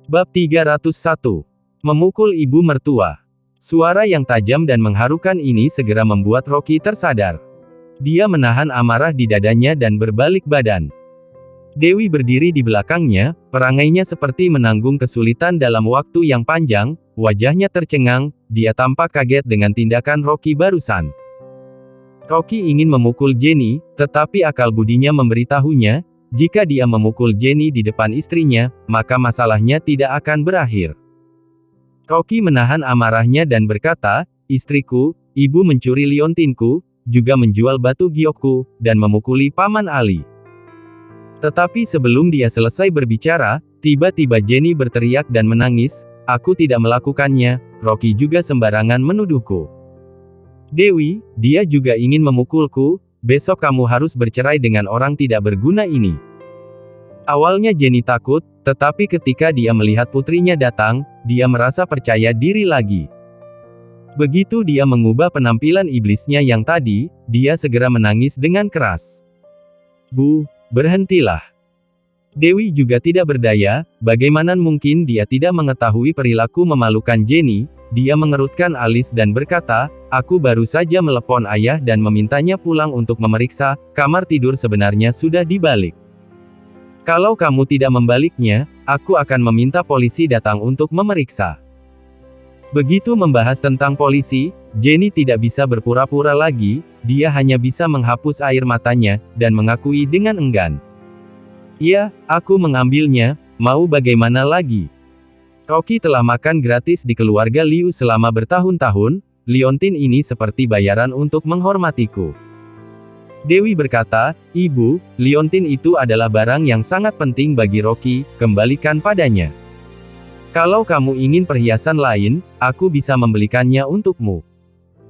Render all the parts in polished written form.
Bab 301. Memukul ibu mertua. Suara yang tajam dan mengharukan ini segera membuat Rocky tersadar. Dia menahan amarah di dadanya dan berbalik badan. Dewi berdiri di belakangnya, perangainya seperti menanggung kesulitan dalam waktu yang panjang, wajahnya tercengang, dia tampak kaget dengan tindakan Rocky barusan. Rocky ingin memukul Jenny, tetapi akal budinya memberitahunya, jika dia memukul Jenny di depan istrinya, maka masalahnya tidak akan berakhir. Rocky menahan amarahnya dan berkata, "Istriku, ibu mencuri liontinku, juga menjual batu giokku, dan memukuli Paman Ali." Tetapi sebelum dia selesai berbicara, tiba-tiba Jenny berteriak dan menangis, "Aku tidak melakukannya, Rocky juga sembarangan menuduhku. Dewi, dia juga ingin memukulku, besok kamu harus bercerai dengan orang tidak berguna ini." Awalnya Jenny takut, tetapi ketika dia melihat putrinya datang, dia merasa percaya diri lagi. Begitu dia mengubah penampilan iblisnya yang tadi, dia segera menangis dengan keras. "Bu, berhentilah." Dewi juga tidak berdaya, bagaimana mungkin dia tidak mengetahui perilaku memalukan Jenny. Dia mengerutkan alis dan berkata, "Aku baru saja melepon ayah dan memintanya pulang untuk memeriksa, kamar tidur sebenarnya sudah dibalik. Kalau kamu tidak membaliknya, aku akan meminta polisi datang untuk memeriksa." Begitu membahas tentang polisi, Jenny tidak bisa berpura-pura lagi, dia hanya bisa menghapus air matanya, dan mengakui dengan enggan. "Iya, aku mengambilnya, mau bagaimana lagi? Rocky telah makan gratis di keluarga Liu selama bertahun-tahun, liontin ini seperti bayaran untuk menghormatiku." Dewi berkata, "Ibu, liontin itu adalah barang yang sangat penting bagi Rocky, kembalikan padanya. Kalau kamu ingin perhiasan lain, aku bisa membelikannya untukmu."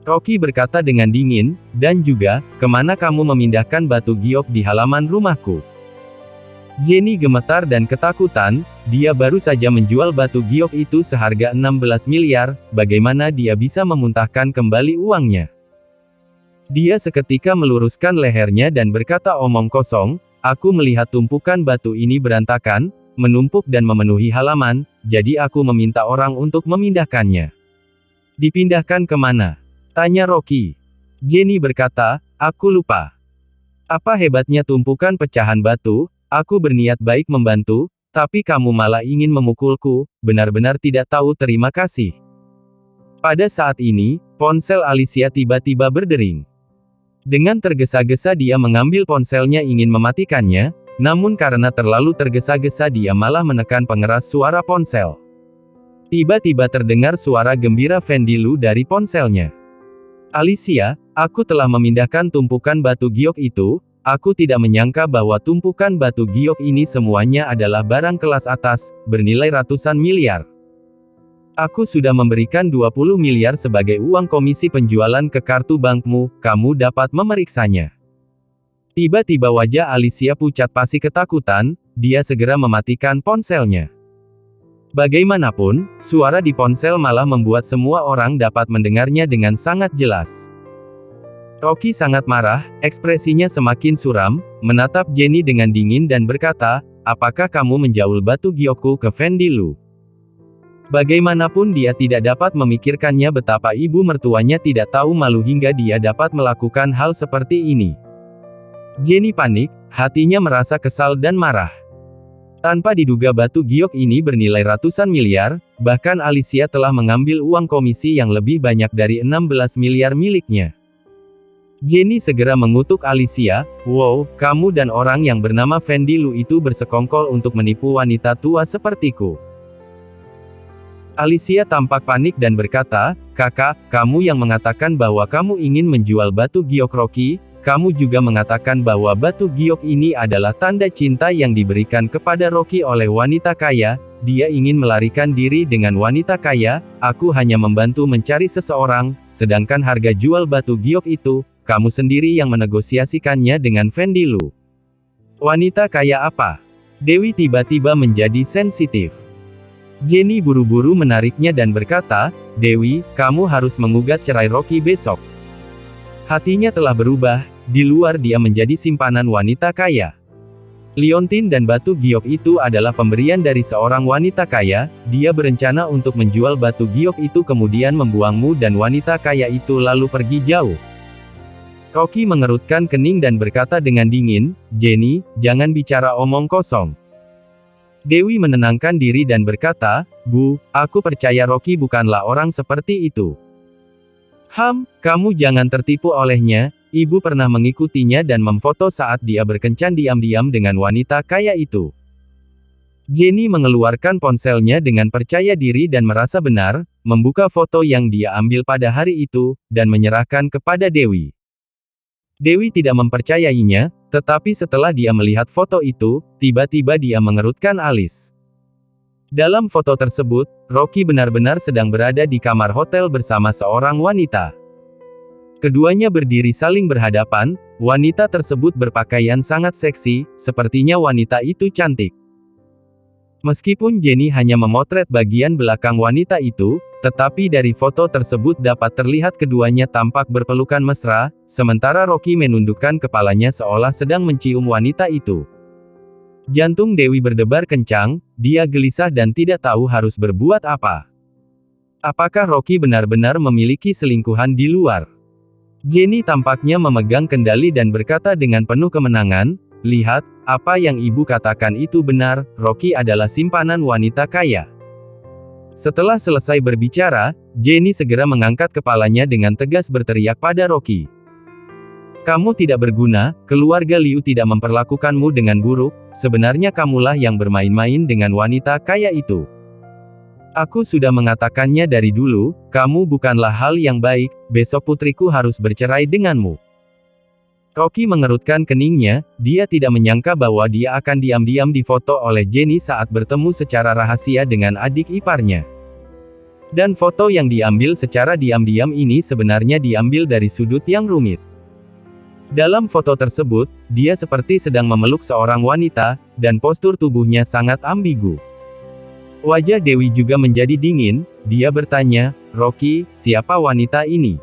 Rocky berkata dengan dingin, "Dan juga, kemana kamu memindahkan batu giok di halaman rumahku?" Jenny gemetar dan ketakutan, dia baru saja menjual batu giok itu seharga 16 miliar, bagaimana dia bisa memuntahkan kembali uangnya? Dia seketika meluruskan lehernya dan berkata omong kosong, "Aku melihat tumpukan batu ini berantakan, menumpuk dan memenuhi halaman, jadi aku meminta orang untuk memindahkannya." "Dipindahkan kemana?" tanya Rocky. Jenny berkata, "Aku lupa. Apa hebatnya tumpukan pecahan batu, aku berniat baik membantu, tapi kamu malah ingin memukulku, benar-benar tidak tahu terima kasih." Pada saat ini, ponsel Alicia tiba-tiba berdering. Dengan tergesa-gesa dia mengambil ponselnya ingin mematikannya, namun karena terlalu tergesa-gesa dia malah menekan pengeras suara ponsel. Tiba-tiba terdengar suara gembira Fendi Lu dari ponselnya. "Alicia, aku telah memindahkan tumpukan batu giok itu, aku tidak menyangka bahwa tumpukan batu giok ini semuanya adalah barang kelas atas, bernilai ratusan miliar. Aku sudah memberikan 20 miliar sebagai uang komisi penjualan ke kartu bankmu, kamu dapat memeriksanya." Tiba-tiba wajah Alicia pucat pasi ketakutan, dia segera mematikan ponselnya. Bagaimanapun, suara di ponsel malah membuat semua orang dapat mendengarnya dengan sangat jelas. Rocky sangat marah, ekspresinya semakin suram, menatap Jenny dengan dingin dan berkata, "Apakah kamu menjual batu giokku ke Fendi Lu?" Bagaimanapun dia tidak dapat memikirkannya betapa ibu mertuanya tidak tahu malu hingga dia dapat melakukan hal seperti ini. Jenny panik, hatinya merasa kesal dan marah. Tanpa diduga batu giok ini bernilai ratusan miliar, bahkan Alicia telah mengambil uang komisi yang lebih banyak dari 16 miliar miliknya. Jenny segera mengutuk Alicia, "Wow, kamu dan orang yang bernama Fendi Lu itu bersekongkol untuk menipu wanita tua sepertiku." Alicia tampak panik dan berkata, "Kakak, kamu yang mengatakan bahwa kamu ingin menjual batu giok Rocky, kamu juga mengatakan bahwa batu giok ini adalah tanda cinta yang diberikan kepada Rocky oleh wanita kaya, dia ingin melarikan diri dengan wanita kaya, aku hanya membantu mencari seseorang, sedangkan harga jual batu giok itu, kamu sendiri yang menegosiasikannya dengan Fendi Lu. Wanita kaya apa?" Dewi tiba-tiba menjadi sensitif. Jenny buru-buru menariknya dan berkata, "Dewi, kamu harus menggugat cerai Rocky besok." Hatinya telah berubah, di luar dia menjadi simpanan wanita kaya. Liontin dan batu giok itu adalah pemberian dari seorang wanita kaya, dia berencana untuk menjual batu giok itu kemudian membuangmu dan wanita kaya itu lalu pergi jauh. Rocky mengerutkan kening dan berkata dengan dingin, Jenny, jangan bicara omong kosong. Dewi menenangkan diri dan berkata, Bu, aku percaya Rocky bukanlah orang seperti itu. Kamu jangan tertipu olehnya. Ibu pernah mengikutinya dan memfoto saat dia berkencan diam-diam dengan wanita kaya itu. Jenny mengeluarkan ponselnya dengan percaya diri dan merasa benar, membuka foto yang dia ambil pada hari itu, dan menyerahkan kepada Dewi. Dewi tidak mempercayainya, tetapi setelah dia melihat foto itu, tiba-tiba dia mengerutkan alis. Dalam foto tersebut, Rocky benar-benar sedang berada di kamar hotel bersama seorang wanita. Keduanya berdiri saling berhadapan, wanita tersebut berpakaian sangat seksi, sepertinya wanita itu cantik. Meskipun Jenny hanya memotret bagian belakang wanita itu, tetapi dari foto tersebut dapat terlihat keduanya tampak berpelukan mesra, sementara Rocky menundukkan kepalanya seolah sedang mencium wanita itu. Jantung Dewi berdebar kencang, dia gelisah dan tidak tahu harus berbuat apa. Apakah Rocky benar-benar memiliki selingkuhan di luar? Jenny tampaknya memegang kendali dan berkata dengan penuh kemenangan, lihat, apa yang ibu katakan itu benar, Rocky adalah simpanan wanita kaya. Setelah selesai berbicara, Jenny segera mengangkat kepalanya dengan tegas berteriak pada Rocky. Kamu tidak berguna, keluarga Liu tidak memperlakukanmu dengan buruk, sebenarnya kamulah yang bermain-main dengan wanita kaya itu. Aku sudah mengatakannya dari dulu, kamu bukanlah hal yang baik, besok putriku harus bercerai denganmu. Rocky mengerutkan keningnya, dia tidak menyangka bahwa dia akan diam-diam difoto oleh Jenny saat bertemu secara rahasia dengan adik iparnya. Dan foto yang diambil secara diam-diam ini sebenarnya diambil dari sudut yang rumit. Dalam foto tersebut, dia seperti sedang memeluk seorang wanita, dan postur tubuhnya sangat ambigu. Wajah Dewi juga menjadi dingin, dia bertanya, Rocky, siapa wanita ini?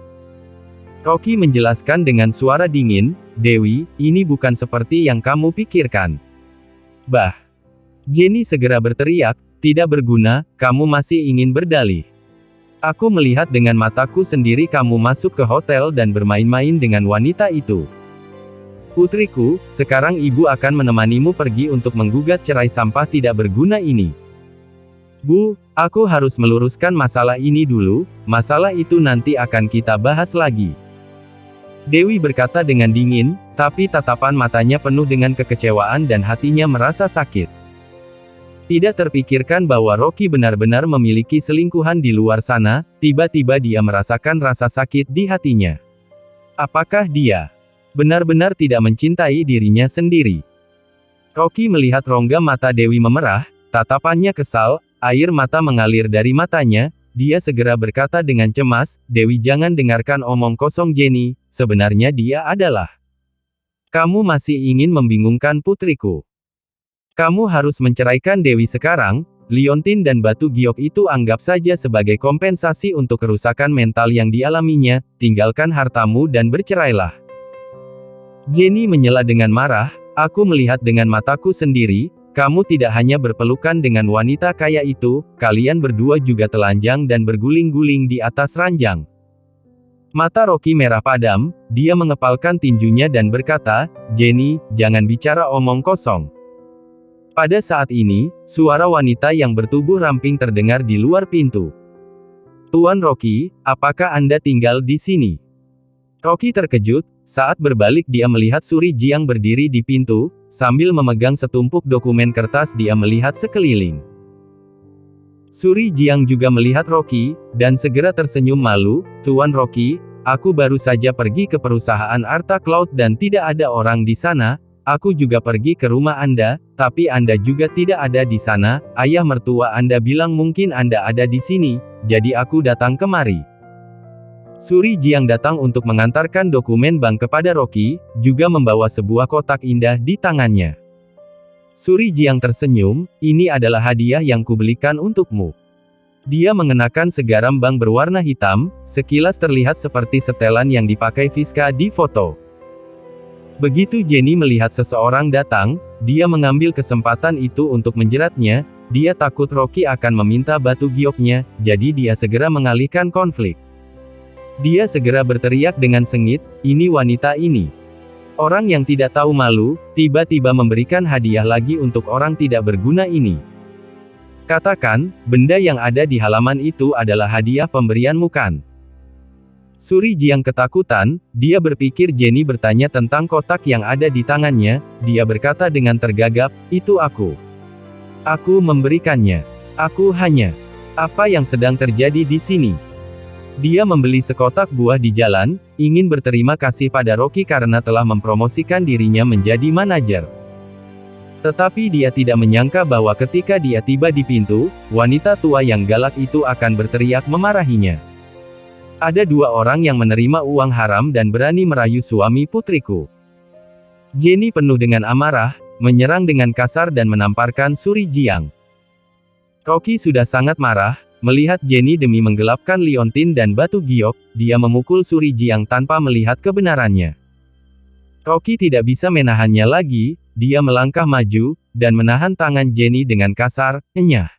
Rocky menjelaskan dengan suara dingin, Dewi, ini bukan seperti yang kamu pikirkan. Bah! Jenny segera berteriak, tidak berguna, kamu masih ingin berdalih. Aku melihat dengan mataku sendiri kamu masuk ke hotel dan bermain-main dengan wanita itu. Putriku, sekarang ibu akan menemanimu pergi untuk menggugat cerai sampah tidak berguna ini. Bu, aku harus meluruskan masalah ini dulu, masalah itu nanti akan kita bahas lagi. Dewi berkata dengan dingin, tapi tatapan matanya penuh dengan kekecewaan dan hatinya merasa sakit. Tidak terpikirkan bahwa Rocky benar-benar memiliki selingkuhan di luar sana, tiba-tiba dia merasakan rasa sakit di hatinya. Apakah dia benar-benar tidak mencintai dirinya sendiri? Rocky melihat rongga mata Dewi memerah, tatapannya kesal, air mata mengalir dari matanya, dia segera berkata dengan cemas, Dewi jangan dengarkan omong kosong Jenny, sebenarnya dia adalah. Kamu masih ingin membingungkan putriku. Kamu harus menceraikan Dewi sekarang, liontin dan batu giok itu anggap saja sebagai kompensasi untuk kerusakan mental yang dialaminya, tinggalkan hartamu dan bercerailah. Jenny menyela dengan marah, aku melihat dengan mataku sendiri, kamu tidak hanya berpelukan dengan wanita kaya itu, kalian berdua juga telanjang dan berguling-guling di atas ranjang. Mata Rocky merah padam, dia mengepalkan tinjunya dan berkata, Jenny, jangan bicara omong kosong. Pada saat ini, suara wanita yang bertubuh ramping terdengar di luar pintu. Tuan Rocky, apakah Anda tinggal di sini? Rocky terkejut, saat berbalik dia melihat Suri Jiang berdiri di pintu, sambil memegang setumpuk dokumen kertas dia melihat sekeliling. Suri Jiang juga melihat Rocky, dan segera tersenyum malu, Tuan Rocky, aku baru saja pergi ke perusahaan Arta Cloud dan tidak ada orang di sana, aku juga pergi ke rumah Anda, tapi Anda juga tidak ada di sana, ayah mertua Anda bilang mungkin Anda ada di sini, jadi aku datang kemari. Suri Jiang datang untuk mengantarkan dokumen bank kepada Rocky, juga membawa sebuah kotak indah di tangannya. Suri Jiang tersenyum, ini adalah hadiah yang kubelikan untukmu. Dia mengenakan segaram bank berwarna hitam, sekilas terlihat seperti setelan yang dipakai Fiska di foto. Begitu Jenny melihat seseorang datang, dia mengambil kesempatan itu untuk menjeratnya. Dia takut Rocky akan meminta batu gioknya, jadi dia segera mengalihkan konflik. Dia segera berteriak dengan sengit, "Ini wanita ini. Orang yang tidak tahu malu, tiba-tiba memberikan hadiah lagi untuk orang tidak berguna ini. Katakan, benda yang ada di halaman itu adalah hadiah pemberianmu kan?" Suri Jiang ketakutan, dia berpikir Jenny bertanya tentang kotak yang ada di tangannya. Dia berkata dengan tergagap, "Itu aku. Aku memberikannya. Aku hanya. Apa yang sedang terjadi di sini?" Dia membeli sekotak buah di jalan, ingin berterima kasih pada Rocky karena telah mempromosikan dirinya menjadi manajer. Tetapi dia tidak menyangka bahwa ketika dia tiba di pintu, wanita tua yang galak itu akan berteriak memarahinya. "Ada dua orang yang menerima uang haram dan berani merayu suami putriku." Jenny penuh dengan amarah, menyerang dengan kasar dan menamparkan Suri Jiang. Rocky sudah sangat marah, melihat Jenny demi menggelapkan liontin dan batu giok, dia memukul Suri Jiang tanpa melihat kebenarannya. Rocky tidak bisa menahannya lagi, dia melangkah maju, dan menahan tangan Jenny dengan kasar, "Enyah."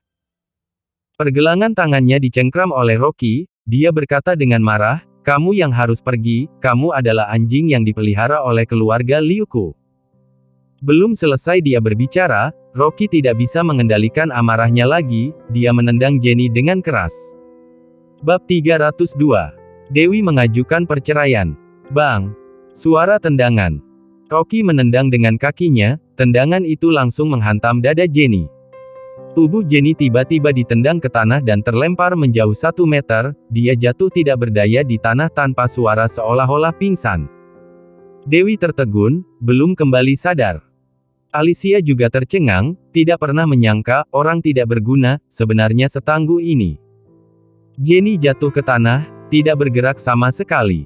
Pergelangan tangannya dicengkram oleh Rocky, dia berkata dengan marah, "Kamu yang harus pergi, kamu adalah anjing yang dipelihara oleh keluarga Liuku." Belum selesai dia berbicara, Rocky tidak bisa mengendalikan amarahnya lagi, dia menendang Jenny dengan keras. Bab 302. Dewi mengajukan perceraian. Bang! Suara tendangan. Rocky menendang dengan kakinya, tendangan itu langsung menghantam dada Jenny. Tubuh Jenny tiba-tiba ditendang ke tanah dan terlempar menjauh 1 meter, dia jatuh tidak berdaya di tanah tanpa suara seolah-olah pingsan. Dewi tertegun, belum kembali sadar. Alicia juga tercengang, tidak pernah menyangka, orang tidak berguna, sebenarnya setangguh ini. Jenny jatuh ke tanah, tidak bergerak sama sekali.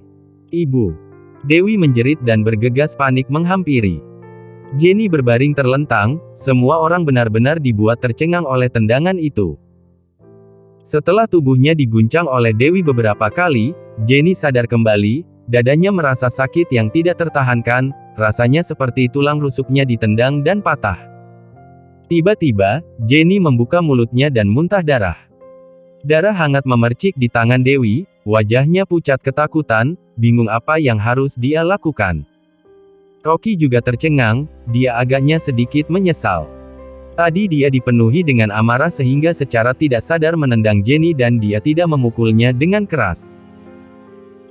"Ibu!" Dewi menjerit dan bergegas panik menghampiri. Jenny berbaring terlentang, semua orang benar-benar dibuat tercengang oleh tendangan itu. Setelah tubuhnya diguncang oleh Dewi beberapa kali, Jenny sadar kembali, dadanya merasa sakit yang tidak tertahankan, rasanya seperti tulang rusuknya ditendang dan patah. Tiba-tiba, Jenny membuka mulutnya dan muntah darah. Darah hangat memercik di tangan Dewi, wajahnya pucat ketakutan, bingung apa yang harus dia lakukan. Rocky juga tercengang, dia agaknya sedikit menyesal. Tadi dia dipenuhi dengan amarah sehingga secara tidak sadar menendang Jenny dan dia tidak memukulnya dengan keras.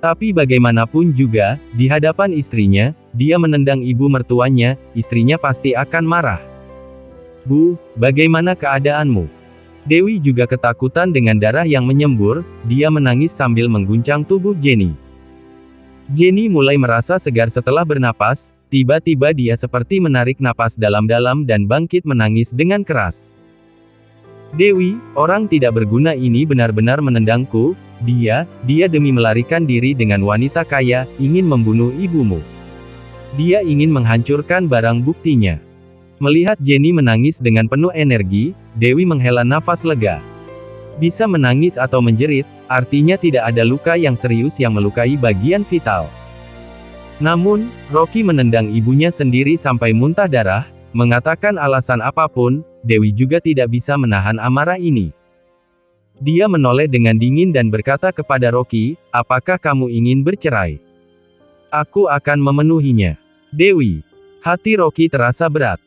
Tapi bagaimanapun juga, di hadapan istrinya, dia menendang ibu mertuanya, istrinya pasti akan marah. "Bu, bagaimana keadaanmu?" Dewi juga ketakutan dengan darah yang menyembur, dia menangis sambil mengguncang tubuh Jenny. Jenny mulai merasa segar setelah bernapas, tiba-tiba dia seperti menarik napas dalam-dalam dan bangkit menangis dengan keras. "Dewi, orang tidak berguna ini benar-benar menendangku, dia demi melarikan diri dengan wanita kaya, ingin membunuh ibumu. Dia ingin menghancurkan barang buktinya." Melihat Jenny menangis dengan penuh energi, Dewi menghela nafas lega. Bisa menangis atau menjerit, artinya tidak ada luka yang serius yang melukai bagian vital. Namun, Rocky menendang ibunya sendiri sampai muntah darah, mengatakan alasan apapun, Dewi juga tidak bisa menahan amarah ini. Dia menoleh dengan dingin dan berkata kepada Rocky, "Apakah kamu ingin bercerai? Aku akan memenuhinya." Dewi. Hati Rocky terasa berat.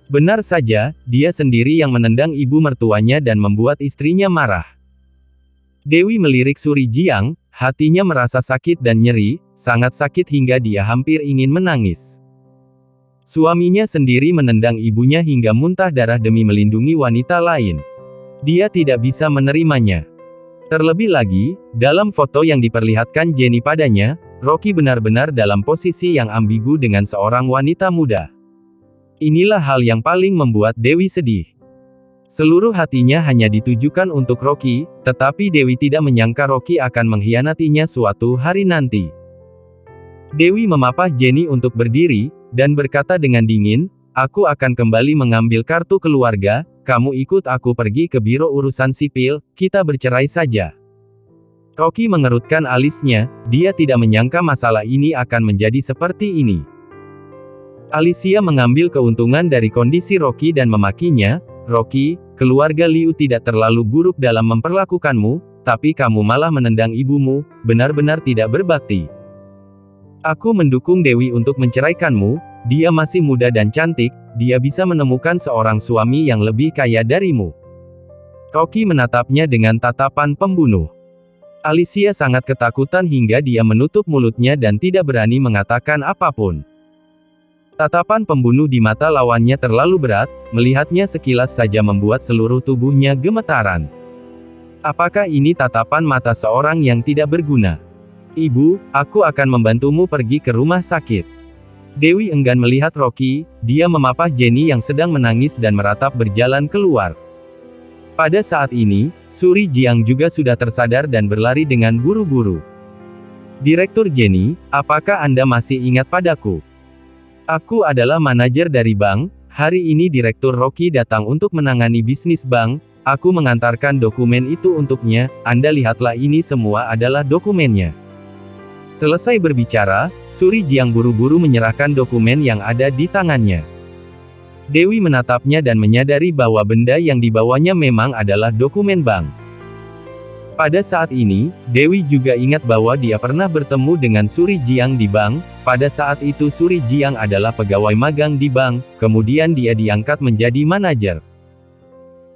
Benar saja, dia sendiri yang menendang ibu mertuanya dan membuat istrinya marah. Dewi melirik Suri Jiang, hatinya merasa sakit dan nyeri, sangat sakit hingga dia hampir ingin menangis. Suaminya sendiri menendang ibunya hingga muntah darah demi melindungi wanita lain. Dia tidak bisa menerimanya. Terlebih lagi, dalam foto yang diperlihatkan Jenny padanya, Rocky benar-benar dalam posisi yang ambigu dengan seorang wanita muda. Inilah hal yang paling membuat Dewi sedih. Seluruh hatinya hanya ditujukan untuk Rocky, tetapi Dewi tidak menyangka Rocky akan mengkhianatinya suatu hari nanti. Dewi memapah Jenny untuk berdiri, dan berkata dengan dingin, "Aku akan kembali mengambil kartu keluarga, kamu ikut aku pergi ke biro urusan sipil, kita bercerai saja." Rocky mengerutkan alisnya, dia tidak menyangka masalah ini akan menjadi seperti ini. Alicia mengambil keuntungan dari kondisi Rocky dan memakinya, "Rocky, keluarga Liu tidak terlalu buruk dalam memperlakukanmu, tapi kamu malah menendang ibumu, benar-benar tidak berbakti. Aku mendukung Dewi untuk menceraikanmu, dia masih muda dan cantik, dia bisa menemukan seorang suami yang lebih kaya darimu." Rocky menatapnya dengan tatapan pembunuh. Alicia sangat ketakutan hingga dia menutup mulutnya dan tidak berani mengatakan apapun. Tatapan pembunuh di mata lawannya terlalu berat, melihatnya sekilas saja membuat seluruh tubuhnya gemetaran. Apakah ini tatapan mata seorang yang tidak berguna? "Ibu, aku akan membantumu pergi ke rumah sakit." Dewi enggan melihat Rocky, dia memapah Jenny yang sedang menangis dan meratap berjalan keluar. Pada saat ini, Suri Jiang juga sudah tersadar dan berlari dengan buru-buru. "Direktur Jenny, apakah Anda masih ingat padaku? Aku adalah manajer dari bank, hari ini Direktur Rocky datang untuk menangani bisnis bank, aku mengantarkan dokumen itu untuknya, Anda lihatlah ini semua adalah dokumennya." Selesai berbicara, Suri Jiang buru-buru menyerahkan dokumen yang ada di tangannya. Dewi menatapnya dan menyadari bahwa benda yang dibawanya memang adalah dokumen bank. Pada saat ini, Dewi juga ingat bahwa dia pernah bertemu dengan Suri Jiang di bank. Pada saat itu Suri Jiang adalah pegawai magang di bank, kemudian dia diangkat menjadi manajer.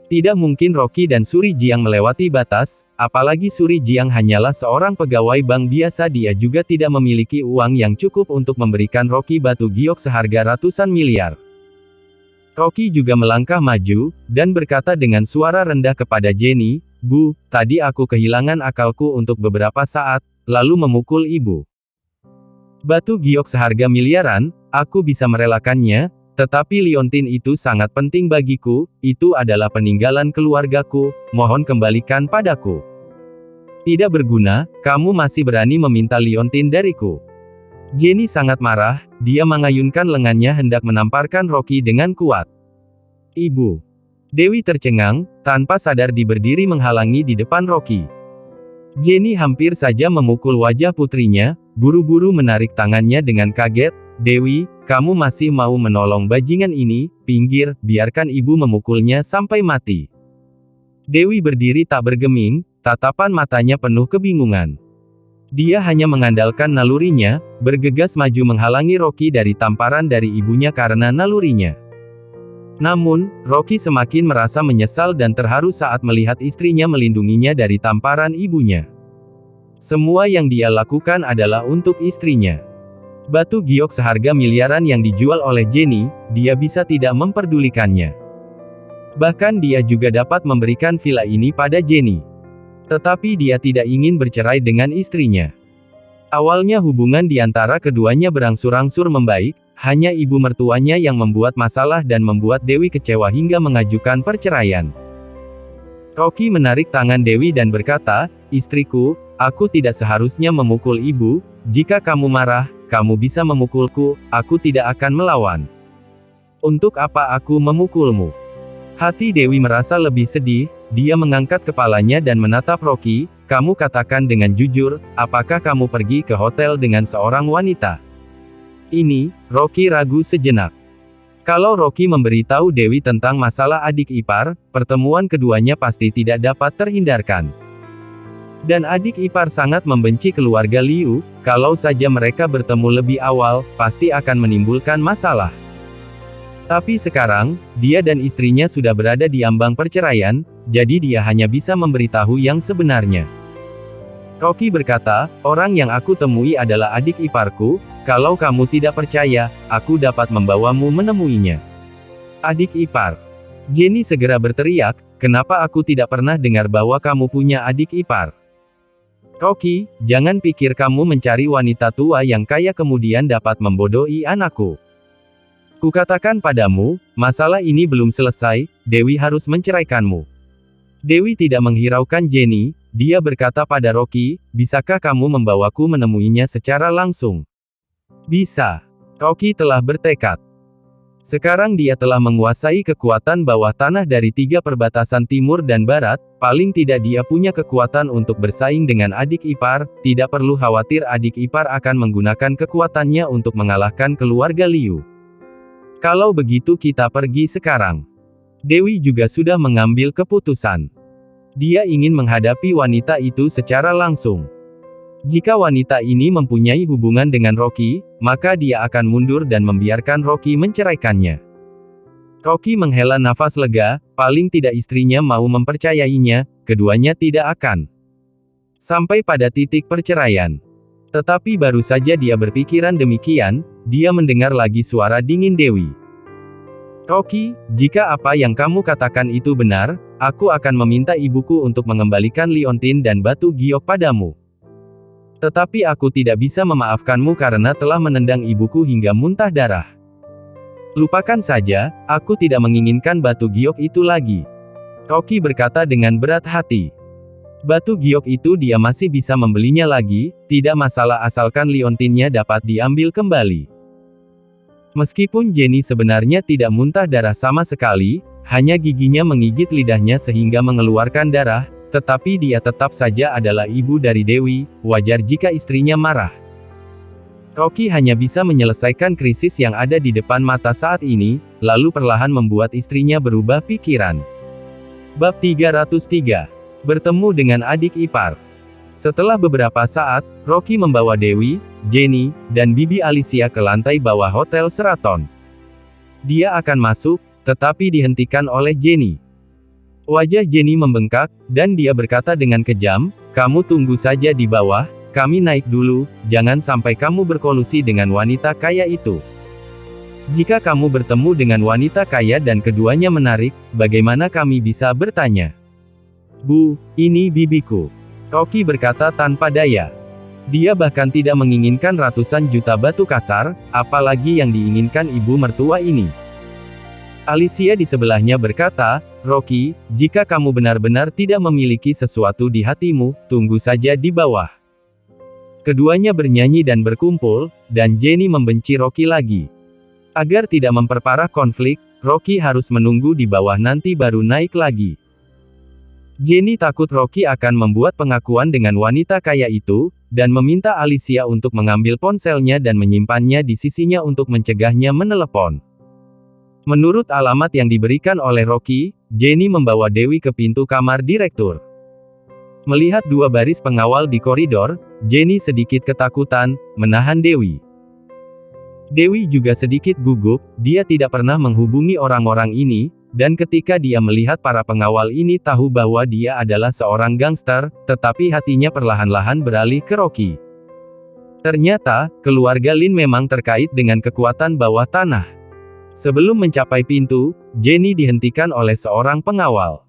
Tidak mungkin Rocky dan Suri Jiang melewati batas, apalagi Suri Jiang hanyalah seorang pegawai bank biasa, dia juga tidak memiliki uang yang cukup untuk memberikan Rocky batu giok seharga ratusan miliar. Rocky juga melangkah maju, dan berkata dengan suara rendah kepada Jenny, "Bu, tadi aku kehilangan akalku untuk beberapa saat, lalu memukul ibu. Batu giok seharga miliaran, aku bisa merelakannya, tetapi liontin itu sangat penting bagiku, itu adalah peninggalan keluargaku, mohon kembalikan padaku." "Tidak berguna, kamu masih berani meminta liontin dariku." Jenny sangat marah, dia mengayunkan lengannya hendak menamparkan Rocky dengan kuat. "Ibu." Dewi tercengang, tanpa sadar berdiri menghalangi di depan Rocky. Jenny hampir saja memukul wajah putrinya, buru-buru menarik tangannya dengan kaget. "Dewi, kamu masih mau menolong bajingan ini? Pinggir, biarkan ibu memukulnya sampai mati." Dewi berdiri tak bergeming, tatapan matanya penuh kebingungan. Dia hanya mengandalkan nalurinya, bergegas maju menghalangi Rocky dari tamparan dari ibunya karena nalurinya. Namun, Rocky semakin merasa menyesal dan terharu saat melihat istrinya melindunginya dari tamparan ibunya. Semua yang dia lakukan adalah untuk istrinya. Batu giok seharga miliaran yang dijual oleh Jenny, dia bisa tidak memperdulikannya. Bahkan dia juga dapat memberikan villa ini pada Jenny. Tetapi dia tidak ingin bercerai dengan istrinya. Awalnya hubungan di antara keduanya berangsur-angsur membaik, hanya ibu mertuanya yang membuat masalah dan membuat Dewi kecewa hingga mengajukan perceraian. Rocky menarik tangan Dewi dan berkata, "Istriku, aku tidak seharusnya memukul ibu, jika kamu marah, kamu bisa memukulku, aku tidak akan melawan. Untuk apa aku memukulmu?" Hati Dewi merasa lebih sedih, dia mengangkat kepalanya dan menatap Rocky, "Kamu katakan dengan jujur, apakah kamu pergi ke hotel dengan seorang wanita?" Ini, Rocky ragu sejenak. Kalau Rocky memberitahu Dewi tentang masalah adik ipar, pertemuan keduanya pasti tidak dapat terhindarkan. Dan adik ipar sangat membenci keluarga Liu, kalau saja mereka bertemu lebih awal, pasti akan menimbulkan masalah. Tapi sekarang, dia dan istrinya sudah berada di ambang perceraian, jadi dia hanya bisa memberitahu yang sebenarnya. Rocky berkata, "Orang yang aku temui adalah adik iparku, kalau kamu tidak percaya, aku dapat membawamu menemuinya." "Adik ipar?" Jenny segera berteriak, "Kenapa aku tidak pernah dengar bahwa kamu punya adik ipar?" "Rocky, jangan pikir kamu mencari wanita tua yang kaya kemudian dapat membodohi anakku. Kukatakan padamu, masalah ini belum selesai, Dewi harus menceraikanmu." Dewi tidak menghiraukan Jenny, dia berkata pada Rocky, "Bisakah kamu membawaku menemuinya secara langsung?" "Bisa." Rocky telah bertekad. Sekarang dia telah menguasai kekuatan bawah tanah dari 3 perbatasan timur dan barat, paling tidak dia punya kekuatan untuk bersaing dengan adik ipar, tidak perlu khawatir adik ipar akan menggunakan kekuatannya untuk mengalahkan keluarga Liu. Kalau begitu kita pergi sekarang. Dewi juga sudah mengambil keputusan. Dia ingin menghadapi wanita itu secara langsung. Jika wanita ini mempunyai hubungan dengan Rocky, maka dia akan mundur dan membiarkan Rocky menceraikannya. Rocky menghela nafas lega, paling tidak istrinya mau mempercayainya, keduanya tidak akan sampai pada titik perceraian. Tetapi baru saja dia berpikiran demikian, dia mendengar lagi suara dingin Dewi. Rocky, jika apa yang kamu katakan itu benar, aku akan meminta ibuku untuk mengembalikan liontin dan batu giok padamu. Tetapi aku tidak bisa memaafkanmu karena telah menendang ibuku hingga muntah darah. Lupakan saja, aku tidak menginginkan batu giok itu lagi. Rocky berkata dengan berat hati. Batu giok itu dia masih bisa membelinya lagi, tidak masalah asalkan liontinnya dapat diambil kembali. Meskipun Jenny sebenarnya tidak muntah darah sama sekali, hanya giginya menggigit lidahnya sehingga mengeluarkan darah, tetapi dia tetap saja adalah ibu dari Dewi, wajar jika istrinya marah. Rocky hanya bisa menyelesaikan krisis yang ada di depan mata saat ini, lalu perlahan membuat istrinya berubah pikiran. Bab 303. Bertemu dengan adik ipar. Setelah beberapa saat, Rocky membawa Dewi, Jenny, dan Bibi Alicia ke lantai bawah Hotel Sheraton. Dia akan masuk, tetapi dihentikan oleh Jenny. Wajah Jenny membengkak, dan dia berkata dengan kejam, "Kamu tunggu saja di bawah, kami naik dulu, jangan sampai kamu berkolusi dengan wanita kaya itu. Jika kamu bertemu dengan wanita kaya dan keduanya menarik, bagaimana kami bisa bertanya?" "Bu, ini bibiku," Rocky berkata tanpa daya. Dia bahkan tidak menginginkan ratusan juta batu kasar, apalagi yang diinginkan ibu mertua ini. Alicia di sebelahnya berkata, "Rocky, jika kamu benar-benar tidak memiliki sesuatu di hatimu, tunggu saja di bawah." Keduanya bernyanyi dan berkumpul, dan Jenny membenci Rocky lagi. Agar tidak memperparah konflik, Rocky harus menunggu di bawah nanti baru naik lagi. Jenny takut Rocky akan membuat pengakuan dengan wanita kaya itu, dan meminta Alicia untuk mengambil ponselnya dan menyimpannya di sisinya untuk mencegahnya menelepon. Menurut alamat yang diberikan oleh Rocky, Jenny membawa Dewi ke pintu kamar direktur. Melihat dua baris pengawal di koridor, Jenny sedikit ketakutan, menahan Dewi. Dewi juga sedikit gugup, dia tidak pernah menghubungi orang-orang ini, dan ketika dia melihat para pengawal ini tahu bahwa dia adalah seorang gangster, tetapi hatinya perlahan-lahan beralih ke Rocky. Ternyata, keluarga Lin memang terkait dengan kekuatan bawah tanah. Sebelum mencapai pintu, Jenny dihentikan oleh seorang pengawal.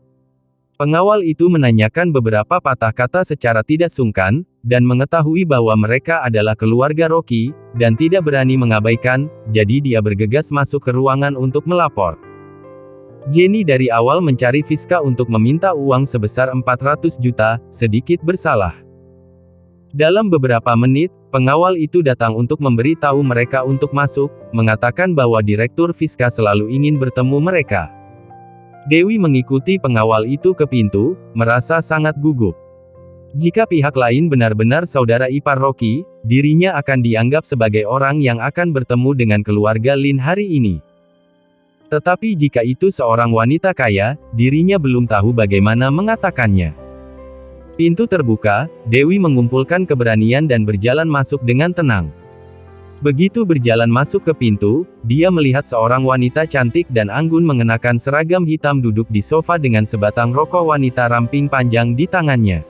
Pengawal itu menanyakan beberapa patah kata secara tidak sungkan, dan mengetahui bahwa mereka adalah keluarga Rocky, dan tidak berani mengabaikan, jadi dia bergegas masuk ke ruangan untuk melapor. Jenny dari awal mencari Fiska untuk meminta uang sebesar 400 juta, sedikit bersalah. Dalam beberapa menit, pengawal itu datang untuk memberi tahu mereka untuk masuk, mengatakan bahwa Direktur Fiska selalu ingin bertemu mereka. Dewi mengikuti pengawal itu ke pintu, merasa sangat gugup. Jika pihak lain benar-benar saudara ipar Rocky, dirinya akan dianggap sebagai orang yang akan bertemu dengan keluarga Lin hari ini. Tetapi jika itu seorang wanita kaya, dirinya belum tahu bagaimana mengatakannya. Pintu terbuka, Dewi mengumpulkan keberanian dan berjalan masuk dengan tenang. Begitu berjalan masuk ke pintu, dia melihat seorang wanita cantik dan anggun mengenakan seragam hitam duduk di sofa dengan sebatang rokok wanita ramping panjang di tangannya.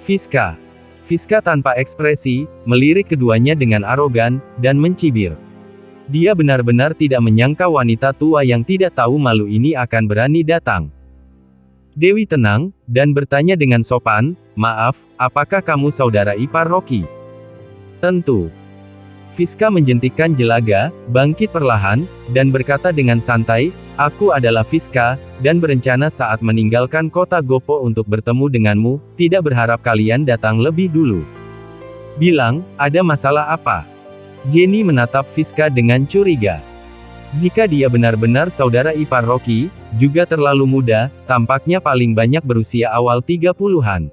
Fiska. Fiska tanpa ekspresi, melirik keduanya dengan arogan, dan mencibir. Dia benar-benar tidak menyangka wanita tua yang tidak tahu malu ini akan berani datang. Dewi tenang, dan bertanya dengan sopan, "Maaf, apakah kamu saudara ipar Rocky?" "Tentu." Fiska menjentikkan jelaga, bangkit perlahan, dan berkata dengan santai, "Aku adalah Fiska, dan berencana saat meninggalkan kota Gopo untuk bertemu denganmu, tidak berharap kalian datang lebih dulu." Bilang, "Ada masalah apa?" Jenny menatap Fiska dengan curiga. Jika dia benar-benar saudara ipar Rocky, juga terlalu muda, tampaknya paling banyak berusia awal 30-an.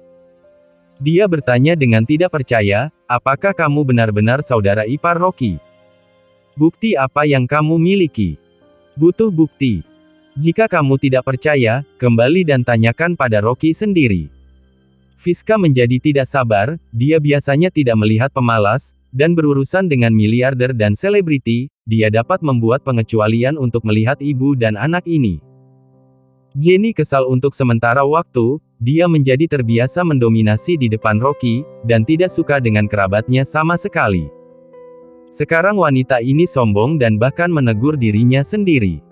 Dia bertanya dengan tidak percaya, "Apakah kamu benar-benar saudara ipar Rocky?" Bukti apa yang kamu miliki? Butuh bukti. Jika kamu tidak percaya, kembali dan tanyakan pada Rocky sendiri. Fiska menjadi tidak sabar, dia biasanya tidak melihat pemalas, dan berurusan dengan miliarder dan selebriti, dia dapat membuat pengecualian untuk melihat ibu dan anak ini. Jenny kesal untuk sementara waktu, dia menjadi terbiasa mendominasi di depan Rocky, dan tidak suka dengan kerabatnya sama sekali. Sekarang wanita ini sombong dan bahkan menegur dirinya sendiri.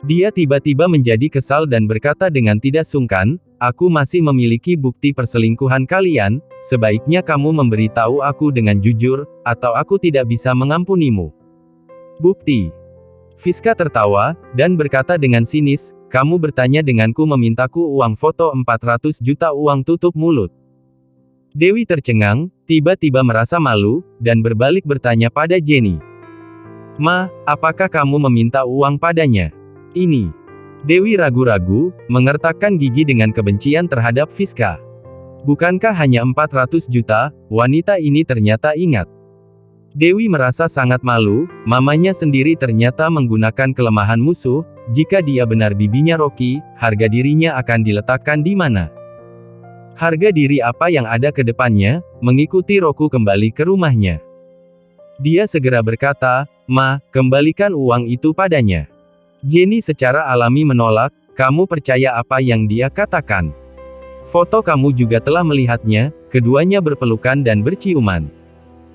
Dia tiba-tiba menjadi kesal dan berkata dengan tidak sungkan, "Aku masih memiliki bukti perselingkuhan kalian, sebaiknya kamu memberitahu aku dengan jujur, atau aku tidak bisa mengampunimu." Bukti. Fiska tertawa, dan berkata dengan sinis, "Kamu bertanya denganku memintaku uang foto 400 juta uang tutup mulut." Dewi tercengang, tiba-tiba merasa malu, dan berbalik bertanya pada Jenny. "Ma, apakah kamu meminta uang padanya?" Ini. Dewi ragu-ragu, mengertakkan gigi dengan kebencian terhadap Fiska. Bukankah hanya 400 juta, wanita ini ternyata ingat. Dewi merasa sangat malu, mamanya sendiri ternyata menggunakan kelemahan musuh, jika dia benar bibinya Rocky, harga dirinya akan diletakkan di mana? Harga diri apa yang ada ke depannya, mengikuti Roku kembali ke rumahnya. Dia segera berkata, "Ma, kembalikan uang itu padanya." Jenny secara alami menolak, "Kamu percaya apa yang dia katakan? Foto kamu juga telah melihatnya, keduanya berpelukan dan berciuman.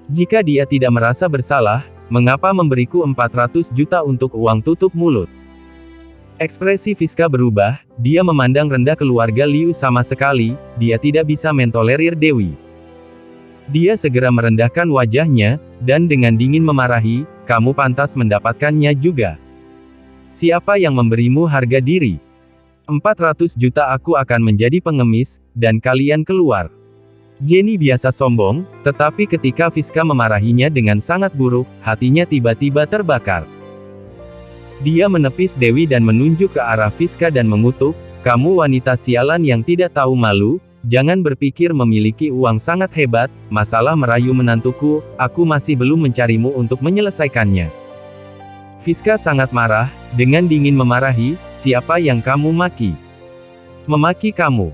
Jika dia tidak merasa bersalah, mengapa memberiku 400 juta untuk uang tutup mulut?" Ekspresi Fiska berubah, dia memandang rendah keluarga Liu sama sekali, dia tidak bisa mentolerir Dewi. Dia segera merendahkan wajahnya, dan dengan dingin memarahi, "Kamu pantas mendapatkannya juga. Siapa yang memberimu harga diri? 400 juta aku akan menjadi pengemis, dan kalian keluar." Jenny biasa sombong, tetapi ketika Fiska memarahinya dengan sangat buruk, hatinya tiba-tiba terbakar. Dia menepis Dewi dan menunjuk ke arah Fiska dan mengutuk, "Kamu wanita sialan yang tidak tahu malu, jangan berpikir memiliki uang sangat hebat, masalah merayu menantuku, aku masih belum mencarimu untuk menyelesaikannya." Fiska sangat marah, dengan dingin memarahi, "Siapa yang kamu maki? Memaki kamu?"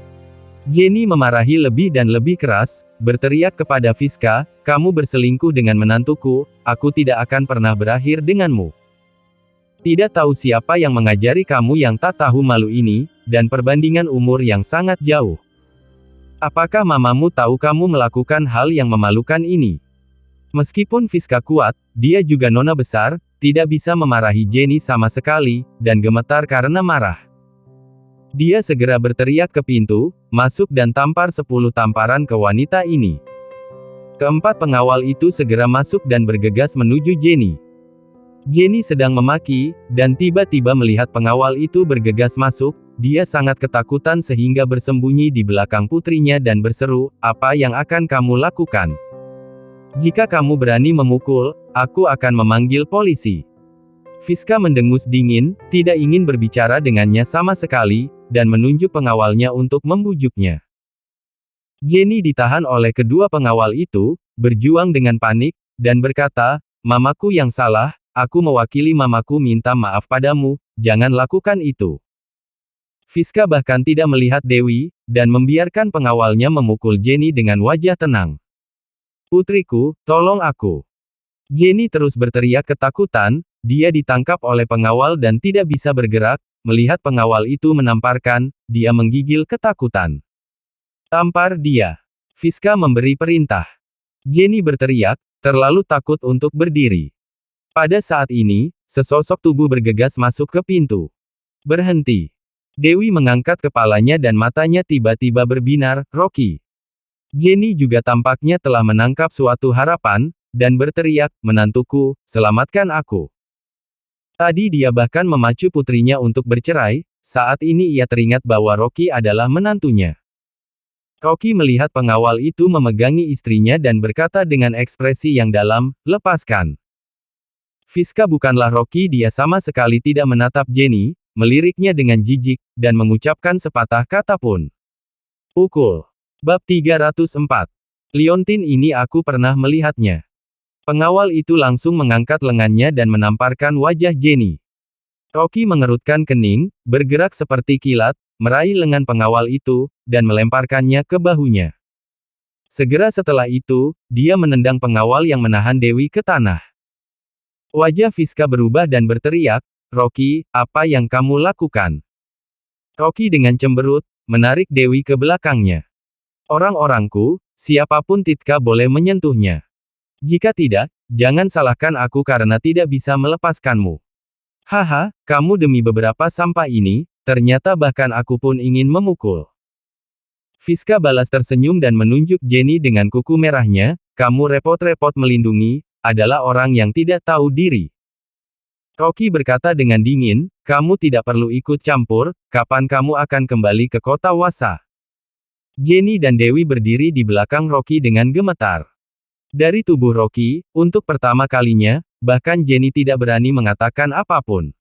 Jenny memarahi lebih dan lebih keras, berteriak kepada Fiska, "Kamu berselingkuh dengan menantuku, aku tidak akan pernah berakhir denganmu. Tidak tahu siapa yang mengajari kamu yang tak tahu malu ini, dan perbandingan umur yang sangat jauh. Apakah mamamu tahu kamu melakukan hal yang memalukan ini?" Meskipun Fiska kuat, dia juga nona besar, tidak bisa memarahi Jenny sama sekali, dan gemetar karena marah. Dia segera berteriak ke pintu, masuk dan tampar 10 tamparan ke wanita ini. Keempat pengawal itu segera masuk dan bergegas menuju Jenny. Jenny sedang memaki, dan tiba-tiba melihat pengawal itu bergegas masuk, dia sangat ketakutan sehingga bersembunyi di belakang putrinya dan berseru, "Apa yang akan kamu lakukan? Jika kamu berani memukul, aku akan memanggil polisi." Fiska mendengus dingin, tidak ingin berbicara dengannya sama sekali, dan menunjuk pengawalnya untuk membujuknya. Jenny ditahan oleh kedua pengawal itu, berjuang dengan panik, dan berkata, "Mamaku yang salah, aku mewakili mamaku minta maaf padamu, jangan lakukan itu." Fiska bahkan tidak melihat Dewi, dan membiarkan pengawalnya memukul Jenny dengan wajah tenang. "Putriku, tolong aku." Jenny terus berteriak ketakutan, dia ditangkap oleh pengawal dan tidak bisa bergerak, melihat pengawal itu menamparkan, dia menggigil ketakutan. "Tampar dia." Fiska memberi perintah. Jenny berteriak, terlalu takut untuk berdiri. Pada saat ini, sesosok tubuh bergegas masuk ke pintu. "Berhenti." Dewi mengangkat kepalanya dan matanya tiba-tiba berbinar, "Rocky." Jenny juga tampaknya telah menangkap suatu harapan, dan berteriak, "Menantuku, selamatkan aku." Tadi dia bahkan memacu putrinya untuk bercerai, saat ini ia teringat bahwa Rocky adalah menantunya. Rocky melihat pengawal itu memegangi istrinya dan berkata dengan ekspresi yang dalam, "Lepaskan." Fiska bukanlah Rocky, dia sama sekali tidak menatap Jenny, meliriknya dengan jijik, dan mengucapkan sepatah kata pun. Pukul. Bab 304. Liontin ini aku pernah melihatnya. Pengawal itu langsung mengangkat lengannya dan menamparkan wajah Jenny. Rocky mengerutkan kening, bergerak seperti kilat, meraih lengan pengawal itu, dan melemparkannya ke bahunya. Segera setelah itu, dia menendang pengawal yang menahan Dewi ke tanah. Wajah Fiska berubah dan berteriak, "Rocky, apa yang kamu lakukan?" Rocky dengan cemberut, menarik Dewi ke belakangnya. "Orang-orangku, siapapun Titka boleh menyentuhnya. Jika tidak, jangan salahkan aku karena tidak bisa melepaskanmu. Haha, kamu demi beberapa sampah ini, ternyata bahkan aku pun ingin memukul." Fiska balas tersenyum dan menunjuk Jenny dengan kuku merahnya, "Kamu repot-repot melindungi, adalah orang yang tidak tahu diri." Rocky berkata dengan dingin, "Kamu tidak perlu ikut campur, kapan kamu akan kembali ke kota Wasa?" Jenny dan Dewi berdiri di belakang Rocky dengan gemetar. Dari tubuh Rocky, untuk pertama kalinya, bahkan Jenny tidak berani mengatakan apapun.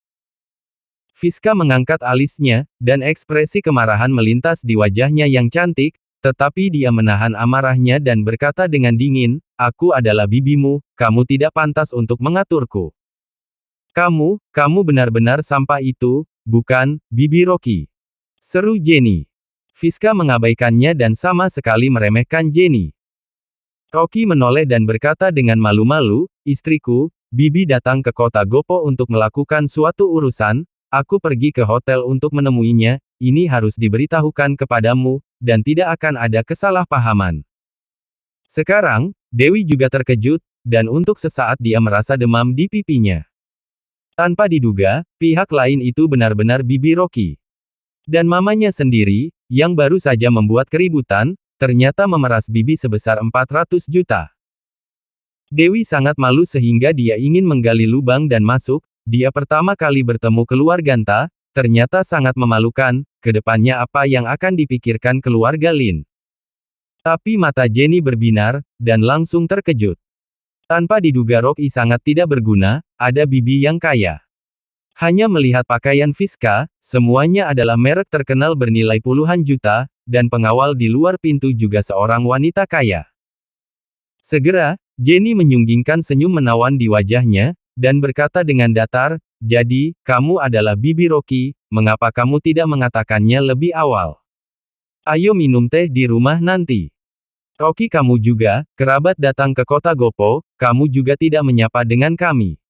Fiska mengangkat alisnya, dan ekspresi kemarahan melintas di wajahnya yang cantik, tetapi dia menahan amarahnya dan berkata dengan dingin, "Aku adalah bibimu, kamu tidak pantas untuk mengaturku. Kamu benar-benar sampah itu, bukan, bibi Rocky?" seru Jenny. Fiska mengabaikannya dan sama sekali meremehkan Jenny. Rocky menoleh dan berkata dengan malu-malu, "Istriku, bibi datang ke kota Gopo untuk melakukan suatu urusan, aku pergi ke hotel untuk menemuinya, ini harus diberitahukan kepadamu, dan tidak akan ada kesalahpahaman." Sekarang, Dewi juga terkejut, dan untuk sesaat dia merasa demam di pipinya. Tanpa diduga, pihak lain itu benar-benar bibi Rocky. Dan mamanya sendiri, yang baru saja membuat keributan, ternyata memeras bibi sebesar 400 juta. Dewi sangat malu sehingga dia ingin menggali lubang dan masuk. Dia pertama kali bertemu keluarga, ternyata sangat memalukan, kedepannya apa yang akan dipikirkan keluarga Lin. Tapi mata Jenny berbinar, dan langsung terkejut. Tanpa diduga Rocky sangat tidak berguna, ada bibi yang kaya. Hanya melihat pakaian Fiska, semuanya adalah merek terkenal bernilai puluhan juta, dan pengawal di luar pintu juga seorang wanita kaya. Segera, Jenny menyunggingkan senyum menawan di wajahnya, dan berkata dengan datar, "Jadi, kamu adalah bibi Rocky, mengapa kamu tidak mengatakannya lebih awal? Ayo minum teh di rumah nanti. Rocky, kamu juga, kerabat datang ke kota Gopo, kamu juga tidak menyapa dengan kami."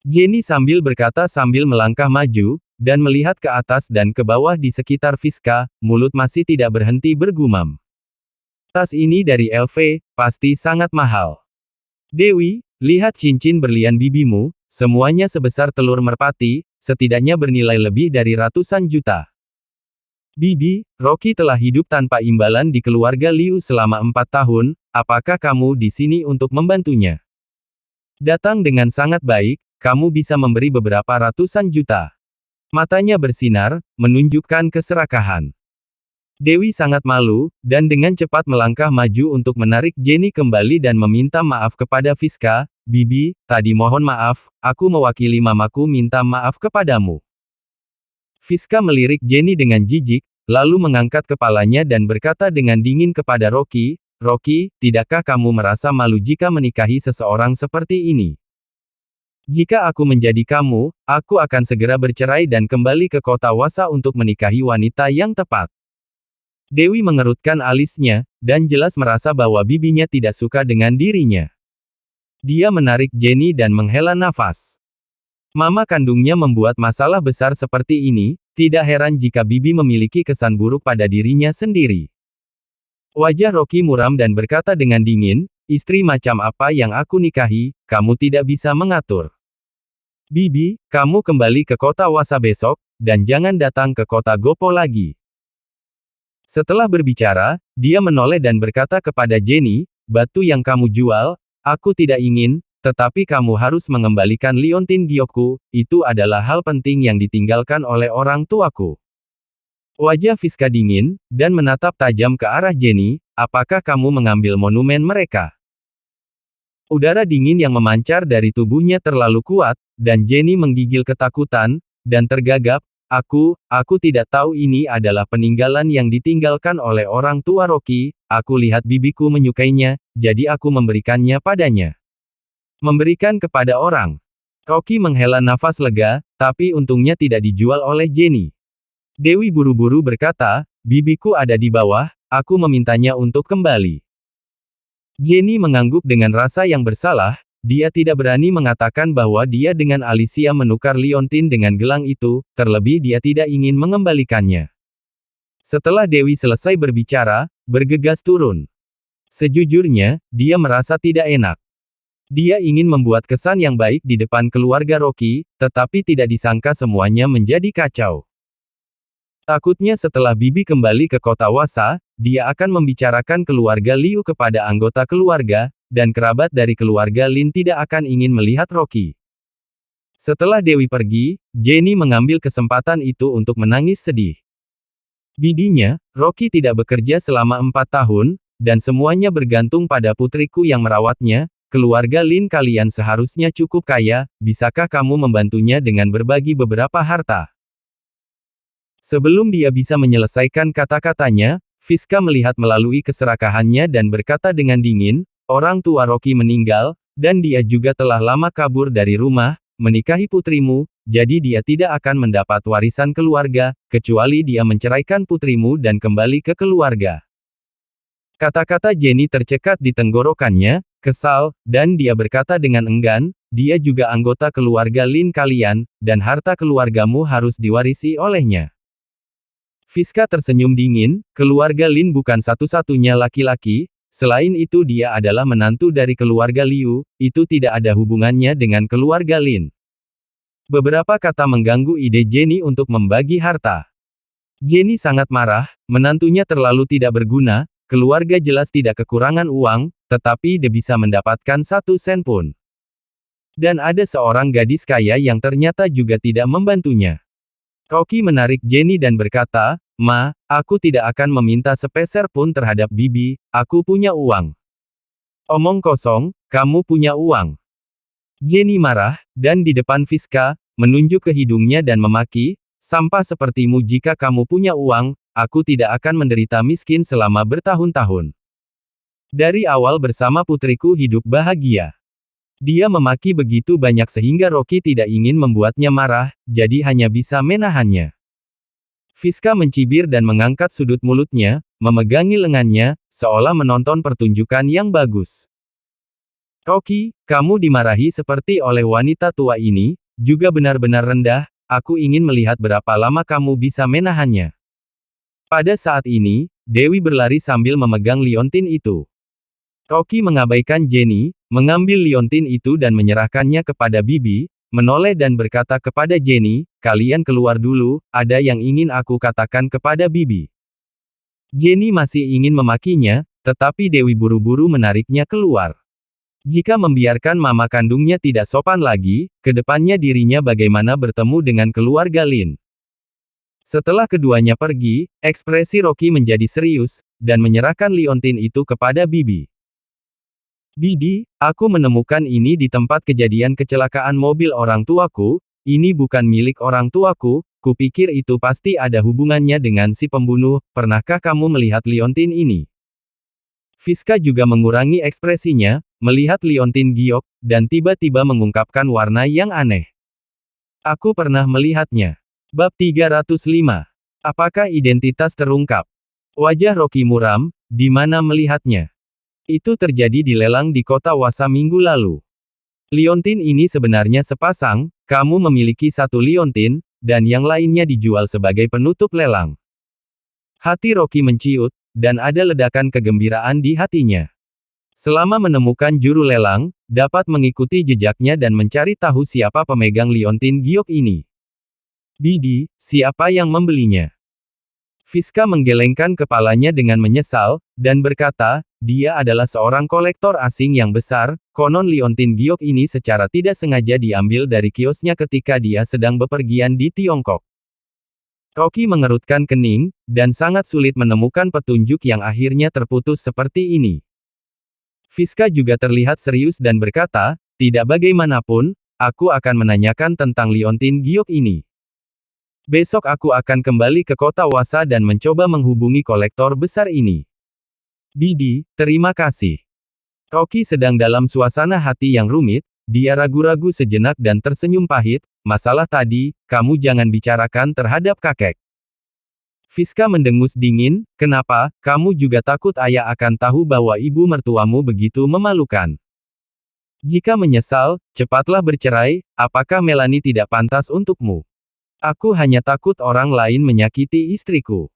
Jenny sambil berkata sambil melangkah maju, dan melihat ke atas dan ke bawah di sekitar Fiska, mulut masih tidak berhenti bergumam. "Tas ini dari LV, pasti sangat mahal. Dewi, lihat cincin berlian bibimu, semuanya sebesar telur merpati, setidaknya bernilai lebih dari ratusan juta. Bibi, Rocky telah hidup tanpa imbalan di keluarga Liu selama 4 tahun, apakah kamu di sini untuk membantunya? Datang dengan sangat baik, kamu bisa memberi beberapa ratusan juta." Matanya bersinar, menunjukkan keserakahan. Dewi sangat malu, dan dengan cepat melangkah maju untuk menarik Jenny kembali dan meminta maaf kepada Fiska, "Bibi, tadi mohon maaf, aku mewakili mamaku minta maaf kepadamu." Fiska melirik Jenny dengan jijik, lalu mengangkat kepalanya dan berkata dengan dingin kepada Rocky, "Rocky, tidakkah kamu merasa malu jika menikahi seseorang seperti ini? Jika aku menjadi kamu, aku akan segera bercerai dan kembali ke kota Wasa untuk menikahi wanita yang tepat." Dewi mengerutkan alisnya, dan jelas merasa bahwa bibinya tidak suka dengan dirinya. Dia menarik Jenny dan menghela nafas. Mama kandungnya membuat masalah besar seperti ini, tidak heran jika bibi memiliki kesan buruk pada dirinya sendiri. Wajah Rocky muram dan berkata dengan dingin, "Istri macam apa yang aku nikahi, kamu tidak bisa mengatur. Bibi, kamu kembali ke kota Wasa besok, dan jangan datang ke kota Gopo lagi." Setelah berbicara, dia menoleh dan berkata kepada Jenny, "Batu yang kamu jual, aku tidak ingin, tetapi kamu harus mengembalikan liontin giokku, itu adalah hal penting yang ditinggalkan oleh orang tuaku." Wajah Fiska dingin, dan menatap tajam ke arah Jenny, "Apakah kamu mengambil monumen mereka?" Udara dingin yang memancar dari tubuhnya terlalu kuat, dan Jenny menggigil ketakutan, dan tergagap, Aku tidak tahu ini adalah peninggalan yang ditinggalkan oleh orang tua Rocky, aku lihat bibiku menyukainya, jadi aku memberikannya padanya." Memberikan kepada orang. Rocky menghela nafas lega, tapi untungnya tidak dijual oleh Jenny. Dewi buru-buru berkata, bibiku ada di bawah, aku memintanya untuk kembali. Jenny mengangguk dengan rasa yang bersalah, dia tidak berani mengatakan bahwa dia dengan Alicia menukar liontin dengan gelang itu, terlebih dia tidak ingin mengembalikannya. Setelah Dewi selesai berbicara, bergegas turun. Sejujurnya, dia merasa tidak enak. Dia ingin membuat kesan yang baik di depan keluarga Rocky, tetapi tidak disangka semuanya menjadi kacau. Takutnya setelah Bibi kembali ke kota Wasa, dia akan membicarakan keluarga Liu kepada anggota keluarga, dan kerabat dari keluarga Lin tidak akan ingin melihat Rocky. Setelah Dewi pergi, Jenny mengambil kesempatan itu untuk menangis sedih. Bidinya, Rocky tidak bekerja selama 4 tahun, dan semuanya bergantung pada putriku yang merawatnya. Keluarga Lin kalian seharusnya cukup kaya, bisakah kamu membantunya dengan berbagi beberapa harta? Sebelum dia bisa menyelesaikan kata-katanya, Fiska melihat melalui keserakahannya dan berkata dengan dingin, orang tua Rocky meninggal, dan dia juga telah lama kabur dari rumah, menikahi putrimu, jadi dia tidak akan mendapat warisan keluarga, kecuali dia menceraikan putrimu dan kembali ke keluarga. Kata-kata Jenny tercekat di tenggorokannya, kesal, dan dia berkata dengan enggan, dia juga anggota keluarga Lin kalian, dan harta keluargamu harus diwarisi olehnya. Fiska tersenyum dingin, keluarga Lin bukan satu-satunya laki-laki, selain itu dia adalah menantu dari keluarga Liu, itu tidak ada hubungannya dengan keluarga Lin. Beberapa kata mengganggu ide Jenny untuk membagi harta. Jenny sangat marah, menantunya terlalu tidak berguna, keluarga jelas tidak kekurangan uang, tetapi dia bisa mendapatkan 1 sen pun. Dan ada seorang gadis kaya yang ternyata juga tidak membantunya. Rocky menarik Jenny dan berkata, Ma, aku tidak akan meminta sepeser pun terhadap Bibi, aku punya uang. Omong kosong, kamu punya uang. Jenny marah, dan di depan Fiska, menunjuk ke hidungnya dan memaki, sampah sepertimu jika kamu punya uang, aku tidak akan menderita miskin selama bertahun-tahun. Dari awal bersama putriku hidup bahagia. Dia memaki begitu banyak sehingga Rocky tidak ingin membuatnya marah, jadi hanya bisa menahannya. Fiska mencibir dan mengangkat sudut mulutnya, memegangi lengannya, seolah menonton pertunjukan yang bagus. Rocky, kamu dimarahi seperti oleh wanita tua ini, juga benar-benar rendah, aku ingin melihat berapa lama kamu bisa menahannya. Pada saat ini, Dewi berlari sambil memegang liontin itu. Rocky mengabaikan Jenny, mengambil liontin itu dan menyerahkannya kepada Bibi, menoleh dan berkata kepada Jenny, kalian keluar dulu, ada yang ingin aku katakan kepada Bibi. Jenny masih ingin memakinya, tetapi Dewi buru-buru menariknya keluar. Jika membiarkan mama kandungnya tidak sopan lagi, kedepannya dirinya bagaimana bertemu dengan keluarga Lin. Setelah keduanya pergi, ekspresi Rocky menjadi serius, dan menyerahkan liontin itu kepada Bibi. Bibi, aku menemukan ini di tempat kejadian kecelakaan mobil orang tuaku, ini bukan milik orang tuaku, kupikir itu pasti ada hubungannya dengan si pembunuh, pernahkah kamu melihat liontin ini? Fiska juga mengurangi ekspresinya, melihat liontin giok, dan tiba-tiba mengungkapkan warna yang aneh. Aku pernah melihatnya. Bab 305. Apakah identitas terungkap? Wajah Rocky muram, di mana melihatnya? Itu terjadi di lelang di kota Wasa minggu lalu. Liontin ini sebenarnya sepasang, kamu memiliki 1 liontin, dan yang lainnya dijual sebagai penutup lelang. Hati Rocky menciut, dan ada ledakan kegembiraan di hatinya. Selama menemukan juru lelang, dapat mengikuti jejaknya dan mencari tahu siapa pemegang liontin giok ini. Bibi, siapa yang membelinya? Fiska menggelengkan kepalanya dengan menyesal, dan berkata, dia adalah seorang kolektor asing yang besar, konon liontin giok ini secara tidak sengaja diambil dari kiosnya ketika dia sedang bepergian di Tiongkok. Rocky mengerutkan kening, dan sangat sulit menemukan petunjuk yang akhirnya terputus seperti ini. Fiska juga terlihat serius dan berkata, tidak bagaimanapun, aku akan menanyakan tentang liontin giok ini. Besok aku akan kembali ke kota Wasa dan mencoba menghubungi kolektor besar ini. Bibi, terima kasih. Rocky sedang dalam suasana hati yang rumit, dia ragu-ragu sejenak dan tersenyum pahit, masalah tadi, kamu jangan bicarakan terhadap kakek. Fiska mendengus dingin, kenapa, kamu juga takut ayah akan tahu bahwa ibu mertuamu begitu memalukan? Jika menyesal, cepatlah bercerai, apakah Melanie tidak pantas untukmu? Aku hanya takut orang lain menyakiti istriku.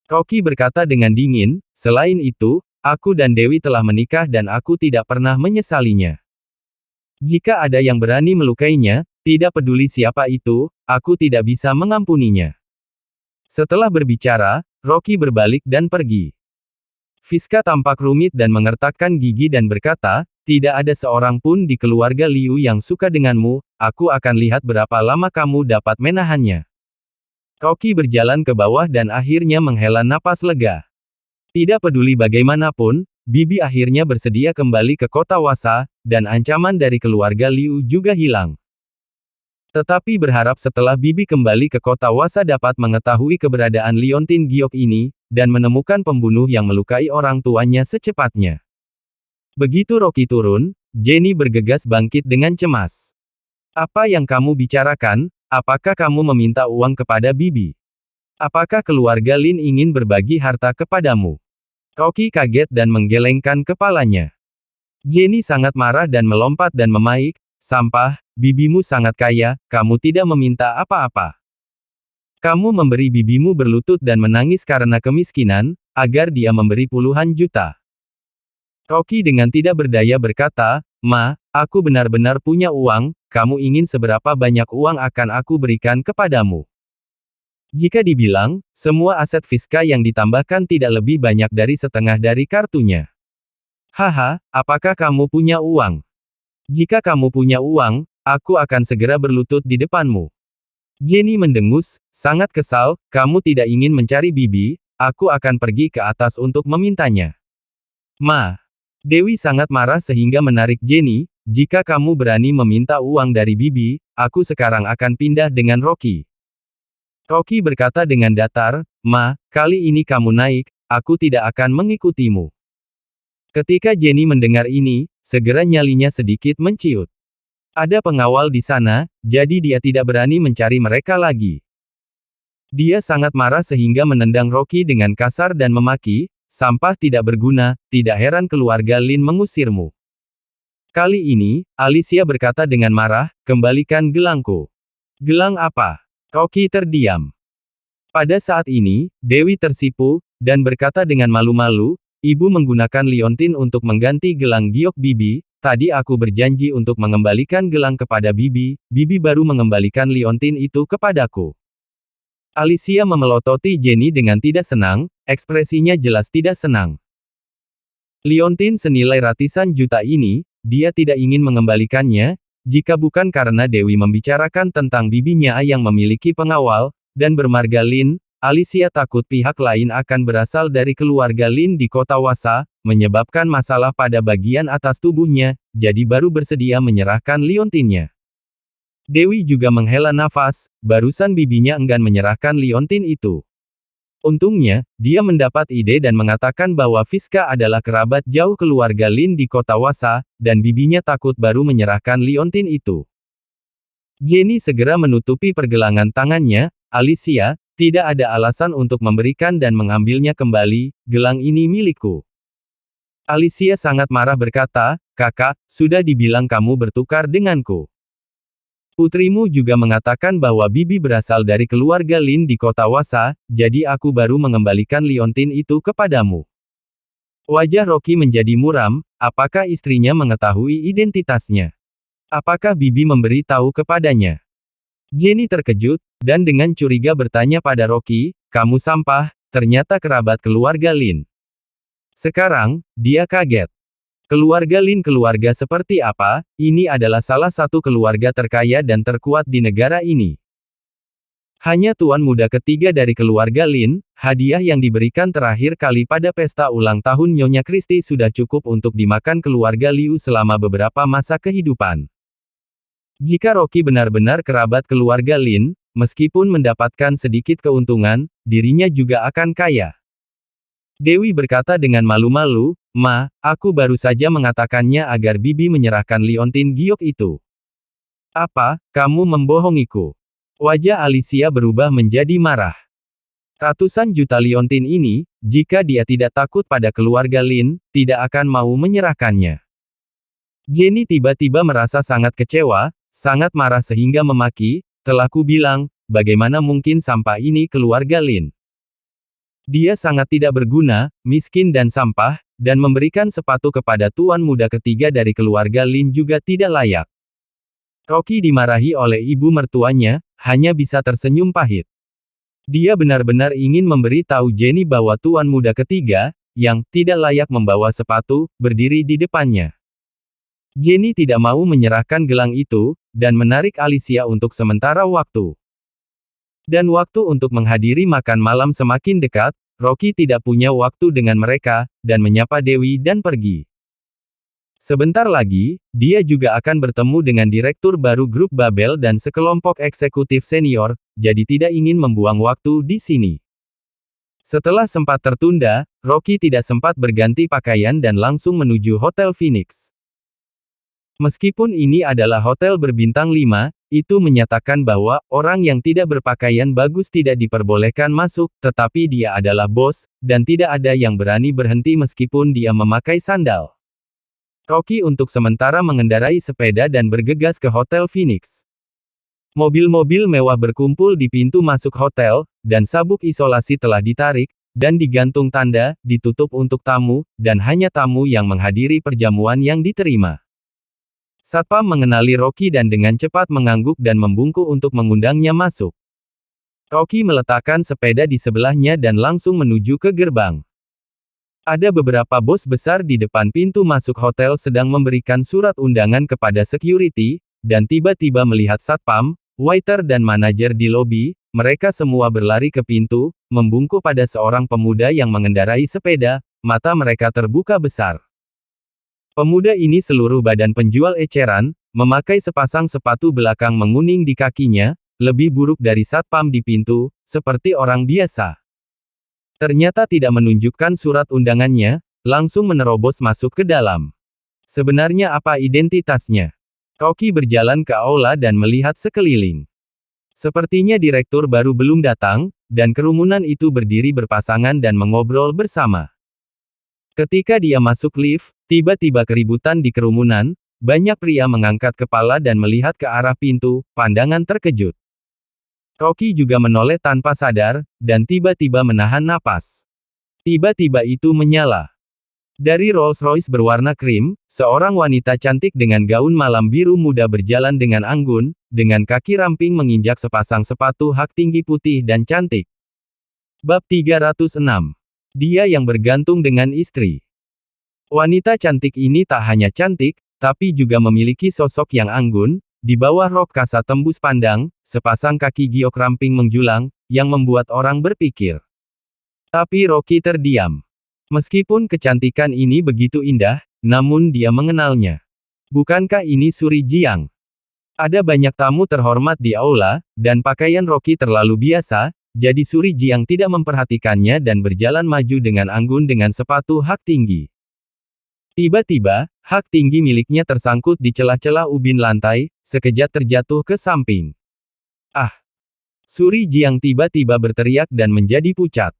Rocky berkata dengan dingin, selain itu, aku dan Dewi telah menikah dan aku tidak pernah menyesalinya. Jika ada yang berani melukainya, tidak peduli siapa itu, aku tidak bisa mengampuninya. Setelah berbicara, Rocky berbalik dan pergi. Fiska tampak rumit dan mengertakkan gigi dan berkata, tidak ada seorang pun di keluarga Liu yang suka denganmu, aku akan lihat berapa lama kamu dapat menahannya. Rocky berjalan ke bawah dan akhirnya menghela napas lega. Tidak peduli bagaimanapun, Bibi akhirnya bersedia kembali ke kota Wasa, dan ancaman dari keluarga Liu juga hilang. Tetapi berharap setelah Bibi kembali ke kota Wasa dapat mengetahui keberadaan liontin giok ini, dan menemukan pembunuh yang melukai orang tuanya secepatnya. Begitu Rocky turun, Jenny bergegas bangkit dengan cemas. Apa yang kamu bicarakan? Apakah kamu meminta uang kepada Bibi? Apakah keluarga Lin ingin berbagi harta kepadamu? Rocky kaget dan menggelengkan kepalanya. Jenny sangat marah dan melompat dan memaik, sampah, bibimu sangat kaya, kamu tidak meminta apa-apa. Kamu memberi bibimu berlutut dan menangis karena kemiskinan, agar dia memberi puluhan juta. Rocky dengan tidak berdaya berkata, Ma, aku benar-benar punya uang, kamu ingin seberapa banyak uang akan aku berikan kepadamu. Jika dibilang, semua aset Fiska yang ditambahkan tidak lebih banyak dari setengah dari kartunya. Haha, apakah kamu punya uang? Jika kamu punya uang, aku akan segera berlutut di depanmu. Jenny mendengus, sangat kesal, kamu tidak ingin mencari Bibi, aku akan pergi ke atas untuk memintanya. Ma. Dewi sangat marah sehingga menarik Jenny, jika kamu berani meminta uang dari Bibi, aku sekarang akan pindah dengan Rocky. Rocky berkata dengan datar, Ma, kali ini kamu naik, aku tidak akan mengikutimu. Ketika Jenny mendengar ini, segera nyalinya sedikit menciut. Ada pengawal di sana, jadi dia tidak berani mencari mereka lagi. Dia sangat marah sehingga menendang Rocky dengan kasar dan memaki, sampah tidak berguna, tidak heran keluarga Lin mengusirmu. Kali ini, Alicia berkata dengan marah, kembalikan gelangku. Gelang apa? Rocky terdiam. Pada saat ini, Dewi tersipu, dan berkata dengan malu-malu, Ibu menggunakan liontin untuk mengganti gelang giok Bibi, tadi aku berjanji untuk mengembalikan gelang kepada Bibi, Bibi baru mengembalikan liontin itu kepadaku. Alicia memelototi Jenny dengan tidak senang, ekspresinya jelas tidak senang. Liontin senilai ratusan juta ini, dia tidak ingin mengembalikannya, jika bukan karena Dewi membicarakan tentang bibinya yang memiliki pengawal, dan bermarga Lin, Alicia takut pihak lain akan berasal dari keluarga Lin di kota Wasa, menyebabkan masalah pada bagian atas tubuhnya, jadi baru bersedia menyerahkan liontinnya. Dewi juga menghela nafas, barusan bibinya enggan menyerahkan liontin itu. Untungnya, dia mendapat ide dan mengatakan bahwa Fiska adalah kerabat jauh keluarga Lin di kota Wasa, dan bibinya takut baru menyerahkan liontin itu. Jenny segera menutupi pergelangan tangannya, Alicia, tidak ada alasan untuk memberikan dan mengambilnya kembali, gelang ini milikku. Alicia sangat marah berkata, kakak, sudah dibilang kamu bertukar denganku. Putrimu juga mengatakan bahwa Bibi berasal dari keluarga Lin di kota Wasa, jadi aku baru mengembalikan liontin itu kepadamu. Wajah Rocky menjadi muram, apakah istrinya mengetahui identitasnya? Apakah Bibi memberi tahu kepadanya? Jenny terkejut, dan dengan curiga bertanya pada Rocky, kamu sampah, ternyata kerabat keluarga Lin. Sekarang, dia kaget. Keluarga Lin keluarga seperti apa, ini adalah salah satu keluarga terkaya dan terkuat di negara ini. Hanya tuan muda ketiga dari keluarga Lin, hadiah yang diberikan terakhir kali pada pesta ulang tahun Nyonya Christie sudah cukup untuk dimakan keluarga Liu selama beberapa masa kehidupan. Jika Rocky benar-benar kerabat keluarga Lin, meskipun mendapatkan sedikit keuntungan, dirinya juga akan kaya. Dewi berkata dengan malu-malu, "Ma, aku baru saja mengatakannya agar Bibi menyerahkan liontin giok itu." "Apa, kamu membohongiku?" Wajah Alicia berubah menjadi marah. Ratusan juta liontin ini, jika dia tidak takut pada keluarga Lin, tidak akan mau menyerahkannya. Jenny tiba-tiba merasa sangat kecewa, sangat marah sehingga memaki, "Telah kubilang, bagaimana mungkin sampah ini keluarga Lin? Dia sangat tidak berguna, miskin dan sampah, dan memberikan sepatu kepada tuan muda ketiga dari keluarga Lin juga tidak layak." Rocky dimarahi oleh ibu mertuanya, hanya bisa tersenyum pahit. Dia benar-benar ingin memberi tahu Jenny bahwa tuan muda ketiga, yang tidak layak membawa sepatu, berdiri di depannya. Jenny tidak mau menyerahkan gelang itu, dan menarik Alicia untuk sementara waktu. Dan waktu untuk menghadiri makan malam semakin dekat, Rocky tidak punya waktu dengan mereka, dan menyapa Dewi dan pergi. Sebentar lagi, dia juga akan bertemu dengan direktur baru grup Babel dan sekelompok eksekutif senior, jadi tidak ingin membuang waktu di sini. Setelah sempat tertunda, Rocky tidak sempat berganti pakaian dan langsung menuju Hotel Phoenix. Meskipun ini adalah hotel berbintang 5, itu menyatakan bahwa orang yang tidak berpakaian bagus tidak diperbolehkan masuk, tetapi dia adalah bos, dan tidak ada yang berani berhenti meskipun dia memakai sandal. Rocky untuk sementara mengendarai sepeda dan bergegas ke Hotel Phoenix. Mobil-mobil mewah berkumpul di pintu masuk hotel, dan sabuk isolasi telah ditarik, dan digantung tanda, "Ditutup untuk tamu, dan hanya tamu yang menghadiri perjamuan yang diterima." Satpam mengenali Rocky dan dengan cepat mengangguk dan membungkuk untuk mengundangnya masuk. Rocky meletakkan sepeda di sebelahnya dan langsung menuju ke gerbang. Ada beberapa bos besar di depan pintu masuk hotel sedang memberikan surat undangan kepada security, dan tiba-tiba melihat satpam, waiter dan manajer di lobi, mereka semua berlari ke pintu, membungkuk pada seorang pemuda yang mengendarai sepeda, mata mereka terbuka besar. Pemuda ini seluruh badan penjual eceran, memakai sepasang sepatu belakang menguning di kakinya, lebih buruk dari satpam di pintu, seperti orang biasa. Ternyata tidak menunjukkan surat undangannya, langsung menerobos masuk ke dalam. Sebenarnya apa identitasnya? Rocky berjalan ke aula dan melihat sekeliling. Sepertinya direktur baru belum datang, dan kerumunan itu berdiri berpasangan dan mengobrol bersama. Ketika dia masuk lift, tiba-tiba keributan di kerumunan, banyak pria mengangkat kepala dan melihat ke arah pintu, pandangan terkejut. Rocky juga menoleh tanpa sadar, dan tiba-tiba menahan napas. Tiba-tiba itu menyala. Dari Rolls-Royce berwarna krim, seorang wanita cantik dengan gaun malam biru muda berjalan dengan anggun, dengan kaki ramping menginjak sepasang sepatu hak tinggi putih dan cantik. Bab 306. Dia yang bergantung dengan istri. Wanita cantik ini tak hanya cantik, tapi juga memiliki sosok yang anggun. Di bawah rok kasa tembus pandang, sepasang kaki giok ramping menjulang, yang membuat orang berpikir. Tapi Rocky terdiam. Meskipun kecantikan ini begitu indah, namun dia mengenalnya. Bukankah ini Suri Jiang? Ada banyak tamu terhormat di aula, dan pakaian Rocky terlalu biasa, jadi Suri Jiang tidak memperhatikannya dan berjalan maju dengan anggun dengan sepatu hak tinggi. Tiba-tiba, hak tinggi miliknya tersangkut di celah-celah ubin lantai, sekejap terjatuh ke samping. "Ah!" Suri Jiang tiba-tiba berteriak dan menjadi pucat.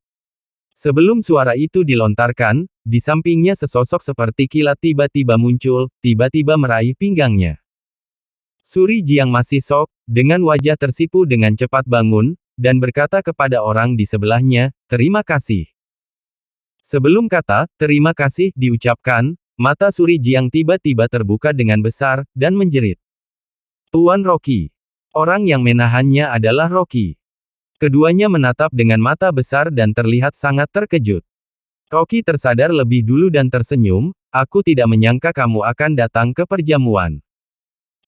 Sebelum suara itu dilontarkan, di sampingnya sesosok seperti kilat tiba-tiba muncul, tiba-tiba meraih pinggangnya. Suri Jiang masih shock, dengan wajah tersipu dengan cepat bangun, dan berkata kepada orang di sebelahnya, "Terima kasih." Sebelum kata, "terima kasih" diucapkan, mata Suri Jiang tiba-tiba terbuka dengan besar, dan menjerit. "Tuan Rocky." Orang yang menahannya adalah Rocky. Keduanya menatap dengan mata besar dan terlihat sangat terkejut. Rocky tersadar lebih dulu dan tersenyum, "Aku tidak menyangka kamu akan datang ke perjamuan."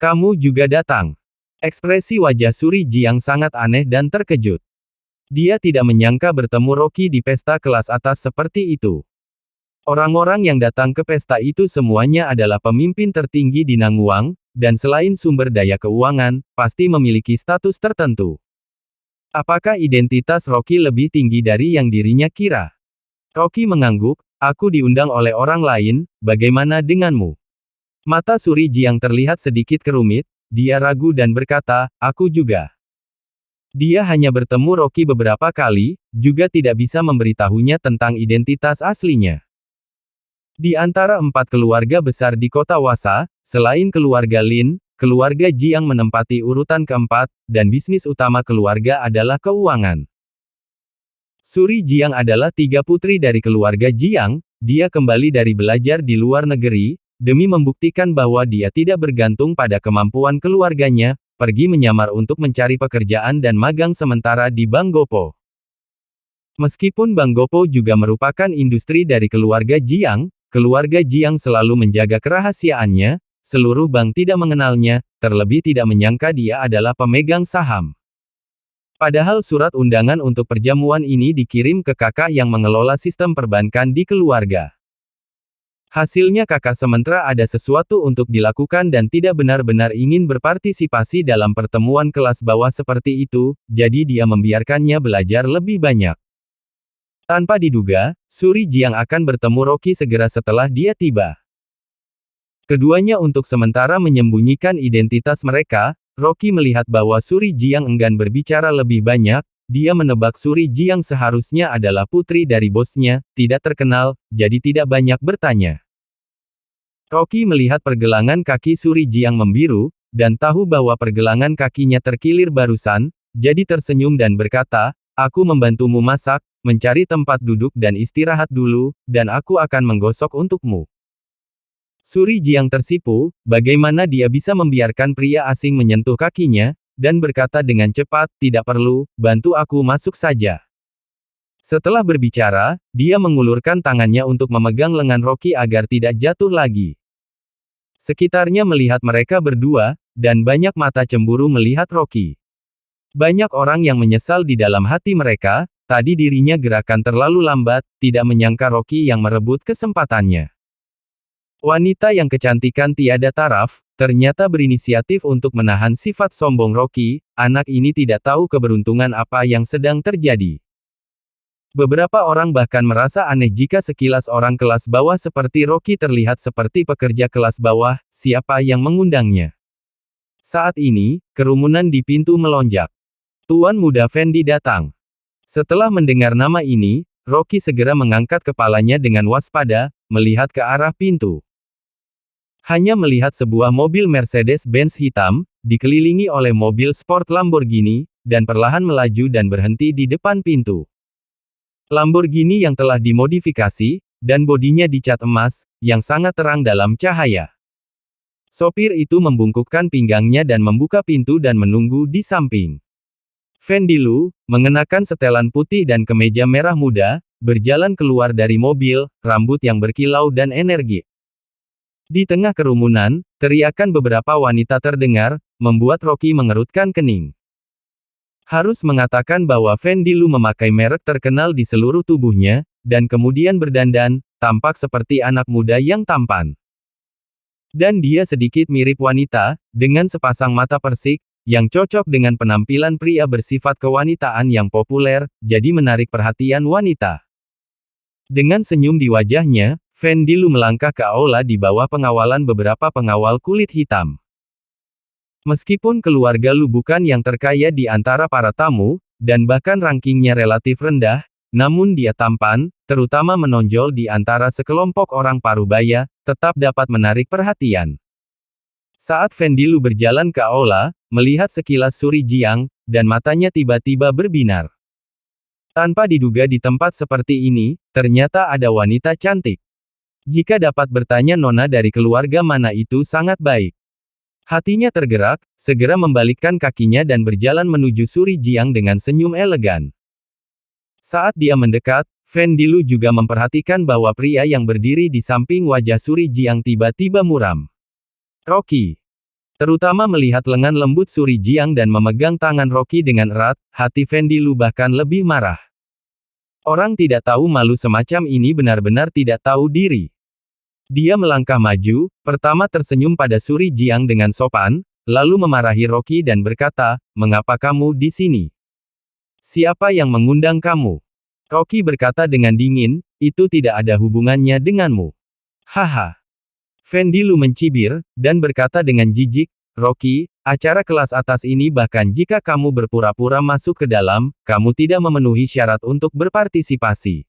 "Kamu juga datang." Ekspresi wajah Suri Jiang sangat aneh dan terkejut. Dia tidak menyangka bertemu Rocky di pesta kelas atas seperti itu. Orang-orang yang datang ke pesta itu semuanya adalah pemimpin tertinggi di Nanguang, dan selain sumber daya keuangan, pasti memiliki status tertentu. Apakah identitas Rocky lebih tinggi dari yang dirinya kira? Rocky mengangguk, aku diundang oleh orang lain, bagaimana denganmu? Mata Suri Jiang terlihat sedikit kerumit, dia ragu dan berkata, aku juga. Dia hanya bertemu Rocky beberapa kali, juga tidak bisa memberitahunya tentang identitas aslinya. Di antara 4 keluarga besar di kota Wasa, selain keluarga Lin, keluarga Jiang menempati urutan keempat, dan bisnis utama keluarga adalah keuangan. Suri Jiang adalah 3 putri dari keluarga Jiang, dia kembali dari belajar di luar negeri, demi membuktikan bahwa dia tidak bergantung pada kemampuan keluarganya, pergi menyamar untuk mencari pekerjaan dan magang sementara di Bank Gopo. Meskipun Bank Gopo juga merupakan industri dari keluarga Jiang selalu menjaga kerahasiaannya, seluruh bank tidak mengenalnya, terlebih tidak menyangka dia adalah pemegang saham. Padahal surat undangan untuk perjamuan ini dikirim ke kakak yang mengelola sistem perbankan di keluarga. Hasilnya kakak sementara ada sesuatu untuk dilakukan dan tidak benar-benar ingin berpartisipasi dalam pertemuan kelas bawah seperti itu, jadi dia membiarkannya belajar lebih banyak. Tanpa diduga, Suri Jiang akan bertemu Rocky segera setelah dia tiba. Keduanya untuk sementara menyembunyikan identitas mereka, Rocky melihat bahwa Suri Jiang enggan berbicara lebih banyak, dia menebak Suri Jiang seharusnya adalah putri dari bosnya, tidak terkenal, jadi tidak banyak bertanya. Rocky melihat pergelangan kaki Suri Jiang membiru, dan tahu bahwa pergelangan kakinya terkilir barusan, jadi tersenyum dan berkata, aku membantumu masak, mencari tempat duduk dan istirahat dulu, dan aku akan menggosok untukmu. Suri Jiang tersipu, bagaimana dia bisa membiarkan pria asing menyentuh kakinya, dan berkata dengan cepat, tidak perlu, bantu aku masuk saja. Setelah berbicara, dia mengulurkan tangannya untuk memegang lengan Rocky agar tidak jatuh lagi. Sekitarnya melihat mereka berdua, dan banyak mata cemburu melihat Rocky. Banyak orang yang menyesal di dalam hati mereka, tadi dirinya gerakan terlalu lambat, tidak menyangka Rocky yang merebut kesempatannya. Wanita yang kecantikan tiada taraf, ternyata berinisiatif untuk menahan sifat sombong Rocky, anak ini tidak tahu keberuntungan apa yang sedang terjadi. Beberapa orang bahkan merasa aneh jika sekilas orang kelas bawah seperti Rocky terlihat seperti pekerja kelas bawah, siapa yang mengundangnya. Saat ini, kerumunan di pintu melonjak. Tuan Muda Fendi datang. Setelah mendengar nama ini, Rocky segera mengangkat kepalanya dengan waspada, melihat ke arah pintu. Hanya melihat sebuah mobil Mercedes-Benz hitam, dikelilingi oleh mobil sport Lamborghini, dan perlahan melaju dan berhenti di depan pintu. Lamborghini yang telah dimodifikasi, dan bodinya dicat emas, yang sangat terang dalam cahaya. Sopir itu membungkukkan pinggangnya dan membuka pintu dan menunggu di samping. Fendi Lu, mengenakan setelan putih dan kemeja merah muda, berjalan keluar dari mobil, rambut yang berkilau dan energi. Di tengah kerumunan, teriakan beberapa wanita terdengar, membuat Rocky mengerutkan kening. Harus mengatakan bahwa Fendi Lu memakai merek terkenal di seluruh tubuhnya, dan kemudian berdandan, tampak seperti anak muda yang tampan. Dan dia sedikit mirip wanita, dengan sepasang mata persik, yang cocok dengan penampilan pria bersifat kewanitaan yang populer, jadi menarik perhatian wanita. Dengan senyum di wajahnya, Fendi Lu melangkah ke aula di bawah pengawalan beberapa pengawal kulit hitam. Meskipun keluarga Lu bukan yang terkaya di antara para tamu, dan bahkan rankingnya relatif rendah, namun dia tampan, terutama menonjol di antara sekelompok orang parubaya, tetap dapat menarik perhatian. Saat Fendi Lu berjalan ke aula, melihat sekilas Suri Jiang, dan matanya tiba-tiba berbinar. Tanpa diduga di tempat seperti ini, ternyata ada wanita cantik. Jika dapat bertanya nona dari keluarga mana itu sangat baik. Hatinya tergerak, segera membalikkan kakinya dan berjalan menuju Suri Jiang dengan senyum elegan. Saat dia mendekat, Fendi Lu juga memperhatikan bahwa pria yang berdiri di samping wajah Suri Jiang tiba-tiba muram. Rocky. Terutama melihat lengan lembut Suri Jiang dan memegang tangan Rocky dengan erat, hati Fendi Lu bahkan lebih marah. Orang tidak tahu malu semacam ini benar-benar tidak tahu diri. Dia melangkah maju, pertama tersenyum pada Suri Jiang dengan sopan, lalu memarahi Rocky dan berkata, mengapa kamu di sini? Siapa yang mengundang kamu? Rocky berkata dengan dingin, itu tidak ada hubungannya denganmu. Haha. Fendi Lu mencibir, dan berkata dengan jijik, Rocky, acara kelas atas ini bahkan jika kamu berpura-pura masuk ke dalam, kamu tidak memenuhi syarat untuk berpartisipasi.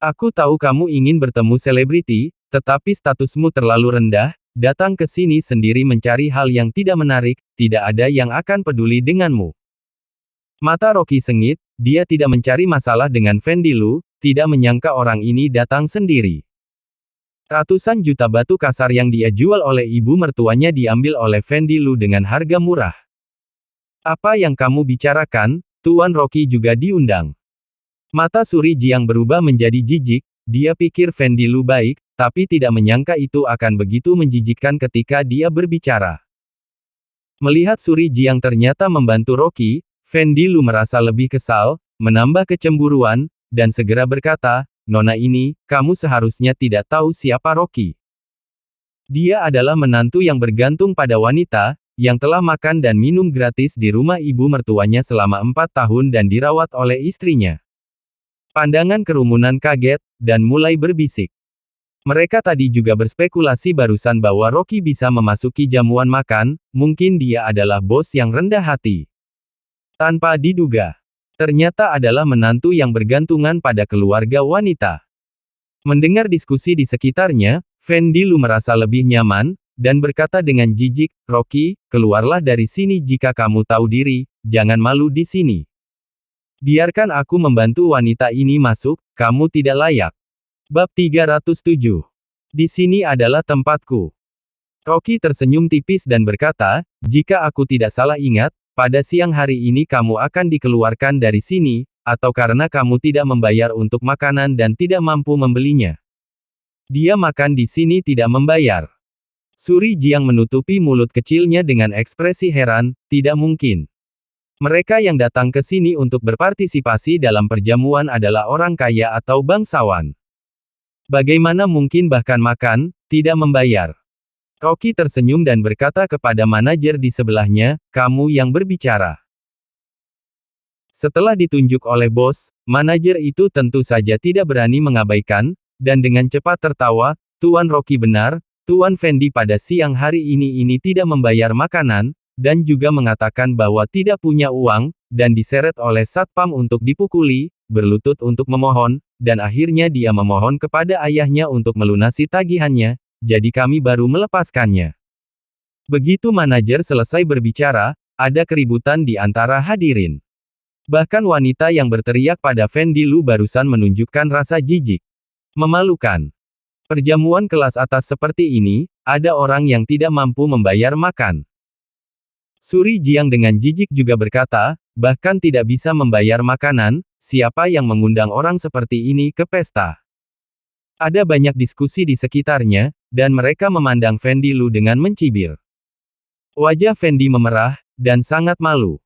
Aku tahu kamu ingin bertemu selebriti, tetapi statusmu terlalu rendah, datang ke sini sendiri mencari hal yang tidak menarik, tidak ada yang akan peduli denganmu. Mata Rocky sengit, dia tidak mencari masalah dengan Fendi Lu, tidak menyangka orang ini datang sendiri. Ratusan juta batu kasar yang dia jual oleh ibu mertuanya diambil oleh Fendi Lu dengan harga murah. Apa yang kamu bicarakan, Tuan Rocky juga diundang. Mata Suri Jiang berubah menjadi jijik, dia pikir Fendi Lu baik, tapi tidak menyangka itu akan begitu menjijikkan ketika dia berbicara. Melihat Suri Jiang ternyata membantu Rocky, Fendi Lu merasa lebih kesal, menambah kecemburuan, dan segera berkata, Nona ini, kamu seharusnya tidak tahu siapa Rocky. Dia adalah menantu yang bergantung pada wanita, yang telah makan dan minum gratis di rumah ibu mertuanya selama 4 tahun dan dirawat oleh istrinya. Pandangan kerumunan kaget, dan mulai berbisik. Mereka tadi juga berspekulasi barusan bahwa Rocky bisa memasuki jamuan makan, mungkin dia adalah bos yang rendah hati. Tanpa diduga. Ternyata adalah menantu yang bergantungan pada keluarga wanita. Mendengar diskusi di sekitarnya, Fendi Lu merasa lebih nyaman, dan berkata dengan jijik, Rocky, keluarlah dari sini jika kamu tahu diri, jangan malu di sini. Biarkan aku membantu wanita ini masuk, kamu tidak layak. Bab 307. Di sini adalah tempatku. Rocky tersenyum tipis dan berkata, jika aku tidak salah ingat, pada siang hari ini kamu akan dikeluarkan dari sini, atau karena kamu tidak membayar untuk makanan dan tidak mampu membelinya. Dia makan di sini tidak membayar. Suri Jiang menutupi mulut kecilnya dengan ekspresi heran, tidak mungkin. Mereka yang datang ke sini untuk berpartisipasi dalam perjamuan adalah orang kaya atau bangsawan. Bagaimana mungkin bahkan makan, tidak membayar? Rocky tersenyum dan berkata kepada manajer di sebelahnya, kamu yang berbicara. Setelah ditunjuk oleh bos, manajer itu tentu saja tidak berani mengabaikan, dan dengan cepat tertawa, Tuan Rocky benar, Tuan Fendi pada siang hari ini tidak membayar makanan, dan juga mengatakan bahwa tidak punya uang, dan diseret oleh satpam untuk dipukuli, berlutut untuk memohon, dan akhirnya dia memohon kepada ayahnya untuk melunasi tagihannya, jadi kami baru melepaskannya. Begitu manajer selesai berbicara, ada keributan di antara hadirin. Bahkan wanita yang berteriak pada Fendi Lu barusan menunjukkan rasa jijik. Memalukan. Perjamuan kelas atas seperti ini, ada orang yang tidak mampu membayar makan. Suri Jiang dengan jijik juga berkata, bahkan tidak bisa membayar makanan, siapa yang mengundang orang seperti ini ke pesta? Ada banyak diskusi di sekitarnya, dan mereka memandang Fendi Lu dengan mencibir. Wajah Fendi memerah, dan sangat malu.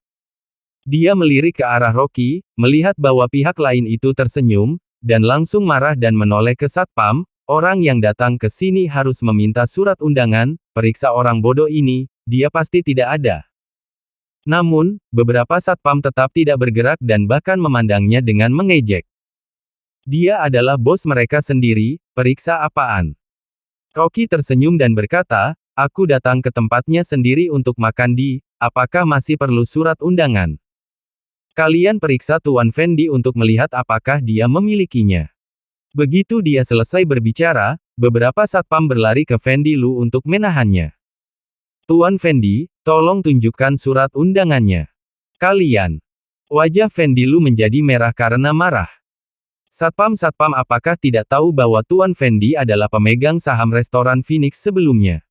Dia melirik ke arah Rocky, melihat bahwa pihak lain itu tersenyum, dan langsung marah dan menoleh ke satpam, orang yang datang ke sini harus meminta surat undangan, periksa orang bodoh ini, dia pasti tidak ada. Namun, beberapa satpam tetap tidak bergerak dan bahkan memandangnya dengan mengejek. Dia adalah bos mereka sendiri, periksa apaan? Rocky tersenyum dan berkata, aku datang ke tempatnya sendiri untuk makan apakah masih perlu surat undangan? Kalian periksa Tuan Fendi untuk melihat apakah dia memilikinya. Begitu dia selesai berbicara, beberapa satpam berlari ke Fendi Lu untuk menahannya. Tuan Fendi, tolong tunjukkan surat undangannya. Kalian. Wajah Fendi Lu menjadi merah karena marah. Satpam-satpam apakah tidak tahu bahwa Tuan Fendi adalah pemegang saham restoran Phoenix sebelumnya?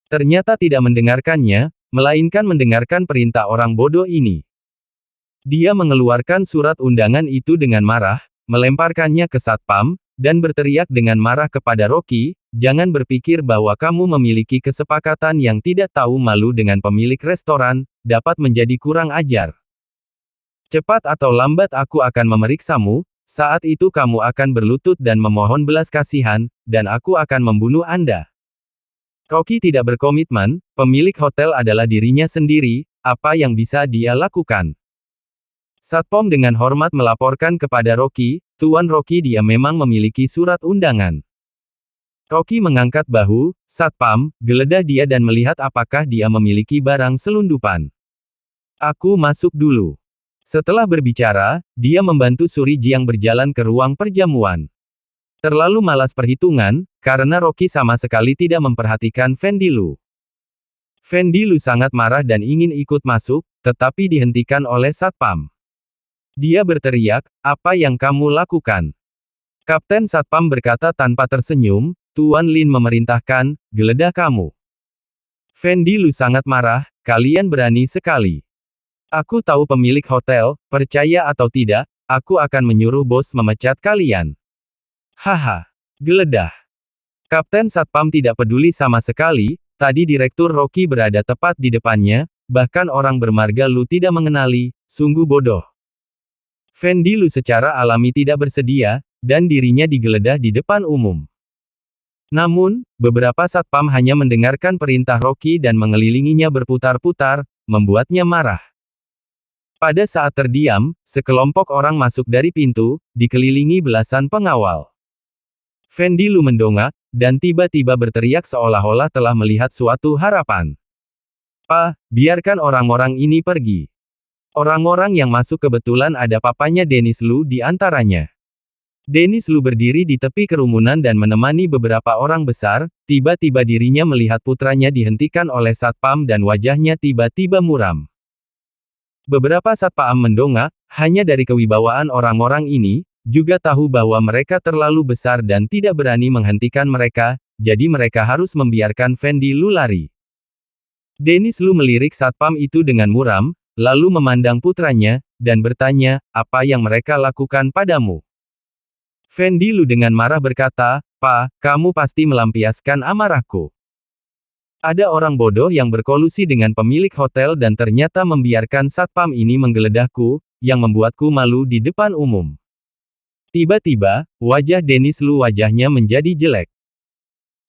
Ternyata tidak mendengarkannya, melainkan mendengarkan perintah orang bodoh ini. Dia mengeluarkan surat undangan itu dengan marah, melemparkannya ke satpam, dan berteriak dengan marah kepada Rocky, jangan berpikir bahwa kamu memiliki kesepakatan yang tidak tahu malu dengan pemilik restoran, dapat menjadi kurang ajar. Cepat atau lambat aku akan memeriksamu, saat itu kamu akan berlutut dan memohon belas kasihan, dan aku akan membunuh Anda. Rocky tidak berkomitmen, pemilik hotel adalah dirinya sendiri, apa yang bisa dia lakukan? Satpam dengan hormat melaporkan kepada Rocky, Tuan Rocky, dia memang memiliki surat undangan. Rocky mengangkat bahu, Satpam, geledah dia dan melihat apakah dia memiliki barang selundupan. Aku masuk dulu. Setelah berbicara, dia membantu Suri Jiang berjalan ke ruang perjamuan. Terlalu malas perhitungan, karena Rocky sama sekali tidak memperhatikan Fendi Lu. Fendi Lu sangat marah dan ingin ikut masuk, tetapi dihentikan oleh Satpam. Dia berteriak, "Apa yang kamu lakukan?" Kapten Satpam berkata tanpa tersenyum, "Tuan Lin memerintahkan, geledah kamu." Fendi Lu sangat marah, "Kalian berani sekali. Aku tahu pemilik hotel, percaya atau tidak, aku akan menyuruh bos memecat kalian." Haha. Geledah. Kapten Satpam tidak peduli sama sekali, tadi Direktur Rocky berada tepat di depannya, bahkan orang bermarga Lu tidak mengenali, sungguh bodoh. Fendi Lu secara alami tidak bersedia, dan dirinya digeledah di depan umum. Namun, beberapa satpam hanya mendengarkan perintah Rocky dan mengelilinginya berputar-putar, membuatnya marah. Pada saat terdiam, sekelompok orang masuk dari pintu, dikelilingi belasan pengawal. Fendi Lu mendongak, dan tiba-tiba berteriak seolah-olah telah melihat suatu harapan. "Pak, biarkan orang-orang ini pergi." Orang-orang yang masuk kebetulan ada papanya Dennis Lu di antaranya. Dennis Lu berdiri di tepi kerumunan dan menemani beberapa orang besar, tiba-tiba dirinya melihat putranya dihentikan oleh satpam dan wajahnya tiba-tiba muram. Beberapa satpam mendongak, hanya dari kewibawaan orang-orang ini, juga tahu bahwa mereka terlalu besar dan tidak berani menghentikan mereka, jadi mereka harus membiarkan Fendi Lu lari. Dennis Lu melirik satpam itu dengan muram, lalu memandang putranya, dan bertanya, "Apa yang mereka lakukan padamu?" Fendi Lu dengan marah berkata, "Pak, kamu pasti melampiaskan amarahku. Ada orang bodoh yang berkolusi dengan pemilik hotel dan ternyata membiarkan satpam ini menggeledahku, yang membuatku malu di depan umum." Tiba-tiba, wajah Dennis Lu wajahnya menjadi jelek.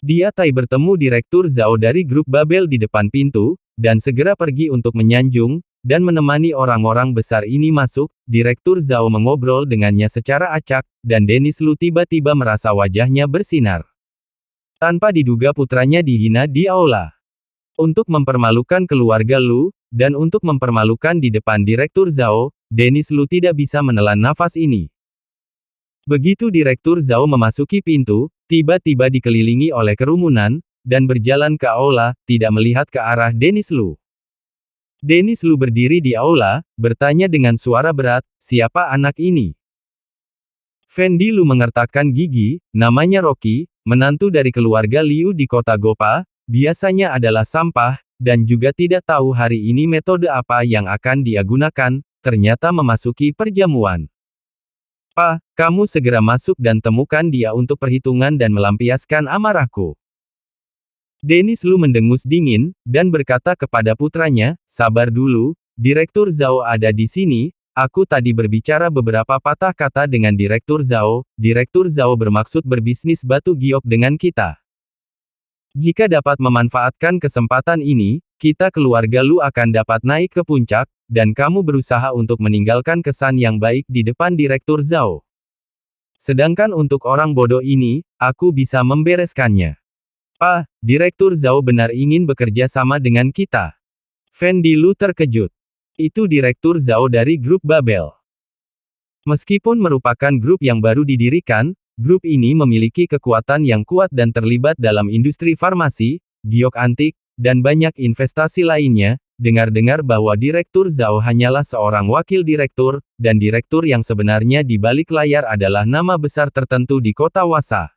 Dia bertemu Direktur Zhao dari grup Babel di depan pintu, dan segera pergi untuk menyanjung, dan menemani orang-orang besar ini masuk. Direktur Zhao mengobrol dengannya secara acak, dan Dennis Lu tiba-tiba merasa wajahnya bersinar. Tanpa diduga putranya dihina di aula. Untuk mempermalukan keluarga Lu, dan untuk mempermalukan di depan Direktur Zhao, Dennis Lu tidak bisa menelan nafas ini. Begitu Direktur Zhao memasuki pintu, tiba-tiba dikelilingi oleh kerumunan, dan berjalan ke aula, tidak melihat ke arah Dennis Lu. Dennis Lu berdiri di aula, bertanya dengan suara berat, "Siapa anak ini?" Fendi Lu mengertakkan gigi, "Namanya Rocky, menantu dari keluarga Liu di kota Gopa, biasanya adalah sampah, dan juga tidak tahu hari ini metode apa yang akan dia gunakan, ternyata memasuki perjamuan. Pak, kamu segera masuk dan temukan dia untuk perhitungan dan melampiaskan amarahku." Dennis Lu mendengus dingin, dan berkata kepada putranya, "Sabar dulu, Direktur Zhao ada di sini, aku tadi berbicara beberapa patah kata dengan Direktur Zhao, Direktur Zhao bermaksud berbisnis batu giok dengan kita. Jika dapat memanfaatkan kesempatan ini, kita keluarga Lu akan dapat naik ke puncak, dan kamu berusaha untuk meninggalkan kesan yang baik di depan Direktur Zhao. Sedangkan untuk orang bodoh ini, aku bisa membereskannya. Pak, Direktur Zhao benar ingin bekerja sama dengan kita." Fendi Lu terkejut. Itu Direktur Zhao dari grup Babel. Meskipun merupakan grup yang baru didirikan, grup ini memiliki kekuatan yang kuat dan terlibat dalam industri farmasi, giok antik, dan banyak investasi lainnya. Dengar-dengar bahwa Direktur Zhao hanyalah seorang wakil direktur, dan direktur yang sebenarnya di balik layar adalah nama besar tertentu di kota Wasa.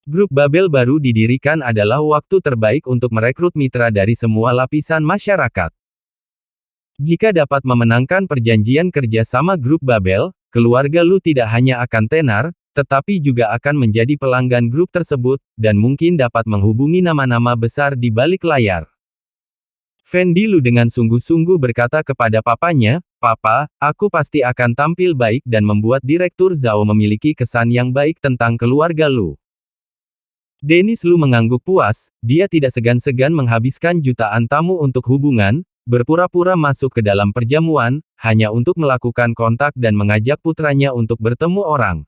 Grup Babel baru didirikan adalah waktu terbaik untuk merekrut mitra dari semua lapisan masyarakat. Jika dapat memenangkan perjanjian kerja sama grup Babel, keluarga Lu tidak hanya akan tenar, tetapi juga akan menjadi pelanggan grup tersebut, dan mungkin dapat menghubungi nama-nama besar di balik layar. Fendi Lu dengan sungguh-sungguh berkata kepada papanya, "Papa, aku pasti akan tampil baik dan membuat Direktur Zhao memiliki kesan yang baik tentang keluarga Lu." Dennis Lu mengangguk puas, dia tidak segan-segan menghabiskan jutaan tamu untuk hubungan, berpura-pura masuk ke dalam perjamuan, hanya untuk melakukan kontak dan mengajak putranya untuk bertemu orang.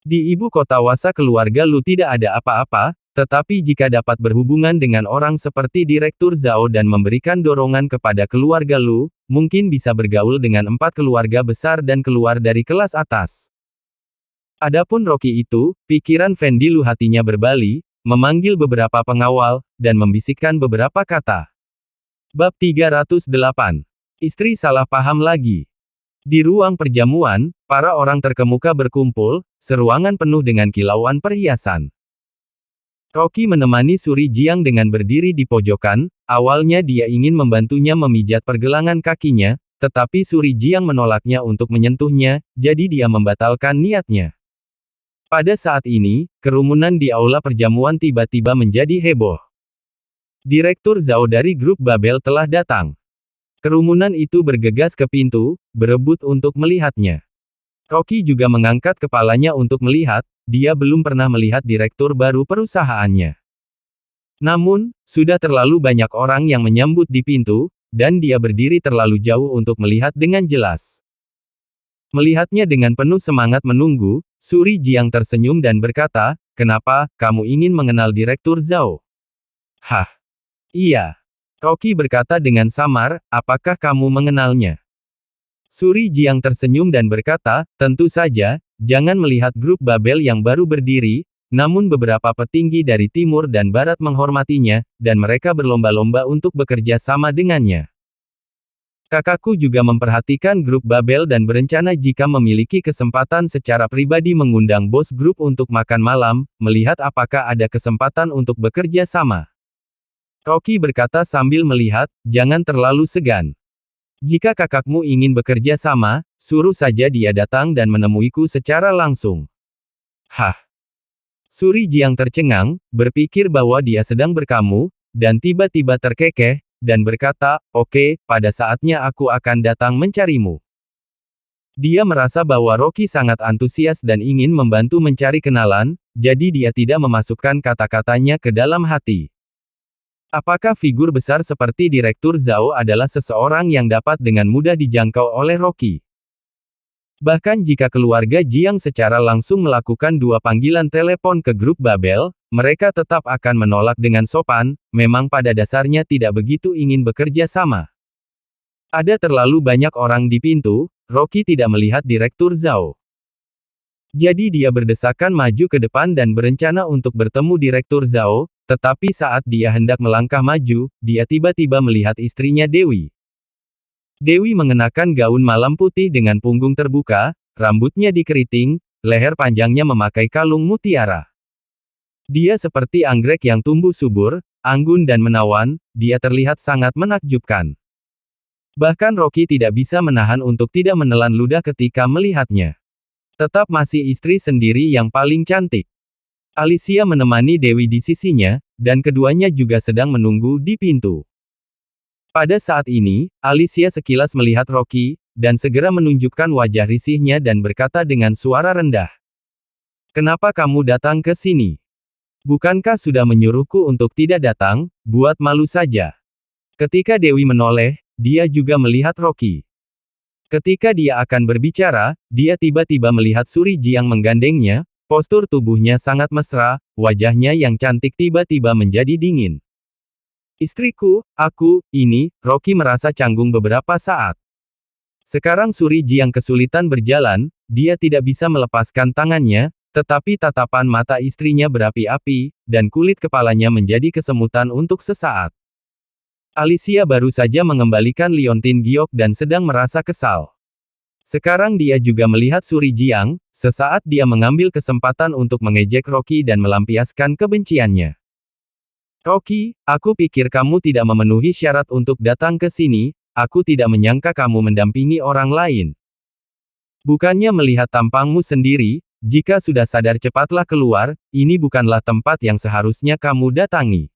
Di ibu kota Wasa keluarga Lu tidak ada apa-apa, tetapi jika dapat berhubungan dengan orang seperti Direktur Zhao dan memberikan dorongan kepada keluarga Lu, mungkin bisa bergaul dengan 4 keluarga besar dan keluar dari kelas atas. Adapun Rocky itu, pikiran Fendi Lu hatinya berbalik, memanggil beberapa pengawal, dan membisikkan beberapa kata. Bab 308. Istri salah paham lagi. Di ruang perjamuan, para orang terkemuka berkumpul, seruangan penuh dengan kilauan perhiasan. Rocky menemani Suri Jiang dengan berdiri di pojokan, awalnya dia ingin membantunya memijat pergelangan kakinya, tetapi Suri Jiang menolaknya untuk menyentuhnya, jadi dia membatalkan niatnya. Pada saat ini, kerumunan di aula perjamuan tiba-tiba menjadi heboh. Direktur Zhao dari grup Babel telah datang. Kerumunan itu bergegas ke pintu, berebut untuk melihatnya. Rocky juga mengangkat kepalanya untuk melihat, dia belum pernah melihat direktur baru perusahaannya. Namun, sudah terlalu banyak orang yang menyambut di pintu, dan dia berdiri terlalu jauh untuk melihat dengan jelas. Melihatnya dengan penuh semangat menunggu, Suri Jiang tersenyum dan berkata, "Kenapa, kamu ingin mengenal Direktur Zhao?" "Hah? Iya." Rocky berkata dengan samar, "Apakah kamu mengenalnya?" Suri Jiang tersenyum dan berkata, "Tentu saja, jangan melihat grup Babel yang baru berdiri, namun beberapa petinggi dari timur dan barat menghormatinya, dan mereka berlomba-lomba untuk bekerja sama dengannya. Kakakku juga memperhatikan grup Babel dan berencana jika memiliki kesempatan secara pribadi mengundang bos grup untuk makan malam, melihat apakah ada kesempatan untuk bekerja sama." Rocky berkata sambil melihat, "Jangan terlalu segan. Jika kakakmu ingin bekerja sama, suruh saja dia datang dan menemuiku secara langsung." "Hah?" Suri Jiang tercengang, berpikir bahwa dia sedang berkamu, dan tiba-tiba terkekeh, dan berkata, "Oke, pada saatnya aku akan datang mencarimu." Dia merasa bahwa Rocky sangat antusias dan ingin membantu mencari kenalan, jadi dia tidak memasukkan kata-katanya ke dalam hati. Apakah figur besar seperti Direktur Zhao adalah seseorang yang dapat dengan mudah dijangkau oleh Rocky? Bahkan jika keluarga Jiang secara langsung melakukan 2 panggilan telepon ke grup Babel, mereka tetap akan menolak dengan sopan, memang pada dasarnya tidak begitu ingin bekerja sama. Ada terlalu banyak orang di pintu, Rocky tidak melihat Direktur Zhao. Jadi dia berdesakan maju ke depan dan berencana untuk bertemu Direktur Zhao, tetapi saat dia hendak melangkah maju, dia tiba-tiba melihat istrinya Dewi. Dewi mengenakan gaun malam putih dengan punggung terbuka, rambutnya dikeriting, leher panjangnya memakai kalung mutiara. Dia seperti anggrek yang tumbuh subur, anggun dan menawan, dia terlihat sangat menakjubkan. Bahkan Rocky tidak bisa menahan untuk tidak menelan ludah ketika melihatnya. Tetap masih istri sendiri yang paling cantik. Alicia menemani Dewi di sisinya, dan keduanya juga sedang menunggu di pintu. Pada saat ini, Alicia sekilas melihat Rocky, dan segera menunjukkan wajah risihnya dan berkata dengan suara rendah. "Kenapa kamu datang ke sini? Bukankah sudah menyuruhku untuk tidak datang, buat malu saja?" Ketika Dewi menoleh, dia juga melihat Rocky. Ketika dia akan berbicara, dia tiba-tiba melihat Suri Jiang menggandengnya, postur tubuhnya sangat mesra, wajahnya yang cantik tiba-tiba menjadi dingin. "Istriku, ini," Rocky merasa canggung beberapa saat. Sekarang Suri Jiang kesulitan berjalan, dia tidak bisa melepaskan tangannya, tetapi tatapan mata istrinya berapi-api, dan kulit kepalanya menjadi kesemutan untuk sesaat. Alicia baru saja mengembalikan liontin giok dan sedang merasa kesal. Sekarang dia juga melihat Suri Jiang, sesaat dia mengambil kesempatan untuk mengejek Rocky dan melampiaskan kebenciannya. "Rocky, aku pikir kamu tidak memenuhi syarat untuk datang ke sini, aku tidak menyangka kamu mendampingi orang lain. Bukannya melihat tampangmu sendiri, jika sudah sadar cepatlah keluar, ini bukanlah tempat yang seharusnya kamu datangi."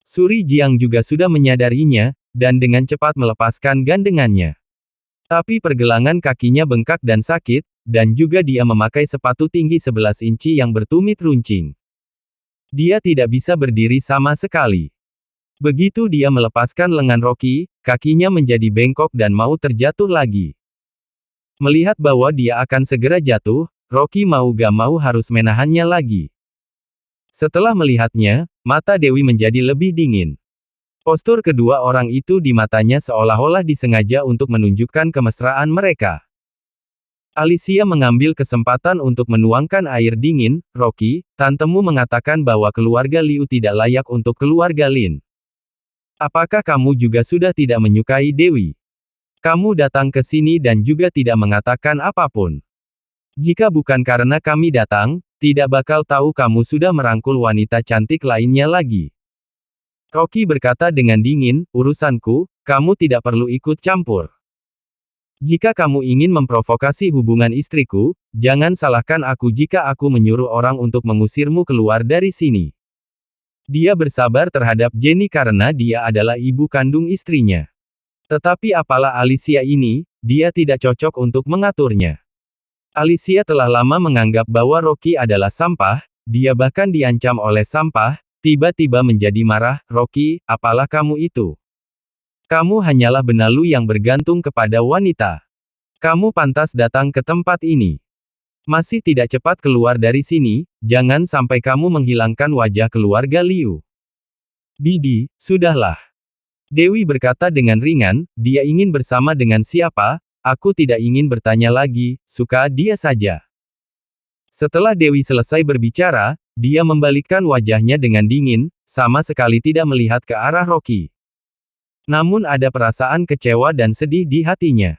Suri Jiang juga sudah menyadarinya, dan dengan cepat melepaskan gandengannya. Tapi pergelangan kakinya bengkak dan sakit, dan juga dia memakai sepatu tinggi 11 inci yang bertumit runcing. Dia tidak bisa berdiri sama sekali. Begitu dia melepaskan lengan Rocky, kakinya menjadi bengkok dan mau terjatuh lagi. Melihat bahwa dia akan segera jatuh, Rocky mau gak mau harus menahannya lagi. Setelah melihatnya, mata Dewi menjadi lebih dingin. Postur kedua orang itu di matanya seolah-olah disengaja untuk menunjukkan kemesraan mereka. Alicia mengambil kesempatan untuk menuangkan air dingin. Rocky, tantemu mengatakan bahwa keluarga Liu tidak layak untuk keluarga Lin. Apakah kamu juga sudah tidak menyukai Dewi? Kamu datang ke sini dan juga tidak mengatakan apapun. Jika bukan karena kami datang, tidak bakal tahu kamu sudah merangkul wanita cantik lainnya lagi. Rocky berkata dengan dingin, urusanku, kamu tidak perlu ikut campur. Jika kamu ingin memprovokasi hubungan istriku, jangan salahkan aku jika aku menyuruh orang untuk mengusirmu keluar dari sini. Dia bersabar terhadap Jenny karena dia adalah ibu kandung istrinya. Tetapi apalah Alicia ini, dia tidak cocok untuk mengaturnya. Alicia telah lama menganggap bahwa Rocky adalah sampah, dia bahkan diancam oleh sampah, tiba-tiba menjadi marah. Rocky, apalah kamu itu? Kamu hanyalah benalu yang bergantung kepada wanita. Kamu pantas datang ke tempat ini. Masih tidak cepat keluar dari sini, jangan sampai kamu menghilangkan wajah keluarga Liu. Bibi, sudahlah. Dewi berkata dengan ringan, dia ingin bersama dengan siapa, aku tidak ingin bertanya lagi, suka dia saja. Setelah Dewi selesai berbicara, dia membalikkan wajahnya dengan dingin, sama sekali tidak melihat ke arah Rocky. Namun ada perasaan kecewa dan sedih di hatinya.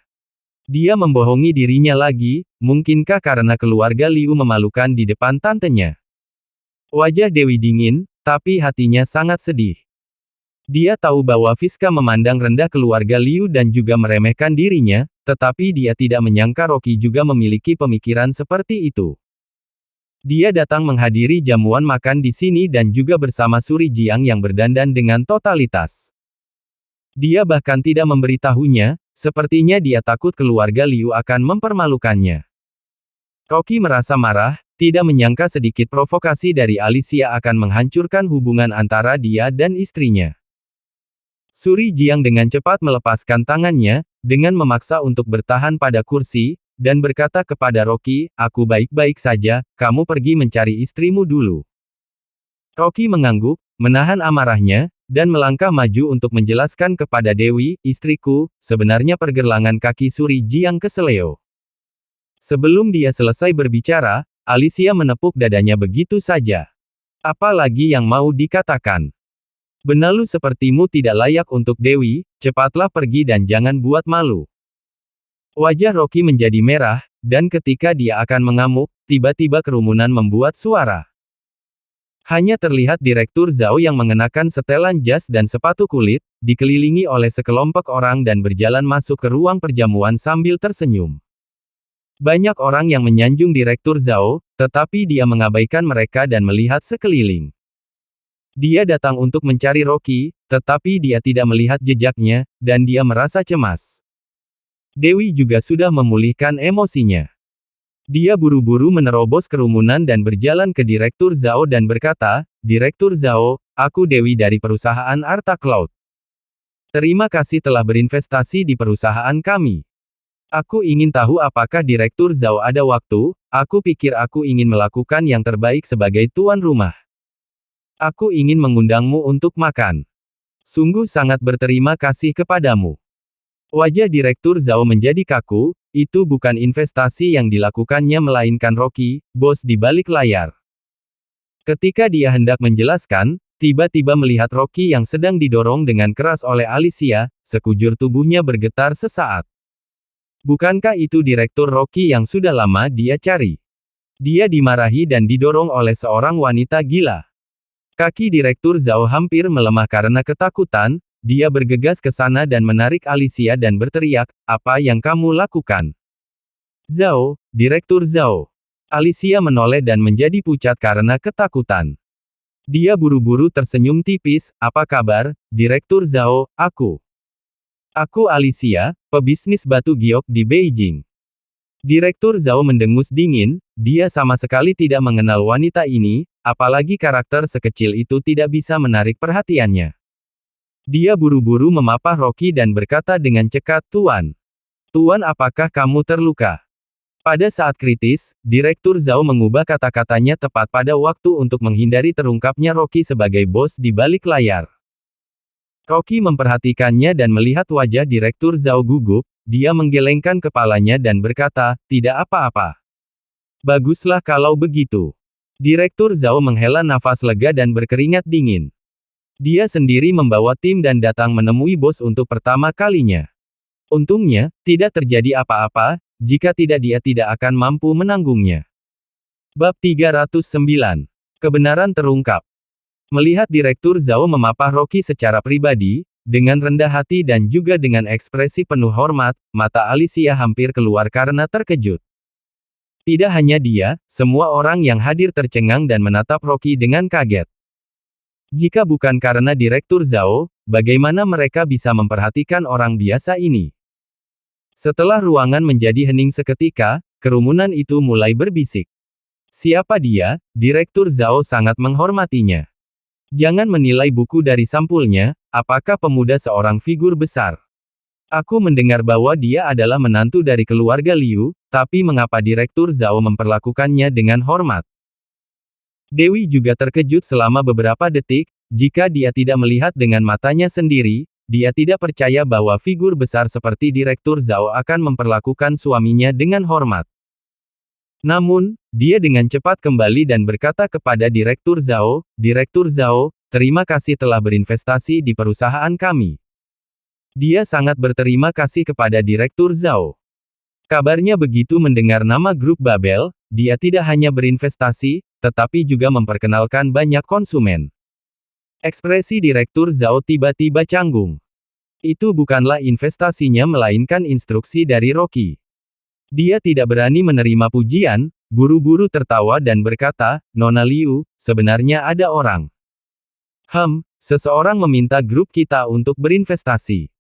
Dia membohongi dirinya lagi, mungkinkah karena keluarga Liu memalukan di depan tantenya. Wajah Dewi dingin, tapi hatinya sangat sedih. Dia tahu bahwa Fiska memandang rendah keluarga Liu dan juga meremehkan dirinya, tetapi dia tidak menyangka Rocky juga memiliki pemikiran seperti itu. Dia datang menghadiri jamuan makan di sini dan juga bersama Suri Jiang yang berdandan dengan totalitas. Dia bahkan tidak memberitahunya, sepertinya dia takut keluarga Liu akan mempermalukannya. Rocky merasa marah, tidak menyangka sedikit provokasi dari Alicia akan menghancurkan hubungan antara dia dan istrinya. Suri Jiang dengan cepat melepaskan tangannya, dengan memaksa untuk bertahan pada kursi, dan berkata kepada Rocky, aku baik-baik saja, kamu pergi mencari istrimu dulu. Rocky mengangguk, menahan amarahnya, dan melangkah maju untuk menjelaskan kepada Dewi, istriku, sebenarnya pergelangan kaki Suri Jiang keseleo. Sebelum dia selesai berbicara, Alicia menepuk dadanya begitu saja. Apa lagi yang mau dikatakan? Benalu sepertimu tidak layak untuk Dewi, cepatlah pergi dan jangan buat malu. Wajah Rocky menjadi merah, dan ketika dia akan mengamuk, tiba-tiba kerumunan membuat suara. Hanya terlihat Direktur Zhao yang mengenakan setelan jas dan sepatu kulit, dikelilingi oleh sekelompok orang dan berjalan masuk ke ruang perjamuan sambil tersenyum. Banyak orang yang menyanjung Direktur Zhao, tetapi dia mengabaikan mereka dan melihat sekeliling. Dia datang untuk mencari Rocky, tetapi dia tidak melihat jejaknya, dan dia merasa cemas. Dewi juga sudah memulihkan emosinya. Dia buru-buru menerobos kerumunan dan berjalan ke Direktur Zhao dan berkata, Direktur Zhao, aku Dewi dari perusahaan Arta Cloud. Terima kasih telah berinvestasi di perusahaan kami. Aku ingin tahu apakah Direktur Zhao ada waktu, aku pikir aku ingin melakukan yang terbaik sebagai tuan rumah. Aku ingin mengundangmu untuk makan. Sungguh sangat berterima kasih kepadamu. Wajah Direktur Zhao menjadi kaku, itu bukan investasi yang dilakukannya melainkan Rocky, bos di balik layar. Ketika dia hendak menjelaskan, tiba-tiba melihat Rocky yang sedang didorong dengan keras oleh Alicia, sekujur tubuhnya bergetar sesaat. Bukankah itu Direktur Rocky yang sudah lama dia cari? Dia dimarahi dan didorong oleh seorang wanita gila. Kaki Direktur Zhao hampir melemah karena ketakutan. Dia bergegas ke sana dan menarik Alicia dan berteriak, apa yang kamu lakukan? Zhao, Direktur Zhao. Alicia menoleh dan menjadi pucat karena ketakutan. Dia buru-buru tersenyum tipis, apa kabar, Direktur Zhao, aku. Aku Alicia, pebisnis batu giok di Beijing. Direktur Zhao mendengus dingin, dia sama sekali tidak mengenal wanita ini, apalagi karakter sekecil itu tidak bisa menarik perhatiannya. Dia buru-buru memapah Rocky dan berkata dengan cekat, "Tuan. Tuan, apakah kamu terluka?" Pada saat kritis, Direktur Zhao mengubah kata-katanya tepat pada waktu untuk menghindari terungkapnya Rocky sebagai bos di balik layar. Rocky memperhatikannya dan melihat wajah Direktur Zhao gugup, dia menggelengkan kepalanya dan berkata, "Tidak apa-apa. Baguslah kalau begitu." Direktur Zhao menghela nafas lega dan berkeringat dingin. Dia sendiri membawa tim dan datang menemui bos untuk pertama kalinya. Untungnya, tidak terjadi apa-apa, jika tidak dia tidak akan mampu menanggungnya. Bab 309. Kebenaran terungkap. Melihat Direktur Zhao memapah Rocky secara pribadi, dengan rendah hati dan juga dengan ekspresi penuh hormat, mata Alicia hampir keluar karena terkejut. Tidak hanya dia, semua orang yang hadir tercengang dan menatap Rocky dengan kaget. Jika bukan karena Direktur Zhao, bagaimana mereka bisa memperhatikan orang biasa ini? Setelah ruangan menjadi hening seketika, kerumunan itu mulai berbisik. Siapa dia? Direktur Zhao sangat menghormatinya. Jangan menilai buku dari sampulnya, apakah pemuda seorang figur besar. Aku mendengar bahwa dia adalah menantu dari keluarga Liu, tapi mengapa Direktur Zhao memperlakukannya dengan hormat? Dewi juga terkejut selama beberapa detik, jika dia tidak melihat dengan matanya sendiri. Dia tidak percaya bahwa figur besar seperti Direktur Zhao akan memperlakukan suaminya dengan hormat. Namun, dia dengan cepat kembali dan berkata kepada Direktur Zhao, "Direktur Zhao, terima kasih telah berinvestasi di perusahaan kami." Dia sangat berterima kasih kepada Direktur Zhao. Kabarnya begitu mendengar nama grup Babel, dia tidak hanya berinvestasi, tetapi juga memperkenalkan banyak konsumen. Ekspresi Direktur Zhao tiba-tiba canggung. Itu bukanlah investasinya melainkan instruksi dari Rocky. Dia tidak berani menerima pujian, buru-buru tertawa dan berkata, "Nona Liu, sebenarnya ada orang. Seseorang meminta grup kita untuk berinvestasi."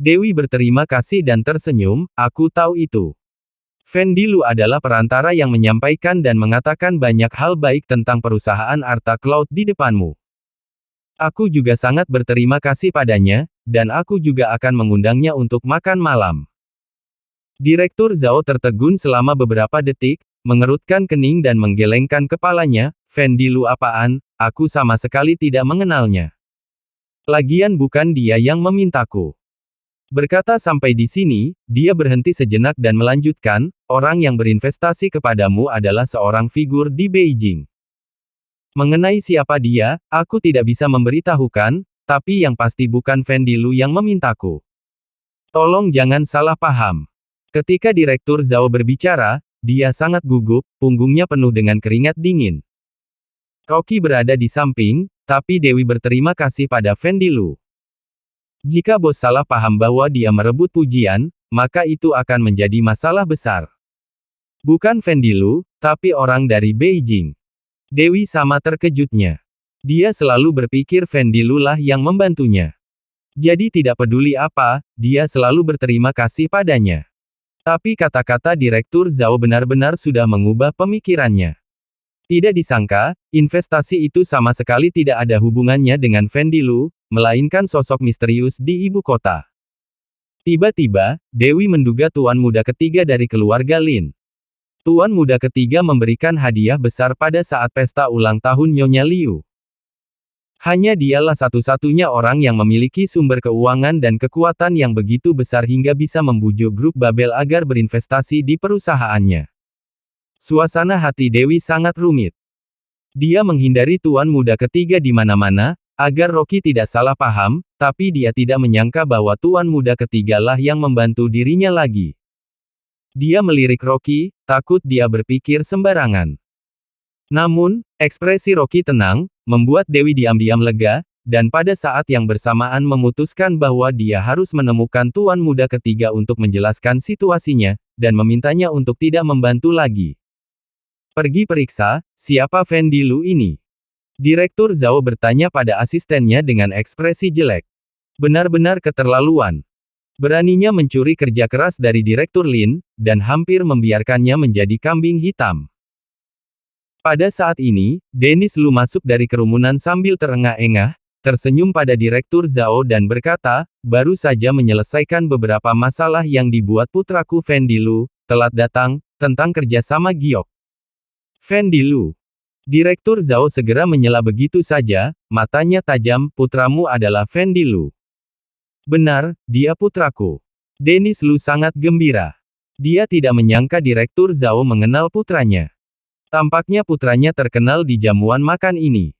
Dewi berterima kasih dan tersenyum, "Aku tahu itu. Fendi Lu adalah perantara yang menyampaikan dan mengatakan banyak hal baik tentang perusahaan Arta Cloud di depanmu. Aku juga sangat berterima kasih padanya, dan aku juga akan mengundangnya untuk makan malam." Direktur Zhao tertegun selama beberapa detik, mengerutkan kening dan menggelengkan kepalanya, "Fendi Lu apaan? Aku sama sekali tidak mengenalnya. Lagian bukan dia yang memintaku." Berkata sampai di sini, dia berhenti sejenak dan melanjutkan, "Orang yang berinvestasi kepadamu adalah seorang figur di Beijing. Mengenai siapa dia, aku tidak bisa memberitahukan, tapi yang pasti bukan Fendi Lu yang memintaku. Tolong jangan salah paham." Ketika Direktur Zhao berbicara, dia sangat gugup, punggungnya penuh dengan keringat dingin. Rocky berada di samping, tapi Dewi berterima kasih pada Fendi Lu. Jika bos salah paham bahwa dia merebut pujian, maka itu akan menjadi masalah besar. Bukan Fendi Lu, tapi orang dari Beijing. Dewi sama terkejutnya. Dia selalu berpikir Fendi Lu lah yang membantunya. Jadi tidak peduli apa, dia selalu berterima kasih padanya. Tapi kata-kata Direktur Zhao benar-benar sudah mengubah pemikirannya. Tidak disangka, investasi itu sama sekali tidak ada hubungannya dengan Fendi Lu, melainkan sosok misterius di ibu kota. Tiba-tiba, Dewi menduga tuan muda ketiga dari keluarga Lin. Tuan muda ketiga memberikan hadiah besar pada saat pesta ulang tahun Nyonya Liu. Hanya dialah satu-satunya orang yang memiliki sumber keuangan dan kekuatan yang begitu besar hingga bisa membujuk grup Babel agar berinvestasi di perusahaannya. Suasana hati Dewi sangat rumit. Dia menghindari tuan muda ketiga di mana-mana, agar Rocky tidak salah paham, tapi dia tidak menyangka bahwa tuan muda ketiga lah yang membantu dirinya lagi. Dia melirik Rocky, takut dia berpikir sembarangan. Namun, ekspresi Rocky tenang, membuat Dewi diam-diam lega, dan pada saat yang bersamaan memutuskan bahwa dia harus menemukan tuan muda ketiga untuk menjelaskan situasinya, dan memintanya untuk tidak membantu lagi. "Pergi periksa, siapa Fendi Lu ini?" Direktur Zhao bertanya pada asistennya dengan ekspresi jelek. Benar-benar keterlaluan. Beraninya mencuri kerja keras dari Direktur Lin, dan hampir membiarkannya menjadi kambing hitam. Pada saat ini, Dennis Lu masuk dari kerumunan sambil terengah-engah, tersenyum pada Direktur Zhao dan berkata, baru saja menyelesaikan beberapa masalah yang dibuat putraku Fen Dilu, telat datang, tentang kerjasama giok. Fen Dilu. Direktur Zhao segera menyela begitu saja, matanya tajam, putramu adalah Fen Dilu. Benar, dia putraku. Dennis Lu sangat gembira. Dia tidak menyangka Direktur Zhao mengenal putranya. Tampaknya putranya terkenal di jamuan makan ini.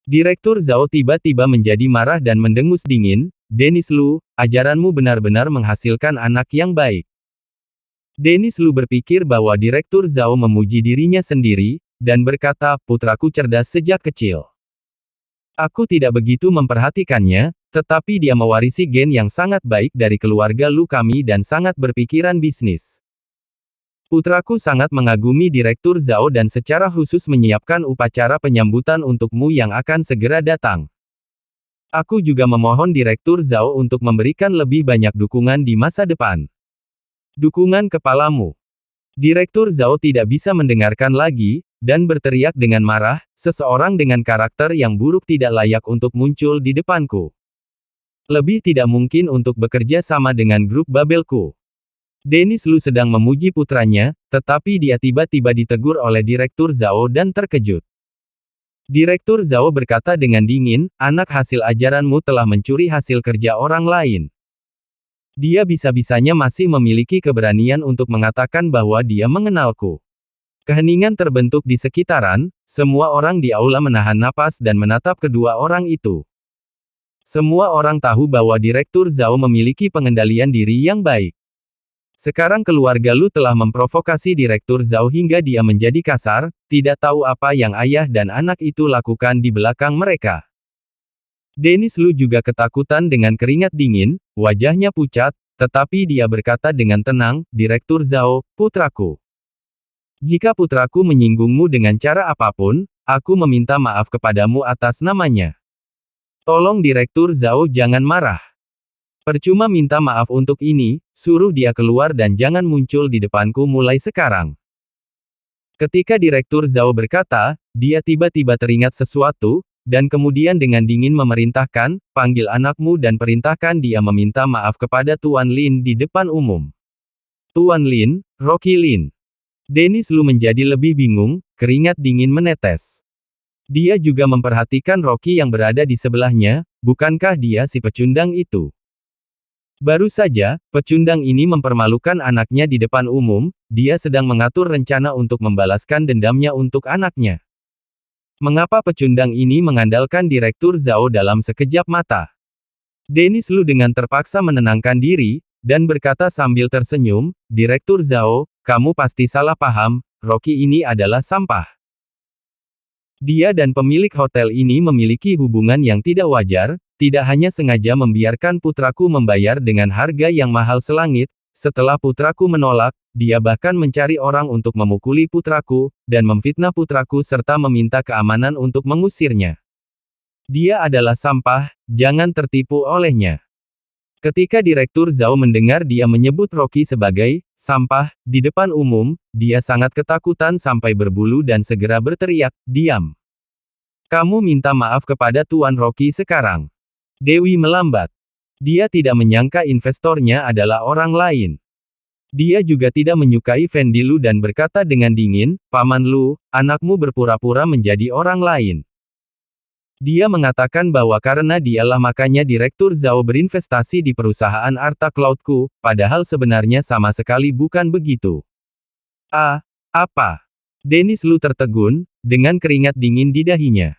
Direktur Zhao tiba-tiba menjadi marah dan mendengus dingin, Dennis Lu, ajaranmu benar-benar menghasilkan anak yang baik. Dennis Lu berpikir bahwa Direktur Zhao memuji dirinya sendiri, dan berkata, putraku cerdas sejak kecil. Aku tidak begitu memperhatikannya, tetapi dia mewarisi gen yang sangat baik dari keluarga Lu kami dan sangat berpikiran bisnis. Putraku sangat mengagumi Direktur Zhao dan secara khusus menyiapkan upacara penyambutan untukmu yang akan segera datang. Aku juga memohon Direktur Zhao untuk memberikan lebih banyak dukungan di masa depan. Dukungan kepalamu. Direktur Zhao tidak bisa mendengarkan lagi, dan berteriak dengan marah, seseorang dengan karakter yang buruk tidak layak untuk muncul di depanku. Lebih tidak mungkin untuk bekerja sama dengan grup Babelku. Dennis Lu sedang memuji putranya, tetapi dia tiba-tiba ditegur oleh Direktur Zhao dan terkejut. Direktur Zhao berkata dengan dingin, anak hasil ajaranmu telah mencuri hasil kerja orang lain. Dia bisa-bisanya masih memiliki keberanian untuk mengatakan bahwa dia mengenalku. Keheningan terbentuk di sekitaran, semua orang di aula menahan napas dan menatap kedua orang itu. Semua orang tahu bahwa Direktur Zhao memiliki pengendalian diri yang baik. Sekarang keluarga Lu telah memprovokasi Direktur Zhao hingga dia menjadi kasar, tidak tahu apa yang ayah dan anak itu lakukan di belakang mereka. Dennis Lu juga ketakutan dengan keringat dingin, wajahnya pucat, tetapi dia berkata dengan tenang, Direktur Zhao, putraku. Jika putraku menyinggungmu dengan cara apapun, aku meminta maaf kepadamu atas namanya. Tolong Direktur Zhao jangan marah. Percuma minta maaf untuk ini, suruh dia keluar dan jangan muncul di depanku mulai sekarang. Ketika Direktur Zhao berkata, dia tiba-tiba teringat sesuatu, dan kemudian dengan dingin memerintahkan, panggil anakmu dan perintahkan dia meminta maaf kepada Tuan Lin di depan umum. Tuan Lin, Rocky Lin. Dennis Lu menjadi lebih bingung, keringat dingin menetes. Dia juga memperhatikan Rocky yang berada di sebelahnya, bukankah dia si pecundang itu? Baru saja, pecundang ini mempermalukan anaknya di depan umum, dia sedang mengatur rencana untuk membalaskan dendamnya untuk anaknya. Mengapa pecundang ini mengandalkan Direktur Zhao dalam sekejap mata? Dennis Lu dengan terpaksa menenangkan diri, dan berkata sambil tersenyum, Direktur Zhao, kamu pasti salah paham, Rocky ini adalah sampah. Dia dan pemilik hotel ini memiliki hubungan yang tidak wajar, tidak hanya sengaja membiarkan putraku membayar dengan harga yang mahal selangit, setelah putraku menolak, dia bahkan mencari orang untuk memukuli putraku, dan memfitnah putraku serta meminta keamanan untuk mengusirnya. Dia adalah sampah, jangan tertipu olehnya. Ketika Direktur Zhao mendengar dia menyebut Rocky sebagai sampah di depan umum, dia sangat ketakutan sampai berbulu dan segera berteriak, diam. Kamu minta maaf kepada Tuan Rocky sekarang. Dewi melambat. Dia tidak menyangka investornya adalah orang lain. Dia juga tidak menyukai Fen Dilu dan berkata dengan dingin, Paman Lu, anakmu berpura-pura menjadi orang lain. Dia mengatakan bahwa karena dialah makanya Direktur Zhao berinvestasi di perusahaan Arta Cloudku, padahal sebenarnya sama sekali bukan begitu. Apa? Dennis Lu tertegun, dengan keringat dingin di dahinya.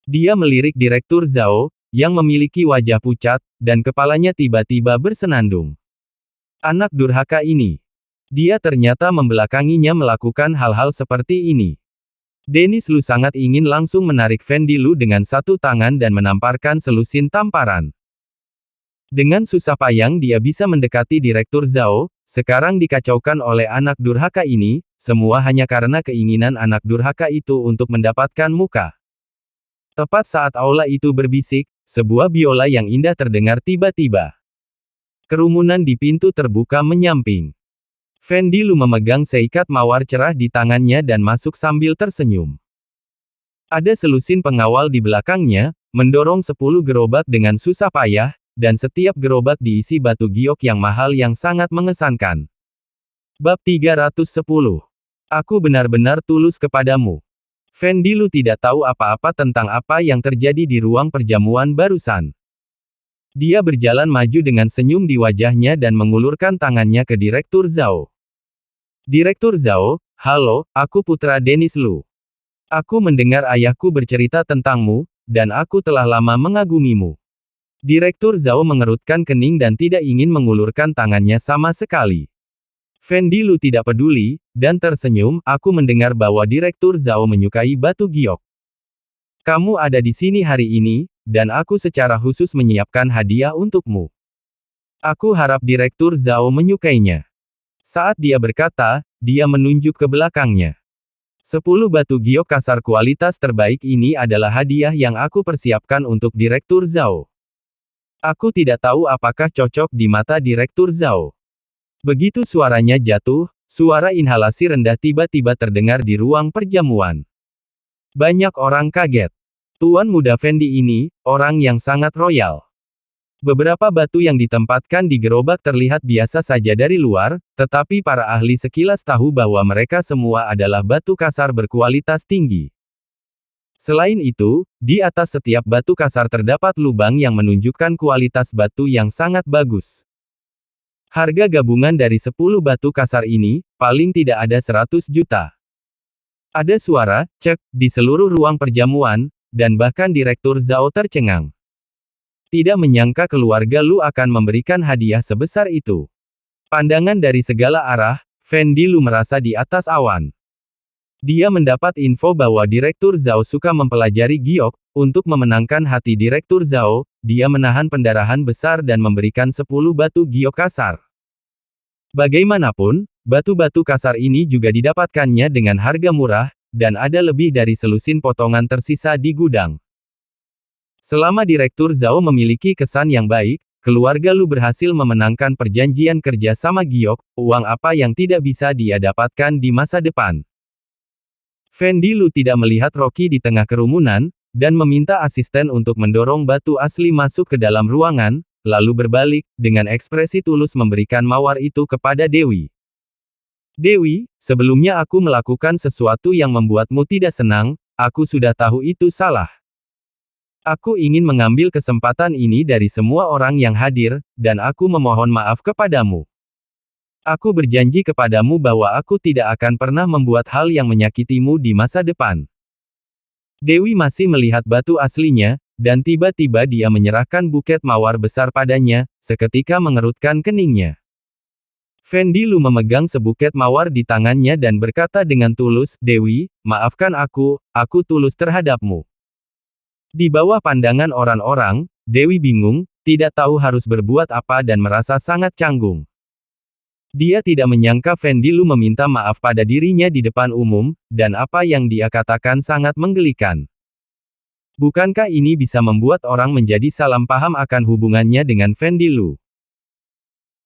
Dia melirik Direktur Zhao, yang memiliki wajah pucat, dan kepalanya tiba-tiba bersenandung. Anak durhaka ini. Dia ternyata membelakanginya melakukan hal-hal seperti ini. Dennis Lu sangat ingin langsung menarik Fen Dilu dengan satu tangan dan menamparkan selusin tamparan. Dengan susah payah dia bisa mendekati Direktur Zhao, sekarang dikacaukan oleh anak durhaka ini, semua hanya karena keinginan anak durhaka itu untuk mendapatkan muka. Tepat saat aula itu berbisik, sebuah biola yang indah terdengar tiba-tiba. Kerumunan di pintu terbuka menyamping. Fen Dilu memegang seikat mawar cerah di tangannya dan masuk sambil tersenyum. Ada selusin pengawal di belakangnya, mendorong 10 gerobak dengan susah payah, dan setiap gerobak diisi batu giok yang mahal yang sangat mengesankan. Bab 310. Aku benar-benar tulus kepadamu. Vendilu tidak tahu apa-apa tentang apa yang terjadi di ruang perjamuan barusan. Dia berjalan maju dengan senyum di wajahnya dan mengulurkan tangannya ke Direktur Zhao. Direktur Zhao, halo, aku putra Dennis Lu. Aku mendengar ayahku bercerita tentangmu, dan aku telah lama mengagumimu. Direktur Zhao mengerutkan kening dan tidak ingin mengulurkan tangannya sama sekali. Vendilu tidak peduli, dan tersenyum, aku mendengar bahwa Direktur Zhao menyukai batu giok. Kamu ada di sini hari ini, dan aku secara khusus menyiapkan hadiah untukmu. Aku harap Direktur Zhao menyukainya. Saat dia berkata, dia menunjuk ke belakangnya. 10 batu giok kasar kualitas terbaik ini adalah hadiah yang aku persiapkan untuk Direktur Zhao. Aku tidak tahu apakah cocok di mata Direktur Zhao. Begitu suaranya jatuh, suara inhalasi rendah tiba-tiba terdengar di ruang perjamuan. Banyak orang kaget. Tuan muda Fendi ini, orang yang sangat royal. Beberapa batu yang ditempatkan di gerobak terlihat biasa saja dari luar, tetapi para ahli sekilas tahu bahwa mereka semua adalah batu kasar berkualitas tinggi. Selain itu, di atas setiap batu kasar terdapat lubang yang menunjukkan kualitas batu yang sangat bagus. Harga gabungan dari 10 batu kasar ini, paling tidak ada 100 juta. Ada suara, cek, di seluruh ruang perjamuan, dan bahkan Direktur Zhao tercengang. Tidak menyangka keluarga Lu akan memberikan hadiah sebesar itu. Pandangan dari segala arah, Vendilu merasa di atas awan. Dia mendapat info bahwa Direktur Zhao suka mempelajari giok. Untuk memenangkan hati Direktur Zhao, dia menahan pendarahan besar dan memberikan 10 batu giok kasar. Bagaimanapun, batu-batu kasar ini juga didapatkannya dengan harga murah, dan ada lebih dari selusin potongan tersisa di gudang. Selama Direktur Zhao memiliki kesan yang baik, keluarga Lu berhasil memenangkan perjanjian kerja sama giok, uang apa yang tidak bisa dia dapatkan di masa depan. Vendilu tidak melihat Rocky di tengah kerumunan, dan meminta asisten untuk mendorong batu asli masuk ke dalam ruangan, lalu berbalik, dengan ekspresi tulus memberikan mawar itu kepada Dewi. Dewi, sebelumnya aku melakukan sesuatu yang membuatmu tidak senang, aku sudah tahu itu salah. Aku ingin mengambil kesempatan ini dari semua orang yang hadir, dan aku memohon maaf kepadamu. Aku berjanji kepadamu bahwa aku tidak akan pernah membuat hal yang menyakitimu di masa depan. Dewi masih melihat batu aslinya, dan tiba-tiba dia menyerahkan buket mawar besar padanya, seketika mengerutkan keningnya. Vendilu memegang sebuket mawar di tangannya dan berkata dengan tulus, Dewi, maafkan aku tulus terhadapmu. Di bawah pandangan orang-orang, Dewi bingung, tidak tahu harus berbuat apa dan merasa sangat canggung. Dia tidak menyangka Vendilu meminta maaf pada dirinya di depan umum, dan apa yang dia katakan sangat menggelikan. Bukankah ini bisa membuat orang menjadi salah paham akan hubungannya dengan Vendilu?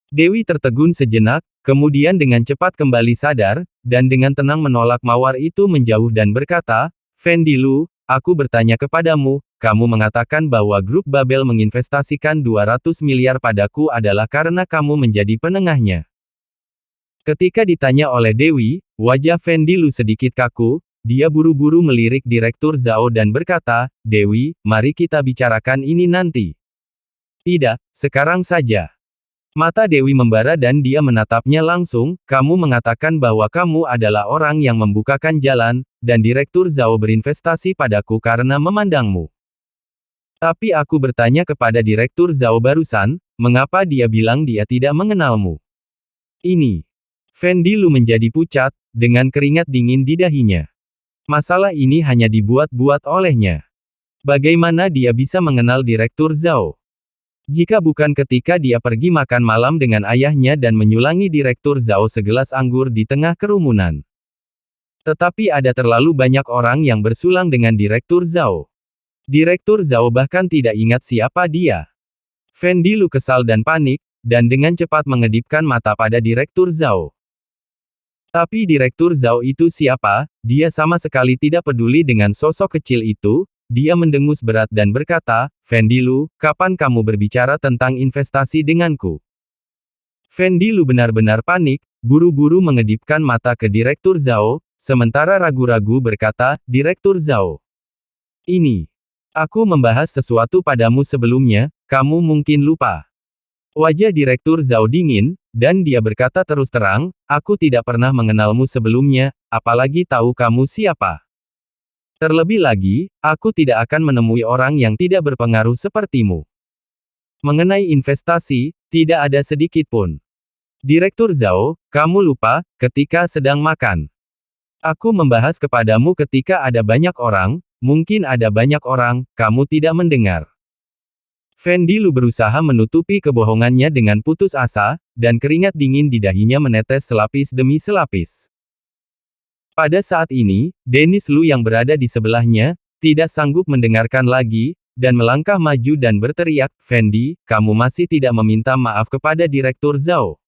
Dewi tertegun sejenak, kemudian dengan cepat kembali sadar, dan dengan tenang menolak mawar itu menjauh dan berkata, Vendilu, aku bertanya kepadamu, kamu mengatakan bahwa grup Babel menginvestasikan 200 miliar padaku adalah karena kamu menjadi penengahnya. Ketika ditanya oleh Dewi, wajah Vendilu sedikit kaku, dia buru-buru melirik Direktur Zhao dan berkata, Dewi, mari kita bicarakan ini nanti. Tidak, sekarang saja. Mata Dewi membara dan dia menatapnya langsung, kamu mengatakan bahwa kamu adalah orang yang membukakan jalan, dan Direktur Zhao berinvestasi padaku karena memandangmu. Tapi aku bertanya kepada Direktur Zhao barusan, mengapa dia bilang dia tidak mengenalmu? Ini. Vendilu menjadi pucat, dengan keringat dingin di dahinya. Masalah ini hanya dibuat-buat olehnya. Bagaimana dia bisa mengenal Direktur Zhao? Jika bukan ketika dia pergi makan malam dengan ayahnya dan menyulangi Direktur Zhao segelas anggur di tengah kerumunan. Tetapi ada terlalu banyak orang yang bersulang dengan Direktur Zhao. Direktur Zhao bahkan tidak ingat siapa dia. Vendilu kesal dan panik, dan dengan cepat mengedipkan mata pada Direktur Zhao. Tapi Direktur Zhao itu siapa? Dia sama sekali tidak peduli dengan sosok kecil itu, dia mendengus berat dan berkata, Fendi Lu, kapan kamu berbicara tentang investasi denganku? Fendi Lu benar-benar panik, buru-buru mengedipkan mata ke Direktur Zhao, sementara ragu-ragu berkata, Direktur Zhao. Ini. Aku membahas sesuatu padamu sebelumnya, kamu mungkin lupa. Wajah Direktur Zhao dingin, dan dia berkata terus terang, aku tidak pernah mengenalmu sebelumnya, apalagi tahu kamu siapa. Terlebih lagi, aku tidak akan menemui orang yang tidak berpengaruh sepertimu. Mengenai investasi, tidak ada sedikit pun. Direktur Zhao, kamu lupa, ketika sedang makan. Aku membahas kepadamu ketika ada banyak orang, mungkin ada banyak orang, kamu tidak mendengar. Fendi Lu berusaha menutupi kebohongannya dengan putus asa, dan keringat dingin di dahinya menetes selapis demi selapis. Pada saat ini, Dennis Lu yang berada di sebelahnya, tidak sanggup mendengarkan lagi, dan melangkah maju dan berteriak, Fendi, kamu masih tidak meminta maaf kepada Direktur Zhao.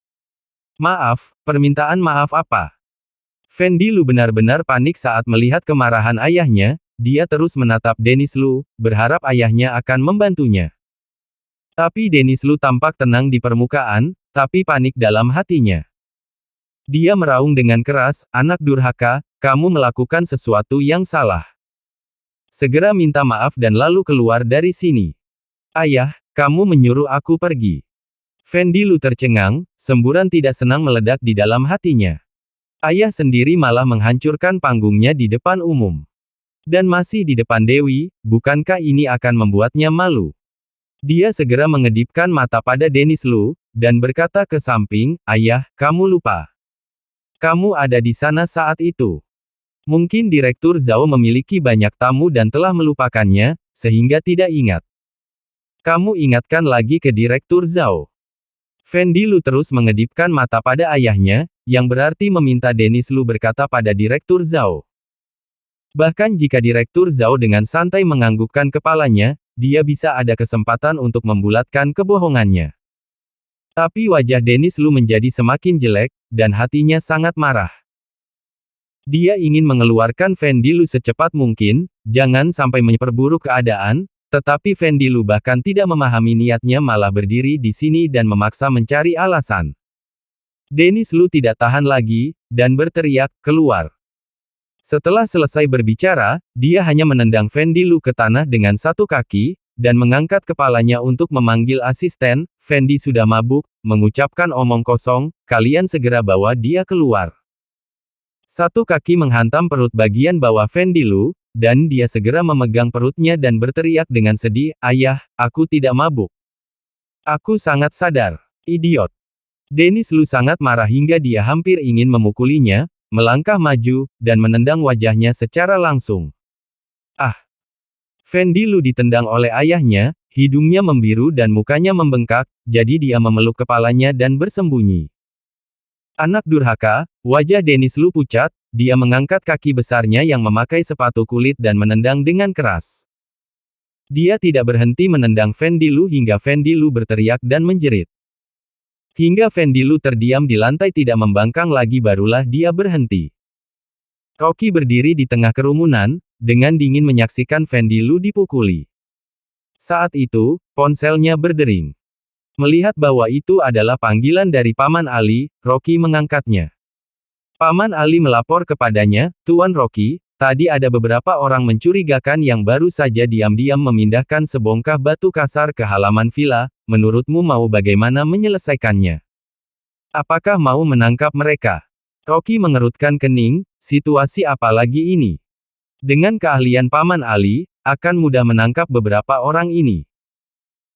Maaf, permintaan maaf apa? Fendi Lu benar-benar panik saat melihat kemarahan ayahnya, dia terus menatap Dennis Lu, berharap ayahnya akan membantunya. Tapi Dennis Lu tampak tenang di permukaan, tapi panik dalam hatinya. Dia meraung dengan keras, anak durhaka, kamu melakukan sesuatu yang salah. Segera minta maaf dan lalu keluar dari sini. Ayah, kamu menyuruh aku pergi. Fendi Lu tercengang, semburan tidak senang meledak di dalam hatinya. Ayah sendiri malah menghancurkan panggungnya di depan umum. Dan masih di depan Dewi, bukankah ini akan membuatnya malu? Dia segera mengedipkan mata pada Dennis Lu, dan berkata ke samping, Ayah, kamu lupa. Kamu ada di sana saat itu. Mungkin Direktur Zhao memiliki banyak tamu dan telah melupakannya, sehingga tidak ingat. Kamu ingatkan lagi ke Direktur Zhao. Fendi Lu terus mengedipkan mata pada ayahnya, yang berarti meminta Dennis Lu berkata pada Direktur Zhao. Bahkan jika Direktur Zhao dengan santai menganggukkan kepalanya, dia bisa ada kesempatan untuk membulatkan kebohongannya. Tapi wajah Dennis Lu menjadi semakin jelek, dan hatinya sangat marah. Dia ingin mengeluarkan Fendi Lu secepat mungkin, jangan sampai memperburuk keadaan, tetapi Fendi Lu bahkan tidak memahami niatnya malah berdiri di sini dan memaksa mencari alasan. Dennis Lu tidak tahan lagi, dan berteriak, keluar. Setelah selesai berbicara, dia hanya menendang Fendi Lu ke tanah dengan satu kaki, dan mengangkat kepalanya untuk memanggil asisten, Fendi sudah mabuk, mengucapkan omong kosong, kalian segera bawa dia keluar. Satu kaki menghantam perut bagian bawah Fendi Lu, dan dia segera memegang perutnya dan berteriak dengan sedih, ayah, aku tidak mabuk. Aku sangat sadar. Idiot. Dennis Lu sangat marah hingga dia hampir ingin memukulinya, melangkah maju, dan menendang wajahnya secara langsung. Ah! Fendi Lu ditendang oleh ayahnya, hidungnya membiru dan mukanya membengkak, jadi dia memeluk kepalanya dan bersembunyi. Anak durhaka, wajah Dennis Lu pucat, dia mengangkat kaki besarnya yang memakai sepatu kulit dan menendang dengan keras. Dia tidak berhenti menendang Fendi Lu hingga Fendi Lu berteriak dan menjerit. Hingga Fendi Lu terdiam di lantai tidak membangkang lagi barulah dia berhenti. Rocky berdiri di tengah kerumunan, dengan dingin menyaksikan Fendi Lu dipukuli. Saat itu, ponselnya berdering. Melihat bahwa itu adalah panggilan dari Paman Ali, Rocky mengangkatnya. Paman Ali melapor kepadanya, Tuan Rocky, tadi ada beberapa orang mencurigakan yang baru saja diam-diam memindahkan sebongkah batu kasar ke halaman villa, menurutmu mau bagaimana menyelesaikannya? Apakah mau menangkap mereka? Rocky mengerutkan kening, situasi apa lagi ini? Dengan keahlian Paman Ali, akan mudah menangkap beberapa orang ini.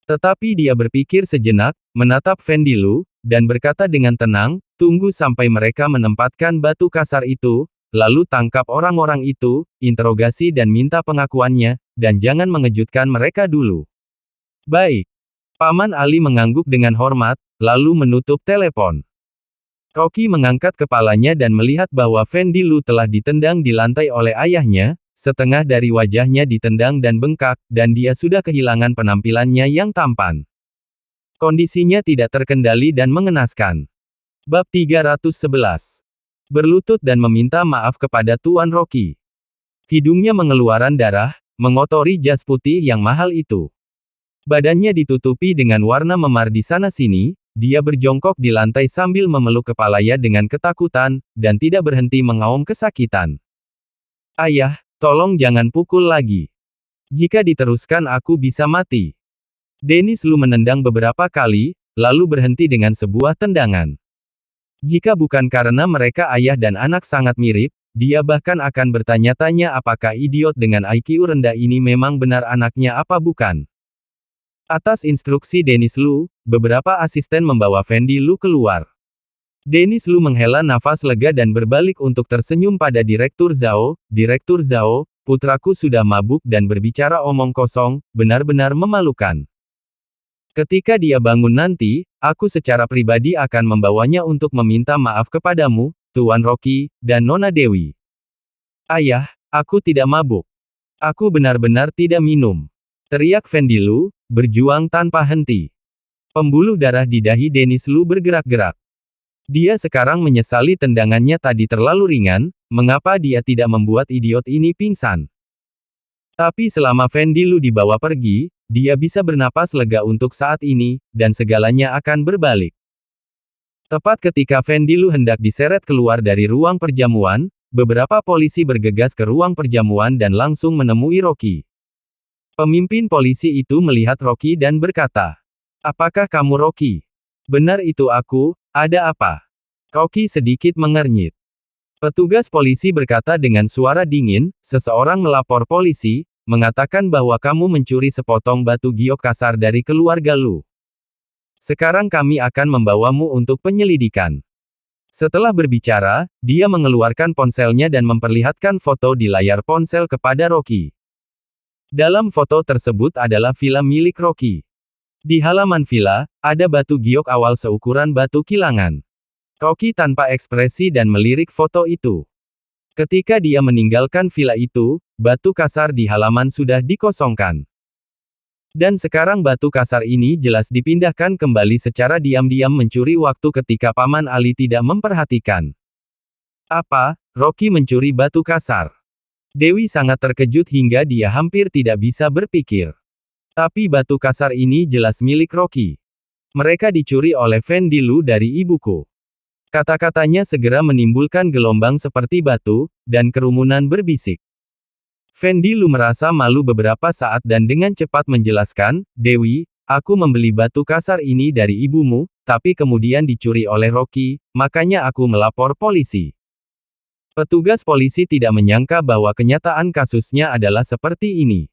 Tetapi dia berpikir sejenak, menatap Fendi Lu, dan berkata dengan tenang, tunggu sampai mereka menempatkan batu kasar itu, lalu tangkap orang-orang itu, interogasi dan minta pengakuannya, dan jangan mengejutkan mereka dulu. Baik. Paman Ali mengangguk dengan hormat, lalu menutup telepon. Rocky mengangkat kepalanya dan melihat bahwa Fendi Lu telah ditendang di lantai oleh ayahnya, setengah dari wajahnya ditendang dan bengkak, dan dia sudah kehilangan penampilannya yang tampan. Kondisinya tidak terkendali dan mengenaskan. Bab 311. Berlutut dan meminta maaf kepada Tuan Rocky. Hidungnya mengeluarkan darah, mengotori jas putih yang mahal itu. Badannya ditutupi dengan warna memar di sana-sini, dia berjongkok di lantai sambil memeluk kepalanya dengan ketakutan, dan tidak berhenti mengaum kesakitan. Ayah, tolong jangan pukul lagi. Jika diteruskan aku bisa mati. Dennis Lu menendang beberapa kali, lalu berhenti dengan sebuah tendangan. Jika bukan karena mereka ayah dan anak sangat mirip, dia bahkan akan bertanya-tanya apakah idiot dengan IQ rendah ini memang benar anaknya apa bukan. Atas instruksi Dennis Lu, beberapa asisten membawa Fendi Lu keluar. Dennis Lu menghela nafas lega dan berbalik untuk tersenyum pada Direktur Zhao. Direktur Zhao, putraku sudah mabuk dan berbicara omong kosong, benar-benar memalukan. Ketika dia bangun nanti, aku secara pribadi akan membawanya untuk meminta maaf kepadamu, Tuan Rocky, dan Nona Dewi. Ayah, aku tidak mabuk. Aku benar-benar tidak minum. Teriak Fendi Lu, berjuang tanpa henti. Pembuluh darah di dahi Dennis Lu bergerak-gerak. Dia sekarang menyesali tendangannya tadi terlalu ringan, mengapa dia tidak membuat idiot ini pingsan. Tapi selama Fendi Lu dibawa pergi, dia bisa bernapas lega untuk saat ini, dan segalanya akan berbalik. Tepat ketika Fendi Lu hendak diseret keluar dari ruang perjamuan, beberapa polisi bergegas ke ruang perjamuan dan langsung menemui Rocky. Pemimpin polisi itu melihat Rocky dan berkata, "Apakah kamu Rocky?" "Benar itu aku, ada apa?" Rocky sedikit mengernyit. Petugas polisi berkata dengan suara dingin, "Seseorang melapor polisi, mengatakan bahwa kamu mencuri sepotong batu giok kasar dari keluarga Lu. Sekarang kami akan membawamu untuk penyelidikan." Setelah berbicara, dia mengeluarkan ponselnya dan memperlihatkan foto di layar ponsel kepada Rocky. Dalam foto tersebut adalah villa milik Rocky. Di halaman villa, ada batu giok awal seukuran batu kilangan. Rocky tanpa ekspresi dan melirik foto itu. Ketika dia meninggalkan villa itu, batu kasar di halaman sudah dikosongkan. Dan sekarang batu kasar ini jelas dipindahkan kembali secara diam-diam mencuri waktu ketika Paman Ali tidak memperhatikan. Apa, Rocky mencuri batu kasar? Dewi sangat terkejut hingga dia hampir tidak bisa berpikir. Tapi batu kasar ini jelas milik Rocky. Mereka dicuri oleh Fendi Lu dari ibuku. Kata-katanya segera menimbulkan gelombang seperti batu, dan kerumunan berbisik. Fendi Lu merasa malu beberapa saat dan dengan cepat menjelaskan, "Dewi, aku membeli batu kasar ini dari ibumu, tapi kemudian dicuri oleh Rocky, makanya aku melapor polisi." Petugas polisi tidak menyangka bahwa kenyataan kasusnya adalah seperti ini.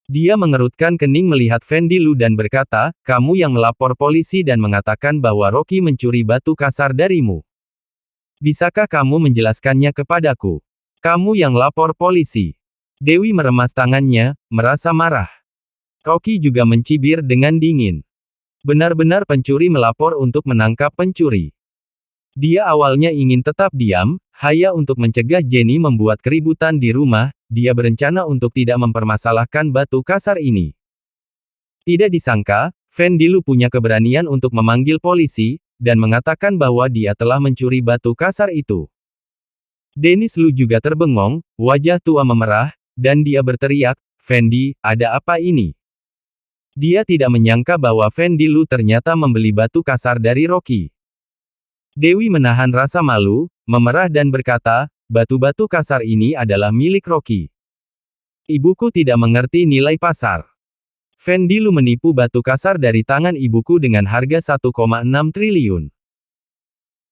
Dia mengerutkan kening melihat Fendi Lu dan berkata, "Kamu yang melapor polisi dan mengatakan bahwa Rocky mencuri batu kasar darimu. Bisakah kamu menjelaskannya kepadaku? Kamu yang lapor polisi." Dewi meremas tangannya, merasa marah. Rocky juga mencibir dengan dingin. Benar-benar pencuri melapor untuk menangkap pencuri. Dia awalnya ingin tetap diam, hanya untuk mencegah Jenny membuat keributan di rumah. Dia berencana untuk tidak mempermasalahkan batu kasar ini. Tidak disangka, Fendi Lu punya keberanian untuk memanggil polisi, dan mengatakan bahwa dia telah mencuri batu kasar itu. Dennis Lu juga terbengong, wajah tua memerah, dan dia berteriak, "Fendi, ada apa ini?" Dia tidak menyangka bahwa Fendi Lu ternyata membeli batu kasar dari Rocky. Dewi menahan rasa malu, memerah dan berkata, "Batu-batu kasar ini adalah milik Rocky. Ibuku tidak mengerti nilai pasar. Fendi Lu menipu batu kasar dari tangan ibuku dengan harga 1,6 triliun.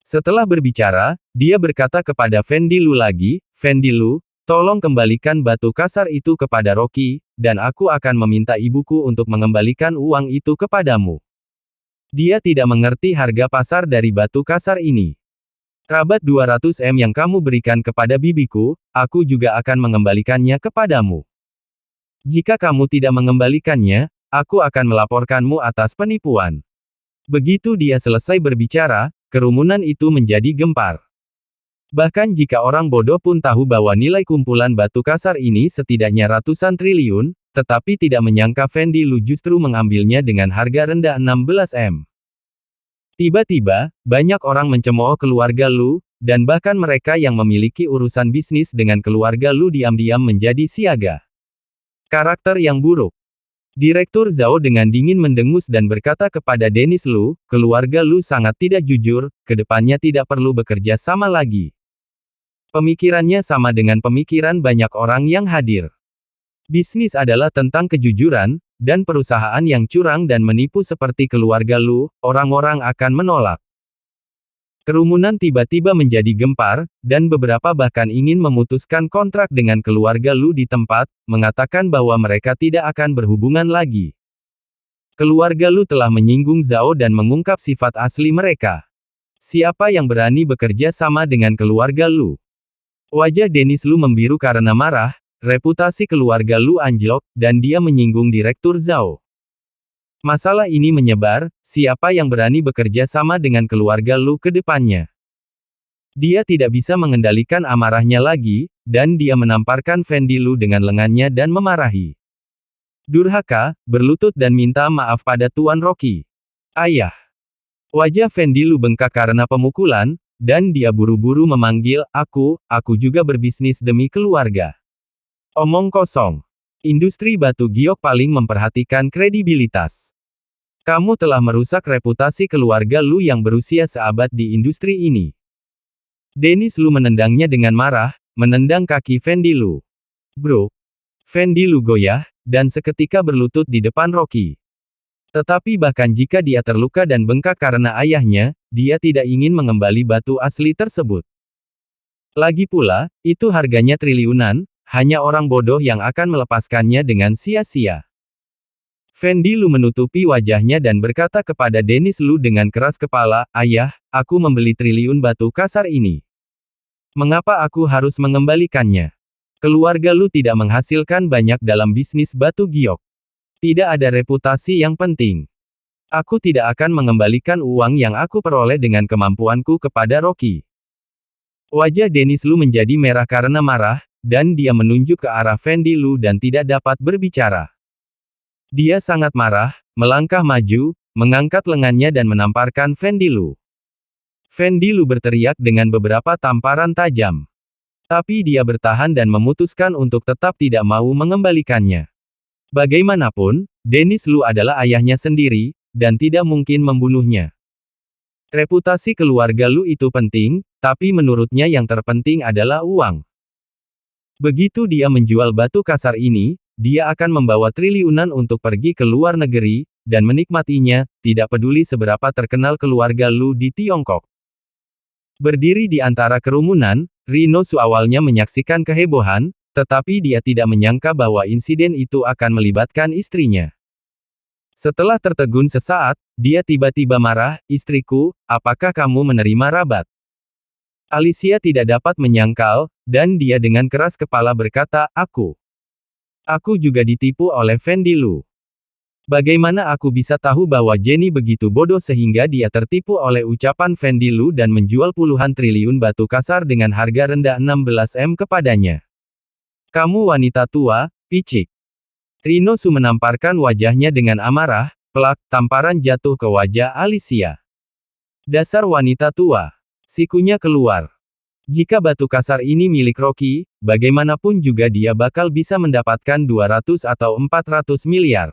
Setelah berbicara, dia berkata kepada Fendi Lu lagi, "Fendi Lu, tolong kembalikan batu kasar itu kepada Rocky, dan aku akan meminta ibuku untuk mengembalikan uang itu kepadamu. Dia tidak mengerti harga pasar dari batu kasar ini. Rabat 200 M yang kamu berikan kepada bibiku, aku juga akan mengembalikannya kepadamu. Jika kamu tidak mengembalikannya, aku akan melaporkanmu atas penipuan." Begitu dia selesai berbicara, kerumunan itu menjadi gempar. Bahkan jika orang bodoh pun tahu bahwa nilai kumpulan batu kasar ini setidaknya ratusan triliun, tetapi tidak menyangka Fendi Lu justru mengambilnya dengan harga rendah 16 M. Tiba-tiba, banyak orang mencemooh keluarga Lu, dan bahkan mereka yang memiliki urusan bisnis dengan keluarga Lu diam-diam menjadi siaga. Karakter yang buruk. Direktur Zhao dengan dingin mendengus dan berkata kepada Dennis Lu, keluarga Lu sangat tidak jujur, kedepannya tidak perlu bekerja sama lagi. Pemikirannya sama dengan pemikiran banyak orang yang hadir. Bisnis adalah tentang kejujuran, dan perusahaan yang curang dan menipu seperti keluarga Lu, orang-orang akan menolak. Kerumunan tiba-tiba menjadi gempar, dan beberapa bahkan ingin memutuskan kontrak dengan keluarga Lu di tempat, mengatakan bahwa mereka tidak akan berhubungan lagi. Keluarga Lu telah menyinggung Zhao dan mengungkap sifat asli mereka. Siapa yang berani bekerja sama dengan keluarga Lu? Wajah Dennis Lu membiru karena marah, reputasi keluarga Lu anjlok, dan dia menyinggung Direktur Zhao. Masalah ini menyebar, siapa yang berani bekerja sama dengan keluarga Lu ke depannya. Dia tidak bisa mengendalikan amarahnya lagi, dan dia menamparkan Fendi Lu dengan lengannya dan memarahi. Durhaka, berlutut dan minta maaf pada Tuan Rocky. Ayah. Wajah Fendi Lu bengkak karena pemukulan, dan dia buru-buru memanggil, aku juga berbisnis demi keluarga. Omong kosong. Industri batu giok paling memperhatikan kredibilitas. Kamu telah merusak reputasi keluarga Lu yang berusia seabad di industri ini. Dennis Lu menendangnya dengan marah, menendang kaki Fendi Lu. Bro. Fendi Lu goyah, dan seketika berlutut di depan Rocky. Tetapi bahkan jika dia terluka dan bengkak karena ayahnya, dia tidak ingin mengembali batu asli tersebut. Lagi pula, itu harganya triliunan, hanya orang bodoh yang akan melepaskannya dengan sia-sia. Fendi Lu menutupi wajahnya dan berkata kepada Dennis Lu dengan keras kepala, ayah, aku membeli triliun batu kasar ini. Mengapa aku harus mengembalikannya? Keluarga Lu tidak menghasilkan banyak dalam bisnis batu giok. Tidak ada reputasi yang penting. Aku tidak akan mengembalikan uang yang aku peroleh dengan kemampuanku kepada Rocky. Wajah Dennis Lu menjadi merah karena marah, dan dia menunjuk ke arah Fendi Lu dan tidak dapat berbicara. Dia sangat marah, melangkah maju, mengangkat lengannya dan menamparkan Fendi Lu. Fendi Lu berteriak dengan beberapa tamparan tajam. Tapi dia bertahan dan memutuskan untuk tetap tidak mau mengembalikannya. Bagaimanapun, Dennis Lu adalah ayahnya sendiri, dan tidak mungkin membunuhnya. Reputasi keluarga Lu itu penting, tapi menurutnya yang terpenting adalah uang. Begitu dia menjual batu kasar ini, dia akan membawa triliunan untuk pergi ke luar negeri, dan menikmatinya, tidak peduli seberapa terkenal keluarga Lu di Tiongkok. Berdiri di antara kerumunan, Rino Su awalnya menyaksikan kehebohan, tetapi dia tidak menyangka bahwa insiden itu akan melibatkan istrinya. Setelah tertegun sesaat, dia tiba-tiba marah, istriku, apakah kamu menerima rabat? Alicia tidak dapat menyangkal, dan dia dengan keras kepala berkata, Aku juga ditipu oleh Fendi Lu. Bagaimana aku bisa tahu bahwa Jenny begitu bodoh sehingga dia tertipu oleh ucapan Fendi Lu dan menjual puluhan triliun batu kasar dengan harga rendah 16 M kepadanya. Kamu wanita tua, picik. Rino Su menamparkan wajahnya dengan amarah, plak, tamparan jatuh ke wajah Alicia. Dasar wanita tua. Sikunya keluar. Jika batu kasar ini milik Rocky, bagaimanapun juga dia bakal bisa mendapatkan 200 atau 400 miliar.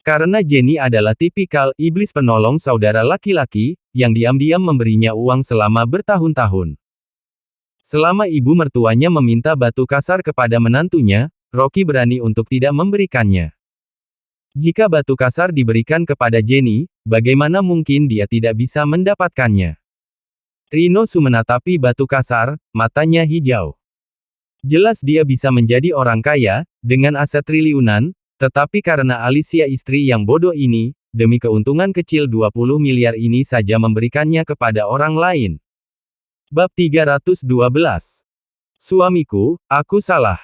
Karena Jenny adalah tipikal iblis penolong saudara laki-laki, yang diam-diam memberinya uang selama bertahun-tahun. Selama ibu mertuanya meminta batu kasar kepada menantunya, Rocky berani untuk tidak memberikannya. Jika batu kasar diberikan kepada Jenny, bagaimana mungkin dia tidak bisa mendapatkannya? Rino Su menatapi batu kasar, matanya hijau. Jelas dia bisa menjadi orang kaya, dengan aset triliunan, tetapi karena Alicia istri yang bodoh ini, demi keuntungan kecil 20 miliar ini saja memberikannya kepada orang lain. Bab 312. Suamiku, aku salah.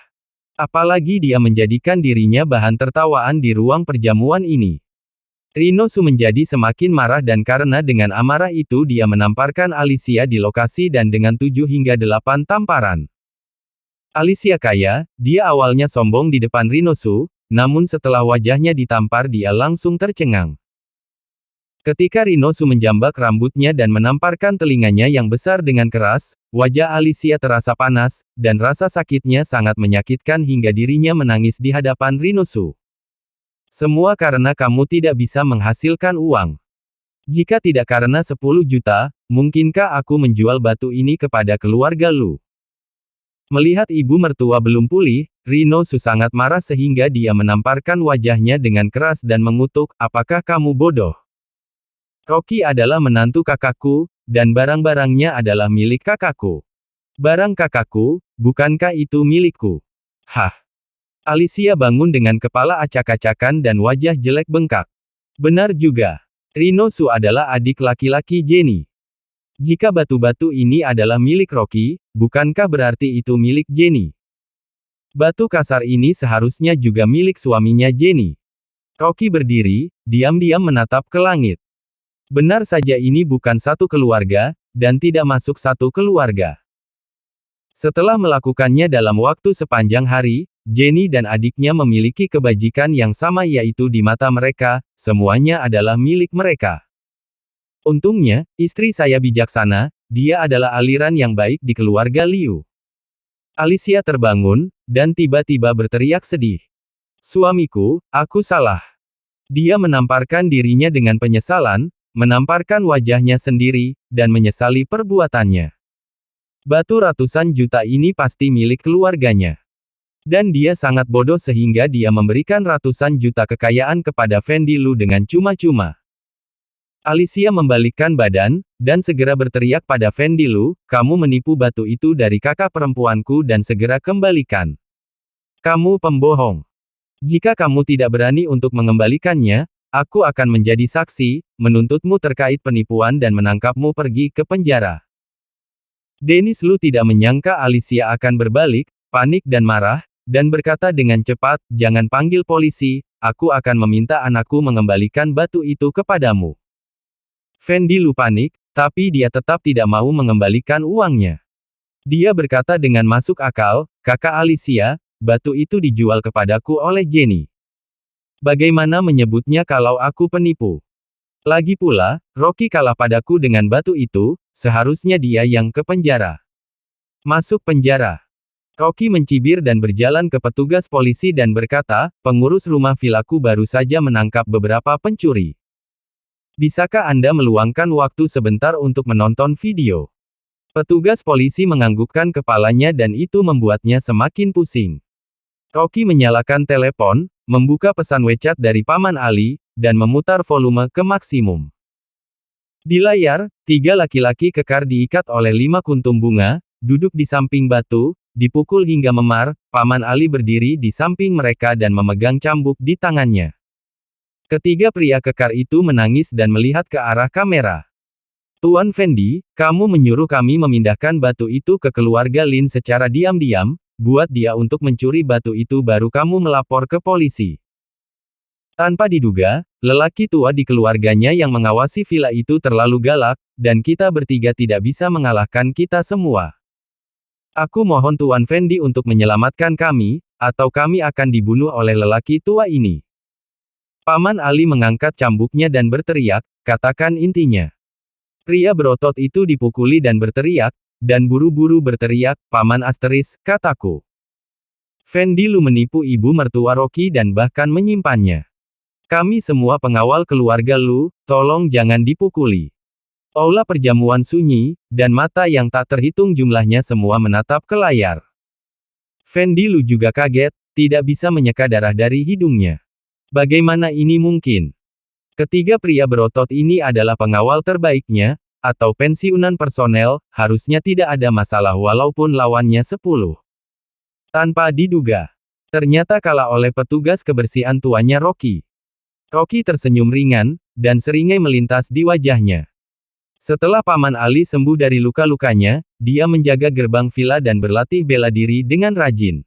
Apalagi dia menjadikan dirinya bahan tertawaan di ruang perjamuan ini. Rino Su menjadi semakin marah dan karena dengan amarah itu dia menamparkan Alicia di lokasi dan dengan 7 hingga 8 tamparan. Alicia kaya, dia awalnya sombong di depan Rino Su, namun setelah wajahnya ditampar dia langsung tercengang. Ketika Rinosu menjambak rambutnya dan menamparkan telinganya yang besar dengan keras, wajah Alicia terasa panas, dan rasa sakitnya sangat menyakitkan hingga dirinya menangis di hadapan Rinosu. Semua karena kamu tidak bisa menghasilkan uang. Jika tidak karena 10 juta, mungkinkah aku menjual batu ini kepada keluarga Lu? Melihat ibu mertua belum pulih, Rinosu sangat marah sehingga dia menamparkan wajahnya dengan keras dan mengutuk, apakah kamu bodoh? Rocky adalah menantu kakakku, dan barang-barangnya adalah milik kakakku. Barang kakakku, bukankah itu milikku? Hah? Alicia bangun dengan kepala acak-acakan dan wajah jelek bengkak. Benar juga. Rinosu adalah adik laki-laki Jenny. Jika batu-batu ini adalah milik Rocky, bukankah berarti itu milik Jenny? Batu kasar ini seharusnya juga milik suaminya Jenny. Rocky berdiri, diam-diam menatap ke langit. Benar saja ini bukan satu keluarga, dan tidak masuk satu keluarga. Setelah melakukannya dalam waktu sepanjang hari, Jenny dan adiknya memiliki kebajikan yang sama yaitu di mata mereka, semuanya adalah milik mereka. Untungnya, istri saya bijaksana, dia adalah aliran yang baik di keluarga Liu. Alicia terbangun, dan tiba-tiba berteriak sedih. Suamiku, aku salah. Dia menamparkan dirinya dengan penyesalan, menamparkan wajahnya sendiri, dan menyesali perbuatannya. Batu ratusan juta ini pasti milik keluarganya. Dan dia sangat bodoh sehingga dia memberikan ratusan juta kekayaan kepada Fendi Lu dengan cuma-cuma. Alicia membalikkan badan, dan segera berteriak pada Fendi Lu, kamu menipu batu itu dari kakak perempuanku dan segera kembalikan. Kamu pembohong. Jika kamu tidak berani untuk mengembalikannya, aku akan menjadi saksi, menuntutmu terkait penipuan dan menangkapmu pergi ke penjara. Dennis Lu tidak menyangka Alicia akan berbalik, panik dan marah, dan berkata dengan cepat, jangan panggil polisi, aku akan meminta anakku mengembalikan batu itu kepadamu. Fendi Lu panik, tapi dia tetap tidak mau mengembalikan uangnya. Dia berkata dengan masuk akal, kakak Alicia, batu itu dijual kepadaku oleh Jenny. Bagaimana menyebutnya kalau aku penipu? Lagi pula, Rocky kalah padaku dengan batu itu, seharusnya dia yang ke penjara. Masuk penjara. Rocky mencibir dan berjalan ke petugas polisi dan berkata, pengurus rumah vilaku baru saja menangkap beberapa pencuri. Bisakah Anda meluangkan waktu sebentar untuk menonton video? Petugas polisi menganggukkan kepalanya dan itu membuatnya semakin pusing. Rocky menyalakan telepon, membuka pesan WeChat dari Paman Ali, dan memutar volume ke maksimum. Di layar, 3 laki-laki kekar diikat oleh 5 kuntum bunga, duduk di samping batu, dipukul hingga memar, Paman Ali berdiri di samping mereka dan memegang cambuk di tangannya. Ketiga pria kekar itu menangis dan melihat ke arah kamera. Tuan Fendi, kamu menyuruh kami memindahkan batu itu ke keluarga Lin secara diam-diam, buat dia untuk mencuri batu itu baru kamu melapor ke polisi. Tanpa diduga, lelaki tua di keluarganya yang mengawasi villa itu terlalu galak, dan kita bertiga tidak bisa mengalahkan kita semua. Aku mohon Tuan Fendi untuk menyelamatkan kami, atau kami akan dibunuh oleh lelaki tua ini. Paman Ali mengangkat cambuknya dan berteriak, katakan intinya. Pria berotot itu dipukuli dan berteriak, dan buru-buru berteriak, Paman Asteris, kataku. Fendi Lu menipu ibu mertua Rocky dan bahkan menyimpannya. Kami semua pengawal keluarga Lu, tolong jangan dipukuli. Aula perjamuan sunyi, dan mata yang tak terhitung jumlahnya semua menatap ke layar. Fendi Lu juga kaget, tidak bisa menyeka darah dari hidungnya. Bagaimana ini mungkin? Ketiga pria berotot ini adalah pengawal terbaiknya, atau pensiunan personel, harusnya tidak ada masalah walaupun lawannya 10. Tanpa diduga. Ternyata kalah oleh petugas kebersihan tuanya Rocky. Rocky tersenyum ringan, dan seringai melintas di wajahnya. Setelah Paman Ali sembuh dari luka-lukanya, dia menjaga gerbang villa dan berlatih bela diri dengan rajin.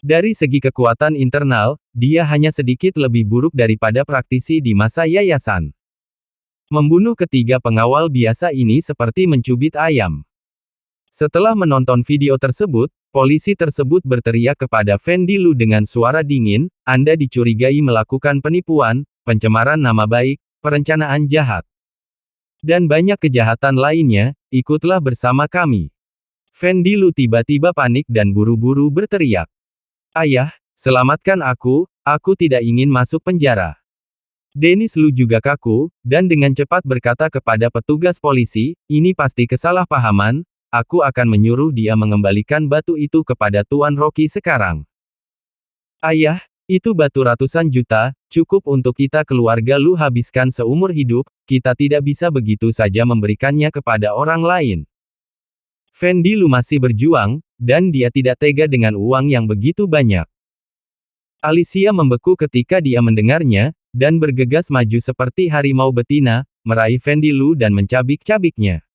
Dari segi kekuatan internal, dia hanya sedikit lebih buruk daripada praktisi di masa yayasan. Membunuh ketiga pengawal biasa ini seperti mencubit ayam. Setelah menonton video tersebut, polisi tersebut berteriak kepada Fendi Lu dengan suara dingin, Anda dicurigai melakukan penipuan, pencemaran nama baik, perencanaan jahat, dan banyak kejahatan lainnya, ikutlah bersama kami. Fendi Lu tiba-tiba panik dan buru-buru berteriak. Ayah, selamatkan aku tidak ingin masuk penjara. Dennis Lu juga kaku, dan dengan cepat berkata kepada petugas polisi, ini pasti kesalahpahaman, aku akan menyuruh dia mengembalikan batu itu kepada Tuan Rocky sekarang. Ayah, itu batu ratusan juta, cukup untuk kita keluarga Lu habiskan seumur hidup, kita tidak bisa begitu saja memberikannya kepada orang lain. Fendi Lu masih berjuang, dan dia tidak tega dengan uang yang begitu banyak. Alicia membeku ketika dia mendengarnya, dan bergegas maju seperti harimau betina, meraih Fendi Lu dan mencabik-cabiknya.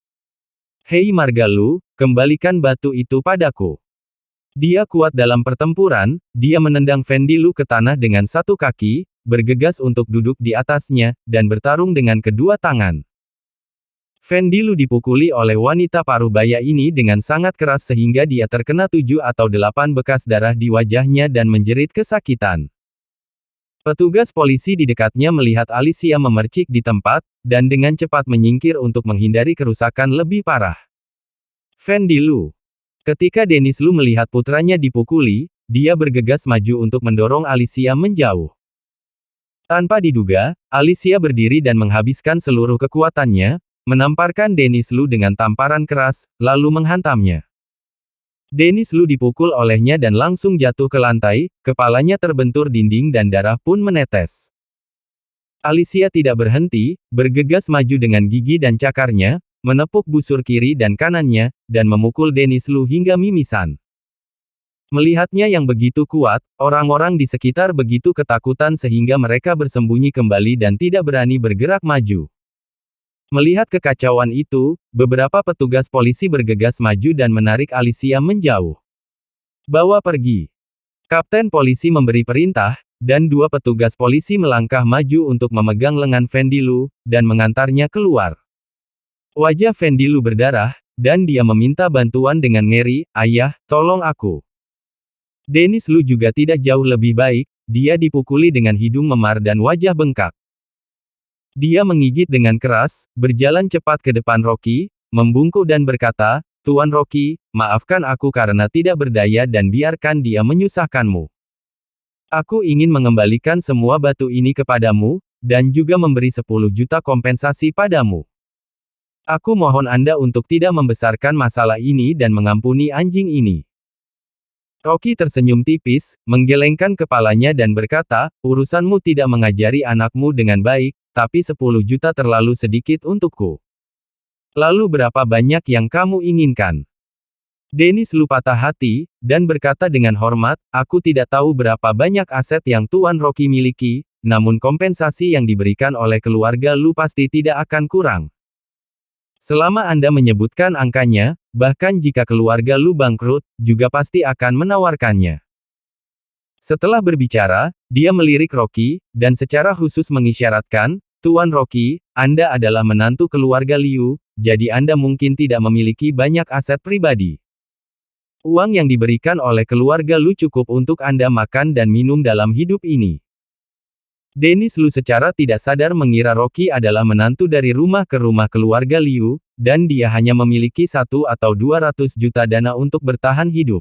Hei marga Lu, kembalikan batu itu padaku. Dia kuat dalam pertempuran, dia menendang Fendi Lu ke tanah dengan satu kaki, bergegas untuk duduk di atasnya, dan bertarung dengan kedua tangan. Fendi Lu dipukuli oleh wanita parubaya ini dengan sangat keras sehingga dia terkena 7 atau 8 bekas darah di wajahnya dan menjerit kesakitan. Petugas polisi di dekatnya melihat Alicia memercik di tempat, dan dengan cepat menyingkir untuk menghindari kerusakan lebih parah. Fendi Lu. Ketika Dennis Lu melihat putranya dipukuli, dia bergegas maju untuk mendorong Alicia menjauh. Tanpa diduga, Alicia berdiri dan menghabiskan seluruh kekuatannya, menamparkan Dennis Lu dengan tamparan keras, lalu menghantamnya. Dennis Lu dipukul olehnya dan langsung jatuh ke lantai, kepalanya terbentur dinding dan darah pun menetes. Alicia tidak berhenti, bergegas maju dengan gigi dan cakarnya, menepuk busur kiri dan kanannya, dan memukul Dennis Lu hingga mimisan. Melihatnya yang begitu kuat, orang-orang di sekitar begitu ketakutan sehingga mereka bersembunyi kembali dan tidak berani bergerak maju. Melihat kekacauan itu, beberapa petugas polisi bergegas maju dan menarik Alicia menjauh. Bawa pergi. Kapten polisi memberi perintah, dan 2 petugas polisi melangkah maju untuk memegang lengan Fendi Lu, dan mengantarnya keluar. Wajah Fendi Lu berdarah, dan dia meminta bantuan dengan ngeri, ayah, tolong aku. Dennis Lu juga tidak jauh lebih baik, dia dipukuli dengan hidung memar dan wajah bengkak. Dia menggigit dengan keras, berjalan cepat ke depan Rocky, membungkuk dan berkata, Tuan Rocky, maafkan aku karena tidak berdaya dan biarkan dia menyusahkanmu. Aku ingin mengembalikan semua batu ini kepadamu, dan juga memberi 10 juta kompensasi padamu. Aku mohon Anda untuk tidak membesarkan masalah ini dan mengampuni anjing ini. Rocky tersenyum tipis, menggelengkan kepalanya dan berkata, urusanmu tidak mengajari anakmu dengan baik, tapi 10 juta terlalu sedikit untukku. Lalu berapa banyak yang kamu inginkan? Dennis Lu patah hati, dan berkata dengan hormat, aku tidak tahu berapa banyak aset yang Tuan Rocky miliki, namun kompensasi yang diberikan oleh keluarga Lu pasti tidak akan kurang. Selama Anda menyebutkan angkanya, bahkan jika keluarga Lu bangkrut, juga pasti akan menawarkannya. Setelah berbicara, dia melirik Rocky, dan secara khusus mengisyaratkan, Tuan Rocky, Anda adalah menantu keluarga Liu, jadi Anda mungkin tidak memiliki banyak aset pribadi. Uang yang diberikan oleh keluarga Lu cukup untuk Anda makan dan minum dalam hidup ini. Dennis Lu secara tidak sadar mengira Rocky adalah menantu dari rumah ke rumah keluarga Liu, dan dia hanya memiliki 1 atau 200 juta dana untuk bertahan hidup.